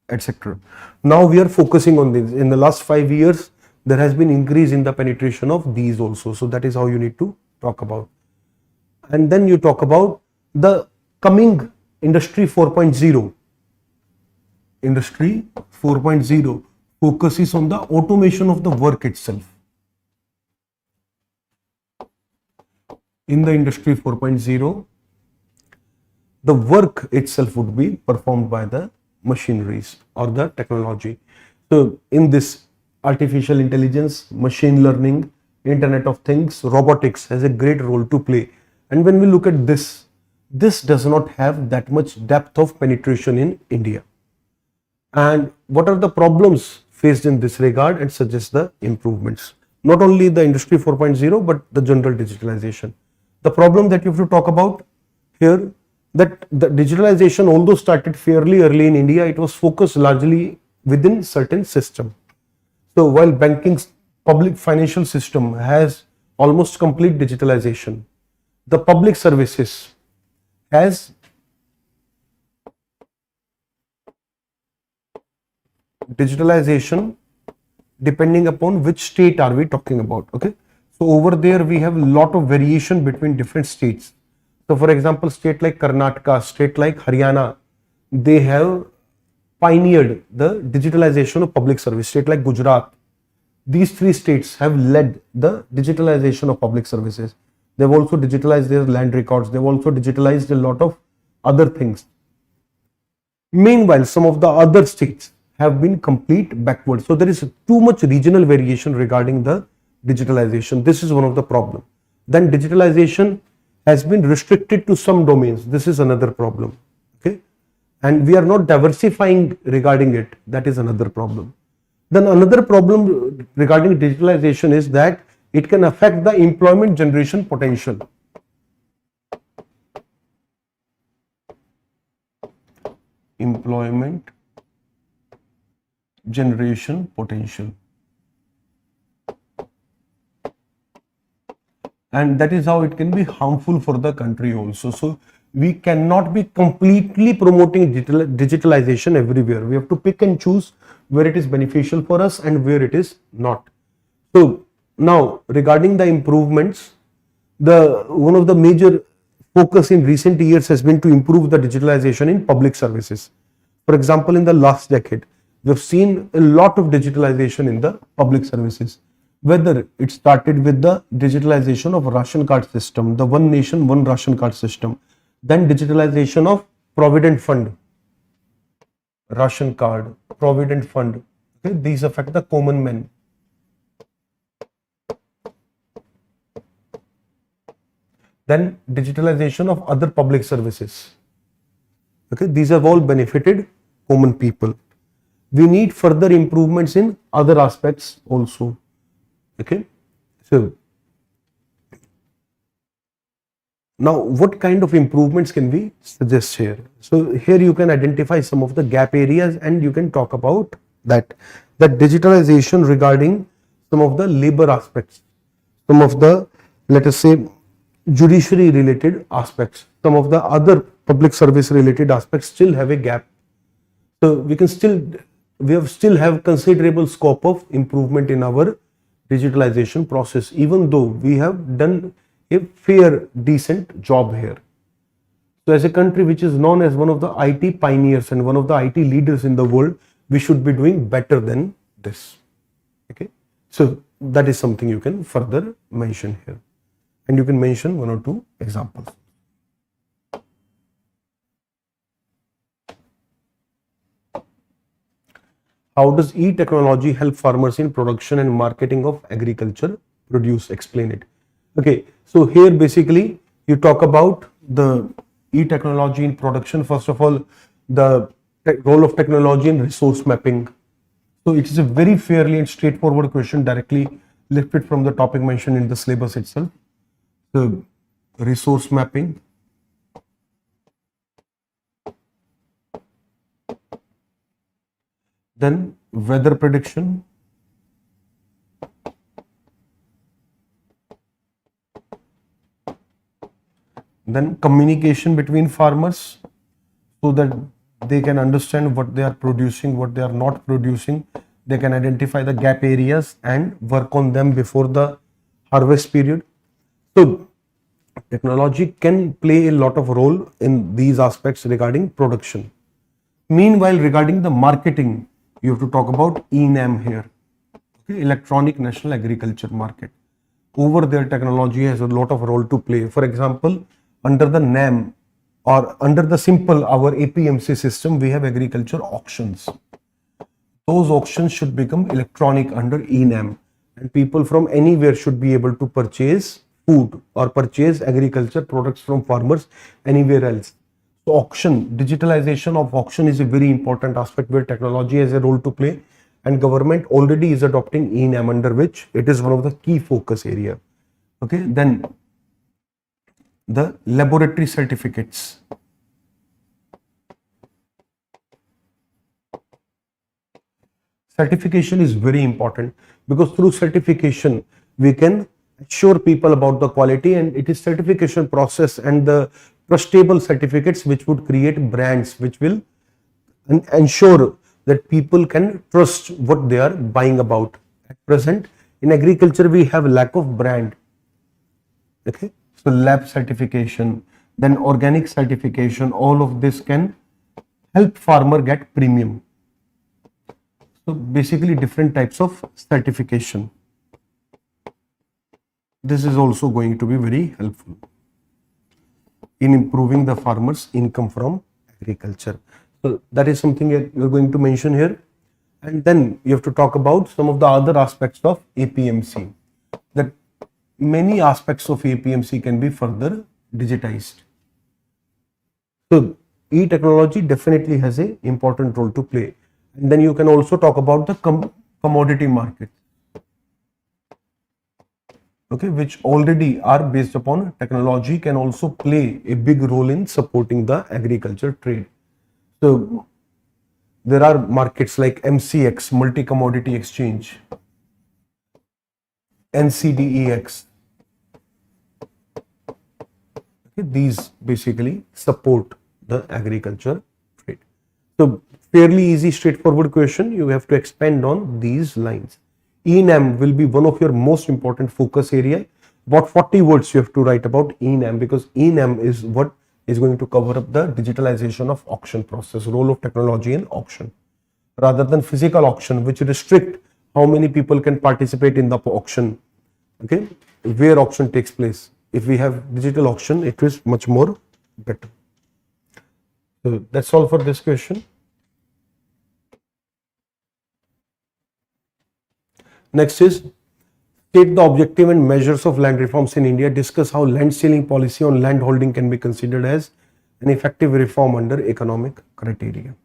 etc. Now we are focusing on this. In the last 5 years, there has been increase in the penetration of these also. So that is how you need to talk about. And then you talk about the coming industry 4.0. Industry 4.0 focuses on the automation of the work itself. In the industry 4.0, the work itself would be performed by the machineries or the technology. So in this, artificial intelligence, machine learning, Internet of Things, robotics has a great role to play. And when we look at this, this does not have that much depth of penetration in India. And what are the problems faced in this regard, and suggest the improvements? Not only the industry 4.0 but the general digitalization. The problem that you have to talk about here, that the digitalization, although started fairly early in India, it was focused largely within certain system. So while banking's public financial system has almost complete digitalization, the public services has digitalization depending upon which state are we talking about. Okay, so over there we have a lot of variation between different states. So for example, state like Karnataka, state like Haryana, they have pioneered the digitalization of public service. State like Gujarat, these three states have led the digitalization of public services. They've also digitalized their land records. They've also digitalized a lot of other things. Meanwhile, some of the other states have been complete backward. So there is too much regional variation regarding the digitalization. This is one of the problems. Then digitalization has been restricted to some domains. This is another problem. Okay, and we are not diversifying regarding it. That is another problem. Then another problem regarding digitalization is that it can affect the employment generation potential. Employment generation potential. And that is how it can be harmful for the country also. So we cannot be completely promoting digitalization everywhere. We have to pick and choose where it is beneficial for us and where it is not. So now regarding the improvements, one of the major focus in recent years has been to improve the digitalization in public services. For example, in the last decade, we have seen a lot of digitalization in the public services. Whether it started with the digitalization of ration card system, the one nation, one ration card system, then digitalization of Provident Fund, ration card, Provident Fund. Okay, these affect the common men. Then digitalization of other public services. Okay, these have all benefited common people. We need further improvements in other aspects also. Okay, so now what kind of improvements can we suggest here? So here you can identify some of the gap areas and you can talk about that digitalization regarding some of the labor aspects, some of the, let us say, judiciary related aspects, some of the other public service related aspects still have a gap. So we still have considerable scope of improvement in our digitalization process, even though we have done a fair, decent job here. So as a country which is known as one of the IT pioneers and one of the IT leaders in the world, we should be doing better than this. Okay, so that is something you can further mention here, and you can mention one or two examples. How does e-technology help farmers in production and marketing of agriculture produce? Explain it. Okay, so here basically you talk about the e-technology in production. First of all, the role of technology in resource mapping. So it is a very fairly and straightforward question, directly lifted from the topic mentioned in the syllabus itself. So resource mapping. then weather prediction, then communication between farmers so that they can understand what they are producing, what they are not producing. They can identify the gap areas and work on them before the harvest period. So technology can play a lot of role in these aspects regarding production. Meanwhile, regarding the marketing, you have to talk about ENAM here, okay, Electronic National Agriculture Market. Over there, technology has a lot of role to play. For example, under the NAM or under the simple our APMC system, we have agriculture auctions. Those auctions should become electronic under ENAM, and people from anywhere should be able to purchase food or purchase agriculture products from farmers anywhere else. So auction, digitalization of auction is a very important aspect where technology has a role to play, and government already is adopting ENAM, under which it is one of the key focus area. Okay, then the laboratory certificates. Certification is very important because through certification we can assure people about the quality, and it is certification process and the trustable certificates which would create brands which will ensure that people can trust what they are buying about. At present in agriculture we have lack of brand. Okay, so lab certification, then organic certification, all of this can help farmer get premium. So basically different types of certification. This is also going to be very helpful in improving the farmer's income from agriculture. So that is something you're going to mention here. And then you have to talk about some of the other aspects of APMC. That many aspects of APMC can be further digitized. So e-technology definitely has an important role to play. And then you can also talk about the commodity market, okay, which already are based upon technology, can also play a big role in supporting the agriculture trade. So there are markets like MCX, multi commodity exchange, NCDEX. Okay, these basically support the agriculture trade. So fairly easy, straightforward question. You have to expand on these lines. ENAM will be one of your most important focus area. About 40 words you have to write about ENAM, because ENAM is what is going to cover up the digitalization of auction process, role of technology in auction, rather than physical auction, which restrict how many people can participate in the auction. Okay, where auction takes place. If we have digital auction, it is much more better. So that's all for this question. Next is state the objective and measures of land reforms in India. Discuss how land ceiling policy on land holding can be considered as an effective reform under economic criteria.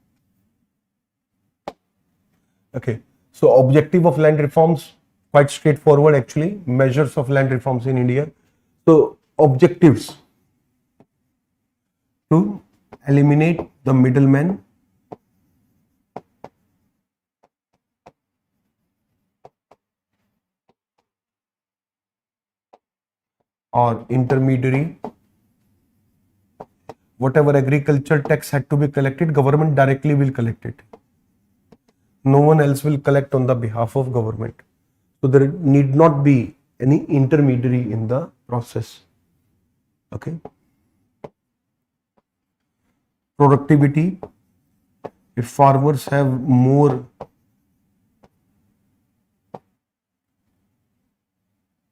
Okay, so objective of land reforms, quite straightforward actually. Measures of land reforms in India. So objectives: to eliminate the middleman, or intermediary. Whatever agriculture tax had to be collected, government directly will collect it. No one else will collect on the behalf of government. So there need not be any intermediary in the process. Okay. Productivity. If farmers have more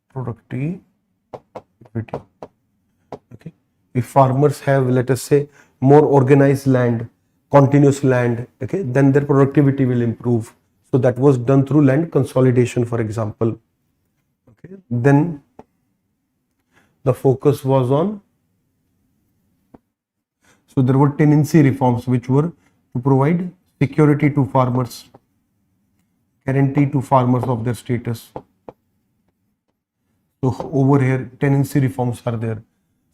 productivity, okay, if farmers have, let us say, more organized land, continuous land, okay, then their productivity will improve. So that was done through land consolidation, for example. Okay, then the focus was on, so there were tenancy reforms which were to provide security to farmers, guarantee to farmers of their status. So over here tenancy reforms are there.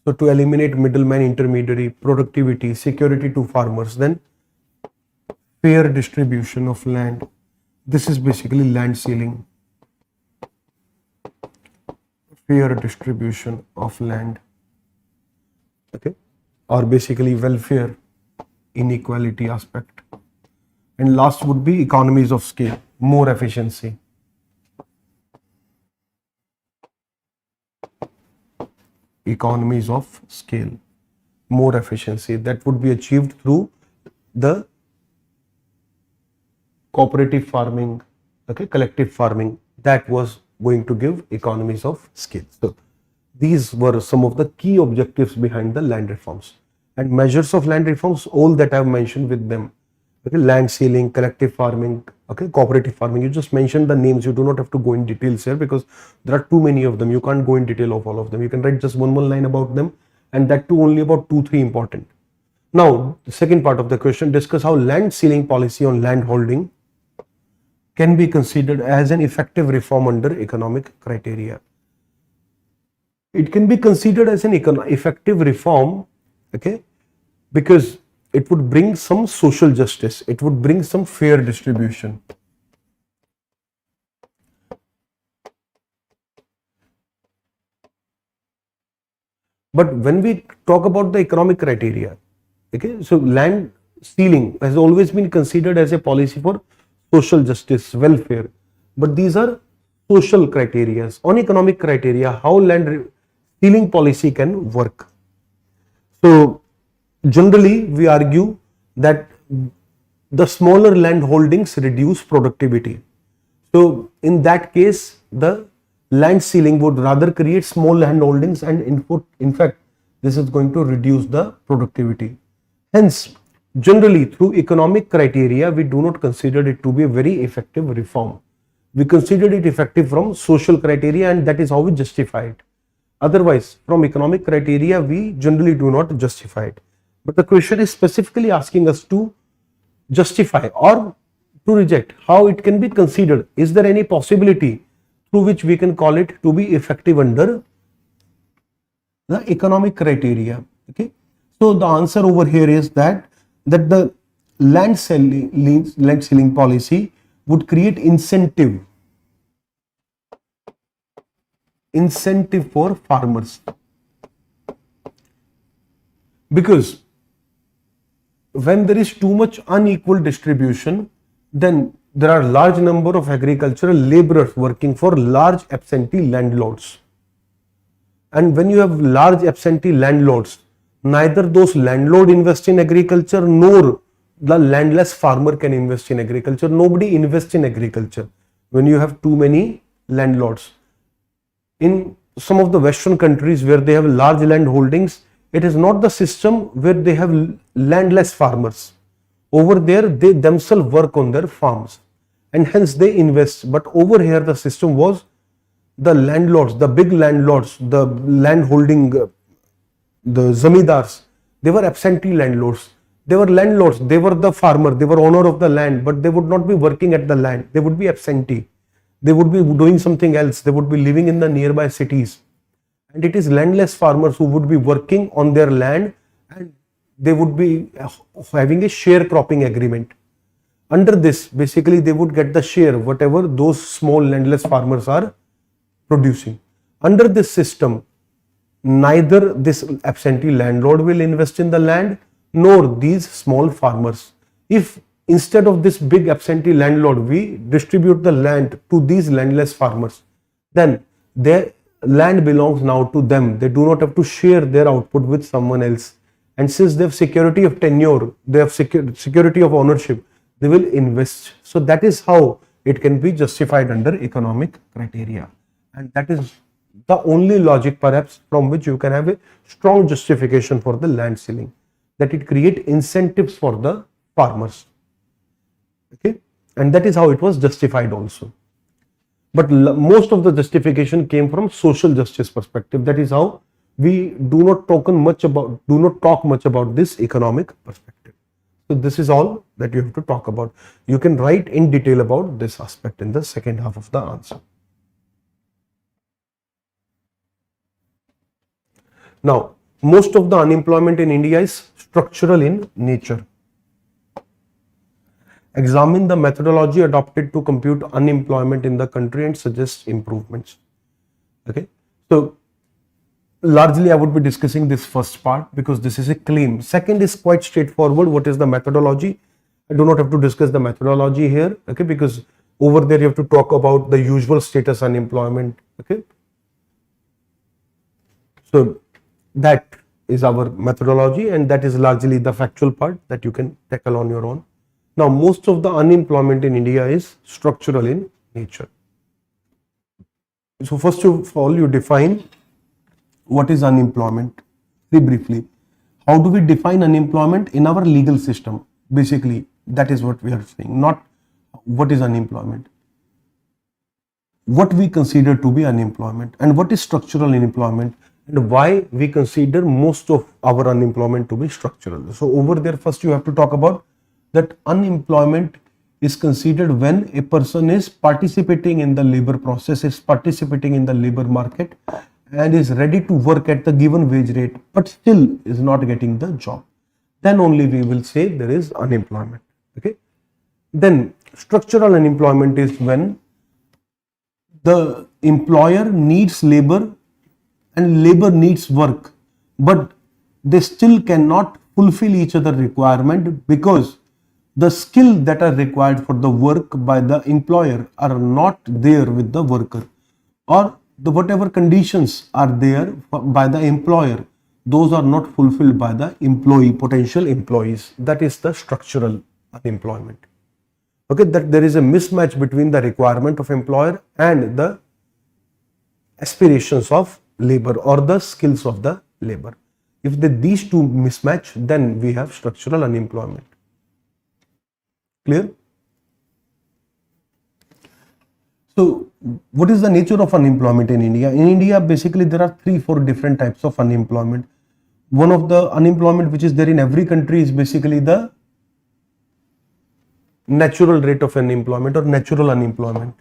So to eliminate middleman, intermediary, productivity, security to farmers, then fair distribution of land. This is basically land ceiling. Fair distribution of land, okay, or basically welfare inequality aspect. And last would be economies of scale, more efficiency. Economies of scale, more efficiency, that would be achieved through the cooperative farming, okay, collective farming, that was going to give economies of scale. So these were some of the key objectives behind the land reforms. And measures of land reforms, all that I have mentioned with them, okay, land ceiling, collective farming, okay, cooperative farming, you just mentioned the names, you do not have to go in details here because there are too many of them, you can't go in detail of all of them, you can write just one line about them, and that too only about 2-3 important. Now the second part of the question, discuss how land ceiling policy on land holding can be considered as an effective reform under economic criteria. It can be considered as an effective reform, okay, because it would bring some social justice, it would bring some fair distribution. But when we talk about the economic criteria, okay, so land ceiling has always been considered as a policy for social justice, welfare, but these are social criteria. On economic criteria, how land ceiling policy can work. So generally we argue that the smaller land holdings reduce productivity. So in that case, the land ceiling would rather create small land holdings, and in fact this is going to reduce the productivity. Hence, generally through economic criteria, we do not consider it to be a very effective reform. We considered it effective from social criteria, and that is how we justify it. Otherwise, from economic criteria, we generally do not justify it. But the question is specifically asking us to justify or to reject how it can be considered. Is there any possibility through which we can call it to be effective under the economic criteria? Okay. So the answer over here is that the land ceiling policy would create incentive for farmers, because when there is too much unequal distribution, then there are large number of agricultural laborers working for large absentee landlords. And when you have large absentee landlords, neither those landlord invest in agriculture nor the landless farmer can invest in agriculture. Nobody invests in agriculture when you have too many landlords. In some of the Western countries where they have large land holdings, it is not the system where they have landless farmers. Over there, they themselves work on their farms and hence they invest. But over here, the system was the landlords, the big landlords, the land holding, the zamindars, they were absentee landlords. They were landlords, they were the farmer, they were owner of the land, but they would not be working at the land. They would be absentee. They would be doing something else. They would be living in the nearby cities. And it is landless farmers who would be working on their land, and they would be having a sharecropping agreement. Under this, basically they would get the share, whatever those small landless farmers are producing. Under this system, neither this absentee landlord will invest in the land nor these small farmers. If instead of this big absentee landlord, we distribute the land to these landless farmers, then their land belongs now to them. They do not have to share their output with someone else. And since they have security of tenure, they have security of ownership, they will invest. So that is how it can be justified under economic criteria. And that is the only logic perhaps from which you can have a strong justification for the land ceiling, that it create incentives for the farmers. Okay, and that is how it was justified also. But most of the justification came from social justice perspective. That is how we do not talk much about this economic perspective. So this is all that you have to talk about. You can write in detail about this aspect in the second half of the answer. Now, most of the unemployment in India is structural in nature. examine the methodology adopted to compute unemployment in the country and suggest improvements. Okay, so largely I would be discussing this first part because this is a claim. Second is quite straightforward. What is the methodology? I do not have to discuss the methodology here, okay, because over there you have to talk about the usual status unemployment, okay. So that is our methodology, and that is largely the factual part that you can tackle on your own. Now, most of the unemployment in India is structural in nature. So first of all, you define what is unemployment very briefly. How do we define unemployment in our legal system? Basically, that is what we are saying, not what is unemployment. What we consider to be unemployment and what is structural unemployment, and why we consider most of our unemployment to be structural. So over there, first you have to talk about that unemployment is considered when a person is participating in the labor process, is participating in the labor market and is ready to work at the given wage rate but still is not getting the job. Then only we will say there is unemployment. Okay. Then structural unemployment is when the employer needs labor and labor needs work, but they still cannot fulfill each other requirement because the skill that are required for the work by the employer are not there with the worker, or the whatever conditions are there by the employer, those are not fulfilled by the employee, potential employees. That is the structural unemployment. Okay, that there is a mismatch between the requirement of employer and the aspirations of labor or the skills of the labor. If these two mismatch, then we have structural unemployment. Clear? So, what is the nature of unemployment in India? In India, basically there are 3-4 different types of unemployment. One of the unemployment which is there in every country is basically the natural rate of unemployment or natural unemployment.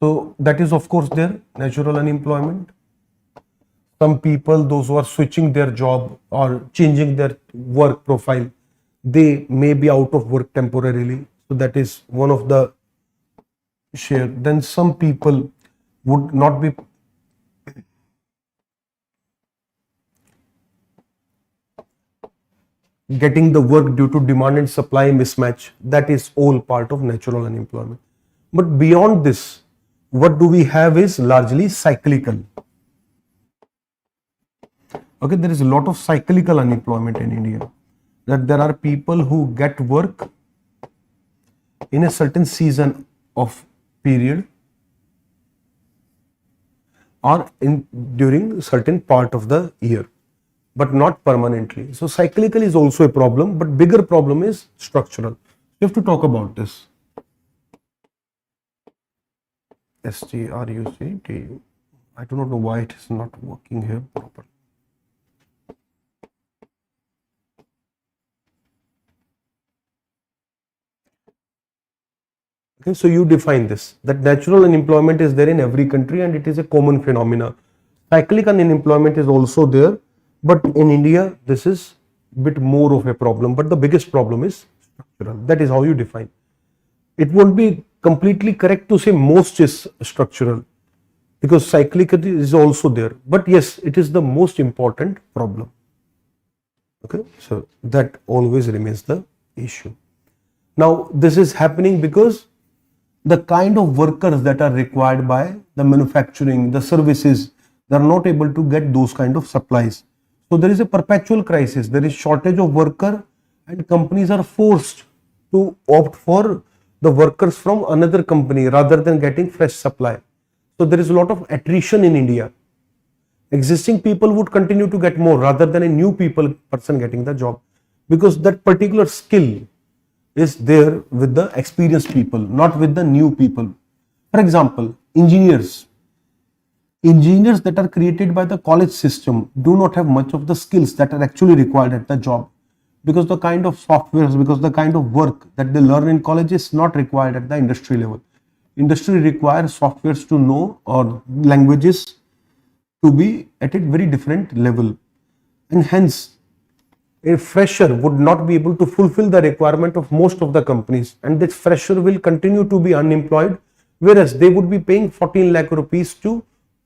So that is of course there, natural unemployment. Some people, those who are switching their job or changing their work profile, they may be out of work temporarily. So that is one of the share. Then some people would not be getting the work due to demand and supply mismatch. That is all part of natural unemployment. But beyond this, what do we have is largely cyclical. Okay, there is a lot of cyclical unemployment in India. That there are people who get work in a certain season of period or during certain part of the year, but not permanently. So cyclical is also a problem, but bigger problem is structural. You have to talk about this. STRUCTU. I do not know why it is not working here properly. Okay, so you define this, that natural unemployment is there in every country and it is a common phenomena. Cyclical unemployment is also there, but in India this is a bit more of a problem, but the biggest problem is structural. That is how you define. It won't be completely correct to say most is structural because cyclical is also there, but yes, it is the most important problem. Okay, so that always remains the issue. Now this is happening because the kind of workers that are required by the manufacturing, the services, they are not able to get those kind of supplies. So there is a perpetual crisis. There is shortage of worker and companies are forced to opt for the workers from another company rather than getting fresh supply. So there is a lot of attrition in India. Existing people would continue to get more rather than a new person getting the job, because that particular skill is there with the experienced people, not with the new people. For example, engineers that are created by the college system do not have much of the skills that are actually required at the job, because the kind of softwares, because the kind of work that they learn in college is not required at the industry level. Industry requires softwares to know or languages to be at a very different level, and hence a fresher would not be able to fulfill the requirement of most of the companies, and this fresher will continue to be unemployed, whereas they would be paying 14 lakh rupees to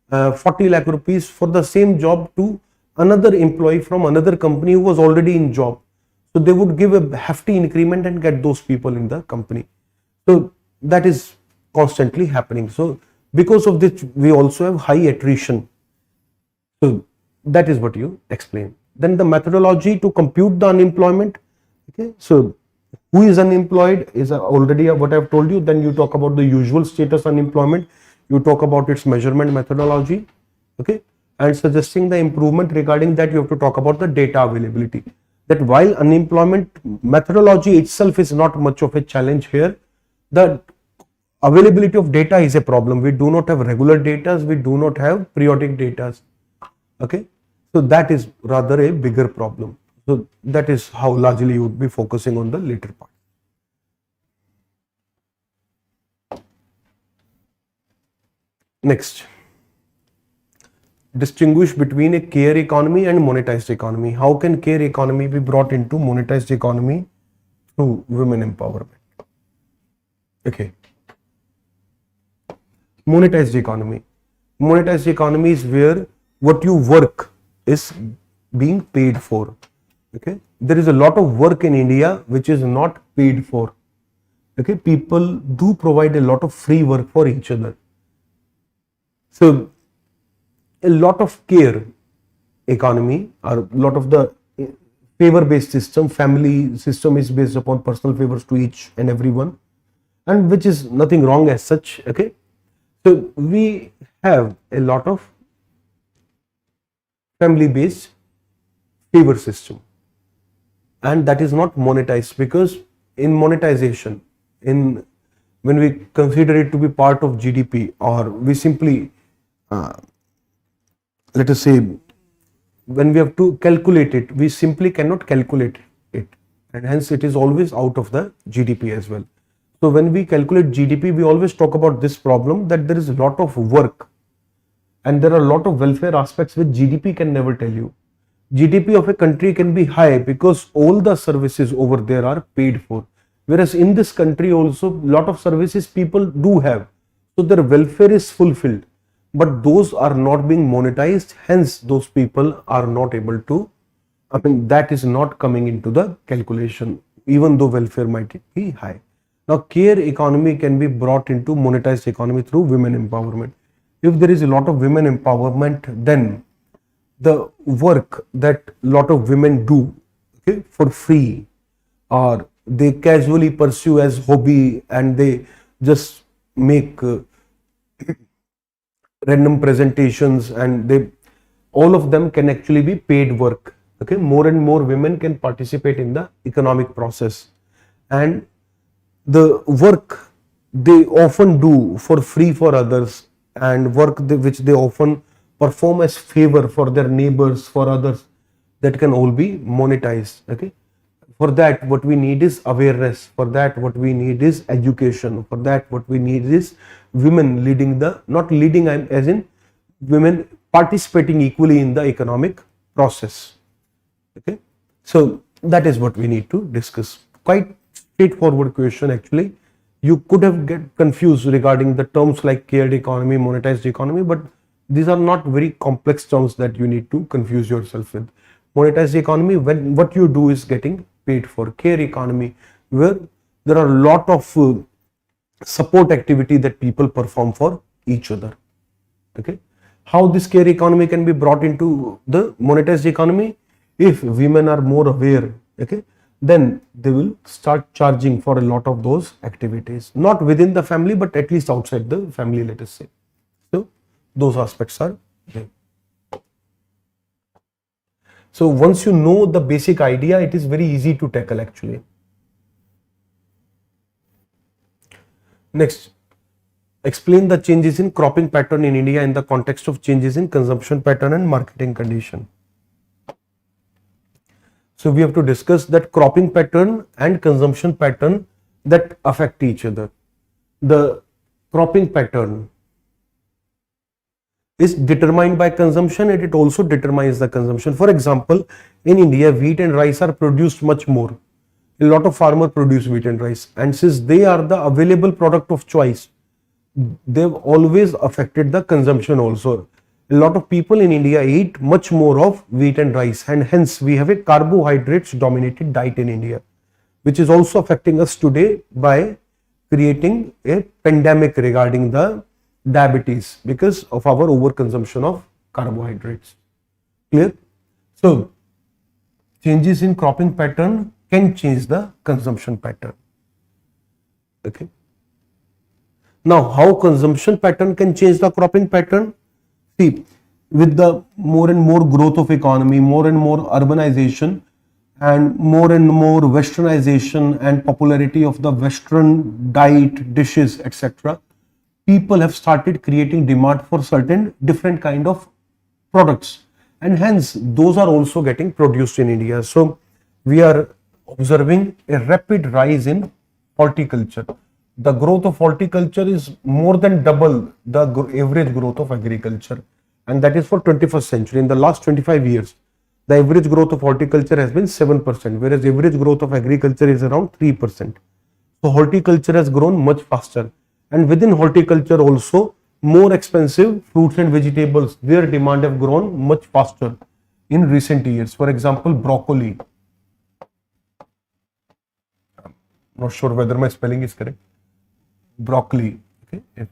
40 lakh rupees for the same job to another employee from another company who was already in job. So they would give a hefty increment and get those people in the company. So that is constantly happening. So because of this, we also have high attrition. So that is what you explain. Then the methodology to compute the unemployment. Okay, so who is unemployed is already what I have told you. Then you talk about the usual status unemployment. You talk about its measurement methodology. Okay, and suggesting the improvement regarding that, you have to talk about the data availability. That while unemployment methodology itself is not much of a challenge here, the availability of data is a problem. We do not have regular data, we do not have periodic data. Okay, so that is rather a bigger problem. So that is how largely you would be focusing on the later part. Next, distinguish between a care economy and monetized economy. How can care economy be brought into monetized economy? Through women empowerment. Okay. Monetized economy. Monetized economy is where what you work is being paid for. Okay. There is a lot of work in India which is not paid for. Okay. People do provide a lot of free work for each other. So a lot of care economy, or a lot of the favor based system, family system is based upon personal favors to each and everyone, and which is nothing wrong as such. Okay, so we have a lot of family based favor system, and that is not monetized, because in monetization, when we consider it to be part of GDP, or we simply let us say, when we have to calculate it, we simply cannot calculate it, and hence it is always out of the GDP as well. So when we calculate GDP, we always talk about this problem, that there is a lot of work and there are a lot of welfare aspects which GDP can never tell you. GDP of a country can be high because all the services over there are paid for, whereas in this country also a lot of services people do have, so their welfare is fulfilled, but those are not being monetized, hence those people are not able to, that is not coming into the calculation, even though welfare might be high. Now care economy can be brought into monetized economy through women empowerment. If there is a lot of women empowerment, then the work that a lot of women do, okay, for free, or they casually pursue as hobby, and they just make random presentations, and all of them can actually be paid work. Okay, more and more women can participate in the economic process, and the work they often do for free for others, and work which they often perform as favor for their neighbors, for others, that can all be monetized. Okay, for that what we need is awareness, for that what we need is education, for that what we need is women leading not leading as in women participating equally in the economic process. Okay, so that is what we need to discuss. Quite straightforward question actually. You could have get confused regarding the terms like cared economy, monetized economy, but these are not very complex terms that you need to confuse yourself with. Monetized economy, when what you do is getting paid for. Care economy, where there are a lot of support activity that people perform for each other. Okay, how this care economy can be brought into the monetized economy? If women are more aware, okay, then they will start charging for a lot of those activities, not within the family, but at least outside the family, let us say. So those aspects are there. So once you know the basic idea, it is very easy to tackle actually. Next, explain the changes in cropping pattern in India in the context of changes in consumption pattern and marketing condition. So we have to discuss that cropping pattern and consumption pattern that affect each other. The cropping pattern is determined by consumption and it also determines the consumption. For example, in India, wheat and rice are produced much more. A lot of farmers produce wheat and rice, and since they are the available product of choice, they've always affected the consumption also. A lot of people in India eat much more of wheat and rice, and hence we have a carbohydrates dominated diet in India, which is also affecting us today by creating a pandemic regarding the diabetes because of our overconsumption of carbohydrates. Clear? So, changes in cropping pattern can change the consumption pattern. Okay. Now, how consumption pattern can change the cropping pattern? See, with the more and more growth of economy, more and more urbanization, and more westernization and popularity of the western diet, dishes, etc., people have started creating demand for certain different kind of products, and hence those are also getting produced in India. So we are observing a rapid rise in horticulture. The growth of horticulture is more than double the average growth of agriculture, and that is for 21st century. In the last 25 years, the average growth of horticulture has been 7%, whereas average growth of agriculture is around 3%. So horticulture has grown much faster, and within horticulture also more expensive fruits and vegetables, their demand have grown much faster in recent years. For example, broccoli. I'm not sure whether my spelling is correct. Broccoli, okay,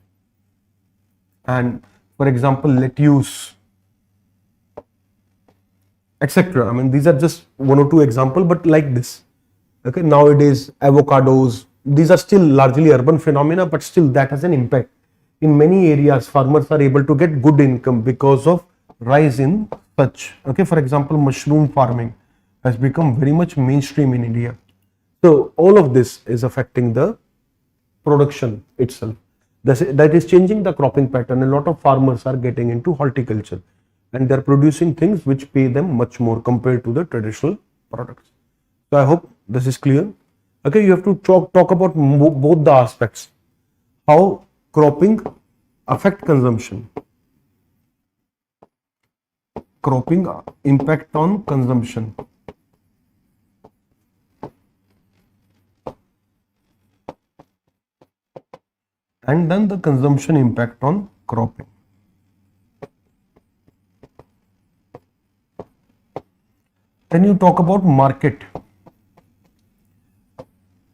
and for example, lettuce, etc. I mean, these are just one or two examples, but like this. Okay, nowadays avocados, these are still largely urban phenomena, but still that has an impact. In many areas, farmers are able to get good income because of rise in such. Okay, for example, mushroom farming has become very much mainstream in India. So all of this is affecting the production itself. That is changing the cropping pattern. A lot of farmers are getting into horticulture, and they are producing things which pay them much more compared to the traditional products. So I hope this is clear. Okay, you have to talk about both the aspects. How cropping affect consumption. Cropping impact on consumption. And then the consumption impact on cropping. Then you talk about market.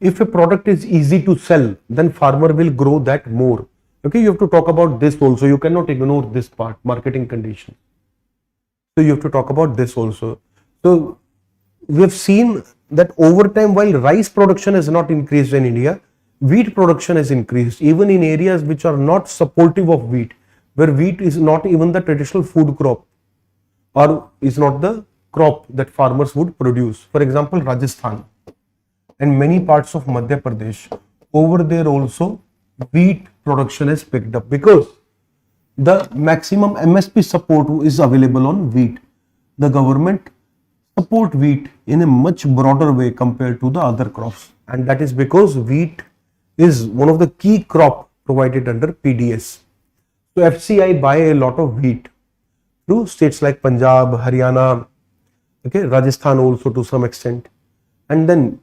If a product is easy to sell, then farmer will grow that more. Okay, you have to talk about this also. You cannot ignore this part, marketing conditions. So you have to talk about this also. So we have seen that over time, while rice production has not increased in India, wheat production has increased, even in areas which are not supportive of wheat, where wheat is not even the traditional food crop or is not the crop that farmers would produce. For example, Rajasthan and many parts of Madhya Pradesh, over there also wheat production has picked up because the maximum MSP support is available on wheat. The government support wheat in a much broader way compared to the other crops, and that is because wheat is one of the key crop provided under PDS. So FCI buy a lot of wheat through states like Punjab, Haryana, okay, Rajasthan also to some extent, and then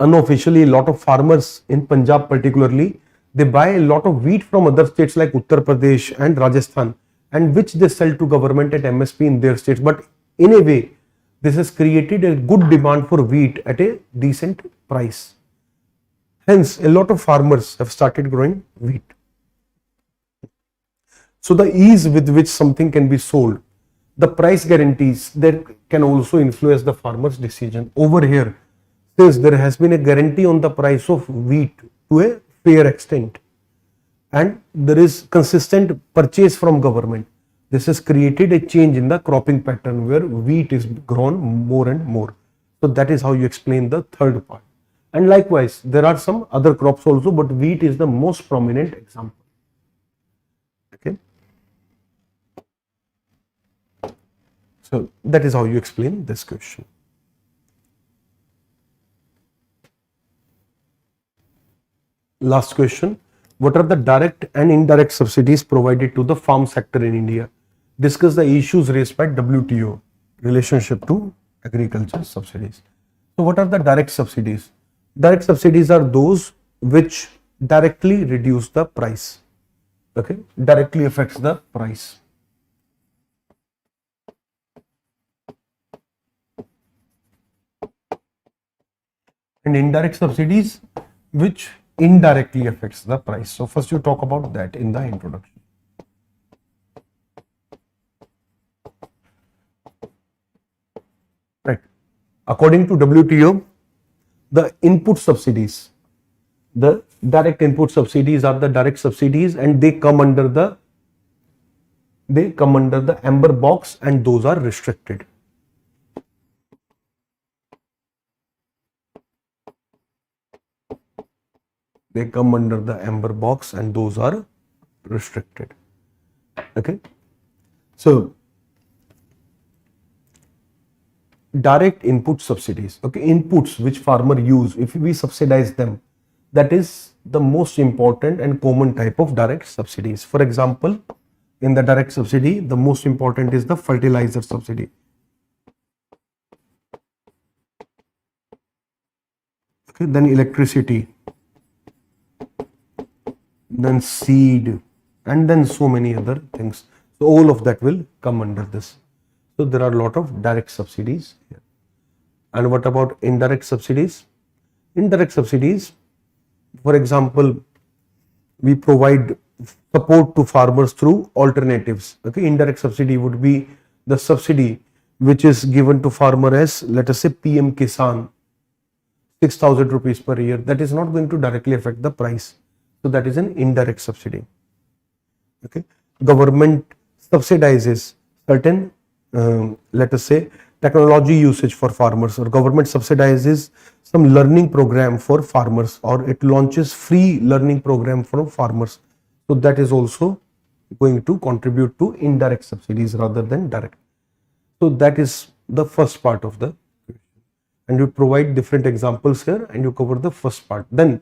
unofficially a lot of farmers in Punjab particularly, they buy a lot of wheat from other states like Uttar Pradesh and Rajasthan, and which they sell to government at MSP in their states. But in a way, this has created a good demand for wheat at a decent price. Hence, a lot of farmers have started growing wheat. So the ease with which something can be sold, the price guarantees, that can also influence the farmer's decision. Over here, since there has been a guarantee on the price of wheat to a fair extent, and there is consistent purchase from government, this has created a change in the cropping pattern where wheat is grown more and more. So that is how you explain the third part. And likewise, there are some other crops also, but wheat is the most prominent example. Okay. So that is how you explain this question. Last question. What are the direct and indirect subsidies provided to the farm sector in India? Discuss the issues raised by WTO relationship to agriculture subsidies. So what are the direct subsidies? Direct subsidies are those which directly reduce the price. Okay, directly affects the price. And indirect subsidies which indirectly affects the price. So first you talk about that in the introduction. Right. According to WTO, the input subsidies, the direct input subsidies are the direct subsidies, and they come under the amber box, and those are restricted. They come under the amber box and those are restricted. Okay. So direct input subsidies. Okay, inputs which farmer use, if we subsidize them, that is the most important and common type of direct subsidies. For example, in the direct subsidy, the most important is the fertilizer subsidy. Okay, then electricity, then seed, and then so many other things. So all of that will come under this. So there are a lot of direct subsidies here. And what about indirect subsidies? Indirect subsidies, for example, we provide support to farmers through alternatives. Okay, indirect subsidy would be the subsidy which is given to farmer as, let us say, PM Kisan, 6,000 rupees per year. That is not going to directly affect the price. So that is an indirect subsidy. Okay, government subsidizes certain, let us say, technology usage for farmers, or government subsidizes some learning program for farmers, or it launches free learning program for farmers. So that is also going to contribute to indirect subsidies rather than direct. So that is the first part of the question, and you provide different examples here and you cover the first part. Then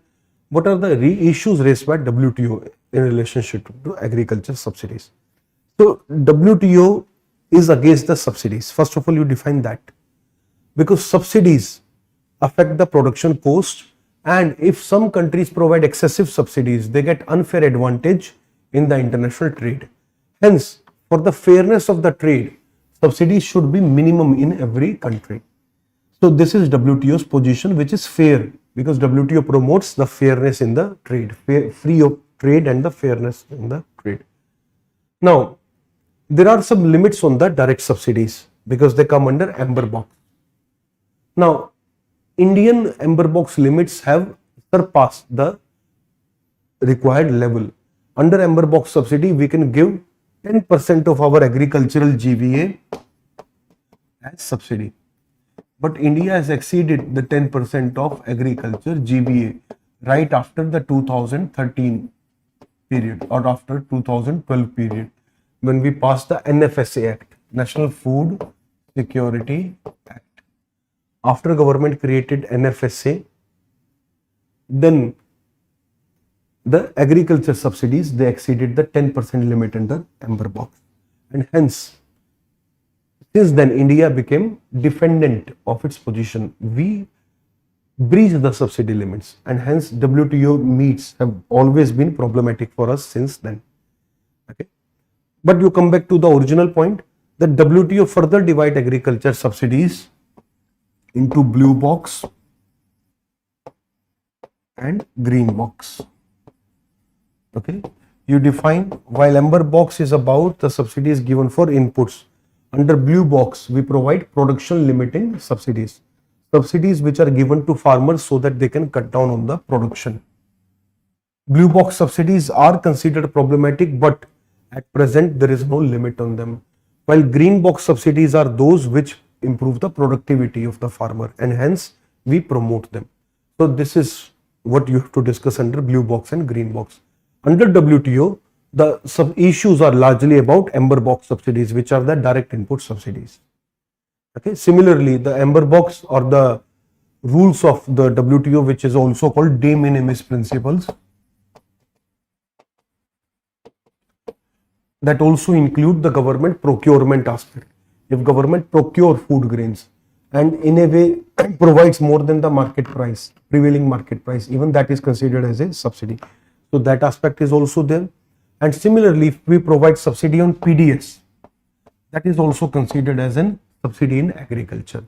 what are the issues raised by WTO in relationship to agriculture subsidies? So WTO is against the subsidies. First of all, you define that, because subsidies affect the production cost, and if some countries provide excessive subsidies, they get unfair advantage in the international trade. Hence, for the fairness of the trade, subsidies should be minimum in every country. So this is WTO's position, which is fair, because WTO promotes the fairness in the trade, free of trade and the fairness in the trade. Now, there are some limits on the direct subsidies because they come under amber box. Now, Indian amber box limits have surpassed the required level. Under amber box subsidy, we can give 10% of our agricultural GVA as subsidy. But India has exceeded the 10% of agriculture GVA right after the 2013 period or after 2012 period, when we passed the NFSA Act, National Food Security Act. After government created NFSA, then the agriculture subsidies, they exceeded the 10% limit under amber box, and hence since then India became dependent of its position. We breached the subsidy limits, and hence WTO meets have always been problematic for us since then. Okay, but you come back to the original point that WTO further divide agriculture subsidies into blue box and green box. Okay, you define, while amber box is about the subsidies given for inputs, under blue box we provide production limiting subsidies, subsidies which are given to farmers so that they can cut down on the production. Blue box subsidies are considered problematic, but at present there is no limit on them, while green box subsidies are those which improve the productivity of the farmer, and hence we promote them. So this is what you have to discuss under blue box and green box. Under WTO, the sub-issues are largely about amber box subsidies, which are the direct input subsidies. Okay. Similarly, the amber box or the rules of the WTO, which is also called de minimis principles, that also include the government procurement aspect. If government procure food grains and in a way provides more than the market price, prevailing market price, even that is considered as a subsidy. So that aspect is also there. And similarly, if we provide subsidy on PDS, that is also considered as an subsidy in agriculture.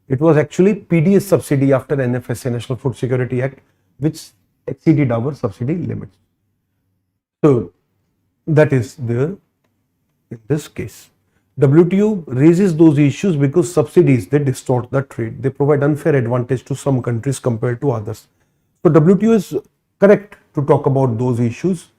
It was actually PDS subsidy after NFSA, National Food Security Act, which exceeded our subsidy limits. So that is there in this case. WTO raises those issues because subsidies, they distort the trade. They provide unfair advantage to some countries compared to others. So WTO is correct to talk about those issues,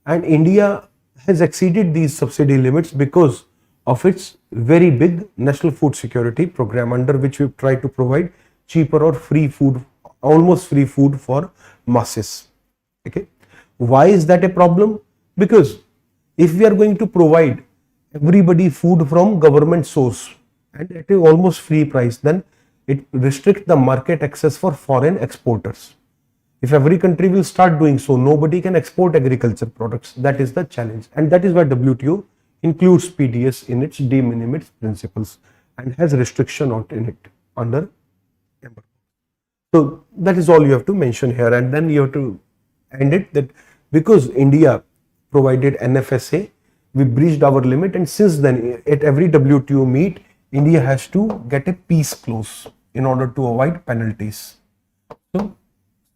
and India has exceeded these subsidy limits because of its very big National Food Security Program, under which we try to provide cheaper or free food, almost free food for masses. Okay. Why is that a problem? Because if we are going to provide everybody food from government source and at a almost free price, then it restricts the market access for foreign exporters. If every country will start doing so, nobody can export agriculture products. That is the challenge, and that is why WTO includes PDS in its de minimis principles and has restriction on it under embargo. So that is all you have to mention here, and then you have to end it that because India provided NFSA, we breached our limit, and since then at every WTO meet, India has to get a peace clause in order to avoid penalties. So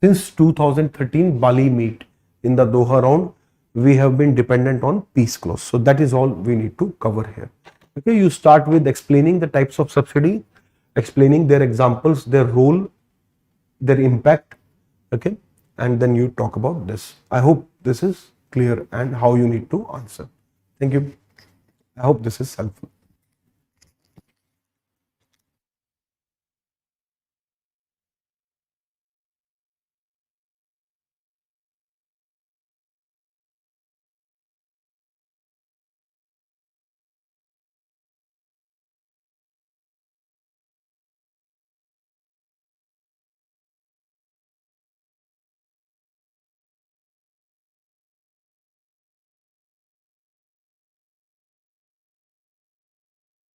since 2013 Bali meet in the Doha round, we have been dependent on peace clause. So that is all we need to cover here. Okay, you start with explaining the types of subsidy, explaining their examples, their role, their impact. Okay, and then you talk about this. I hope this is clear and how you need to answer. Thank you. I hope this is helpful.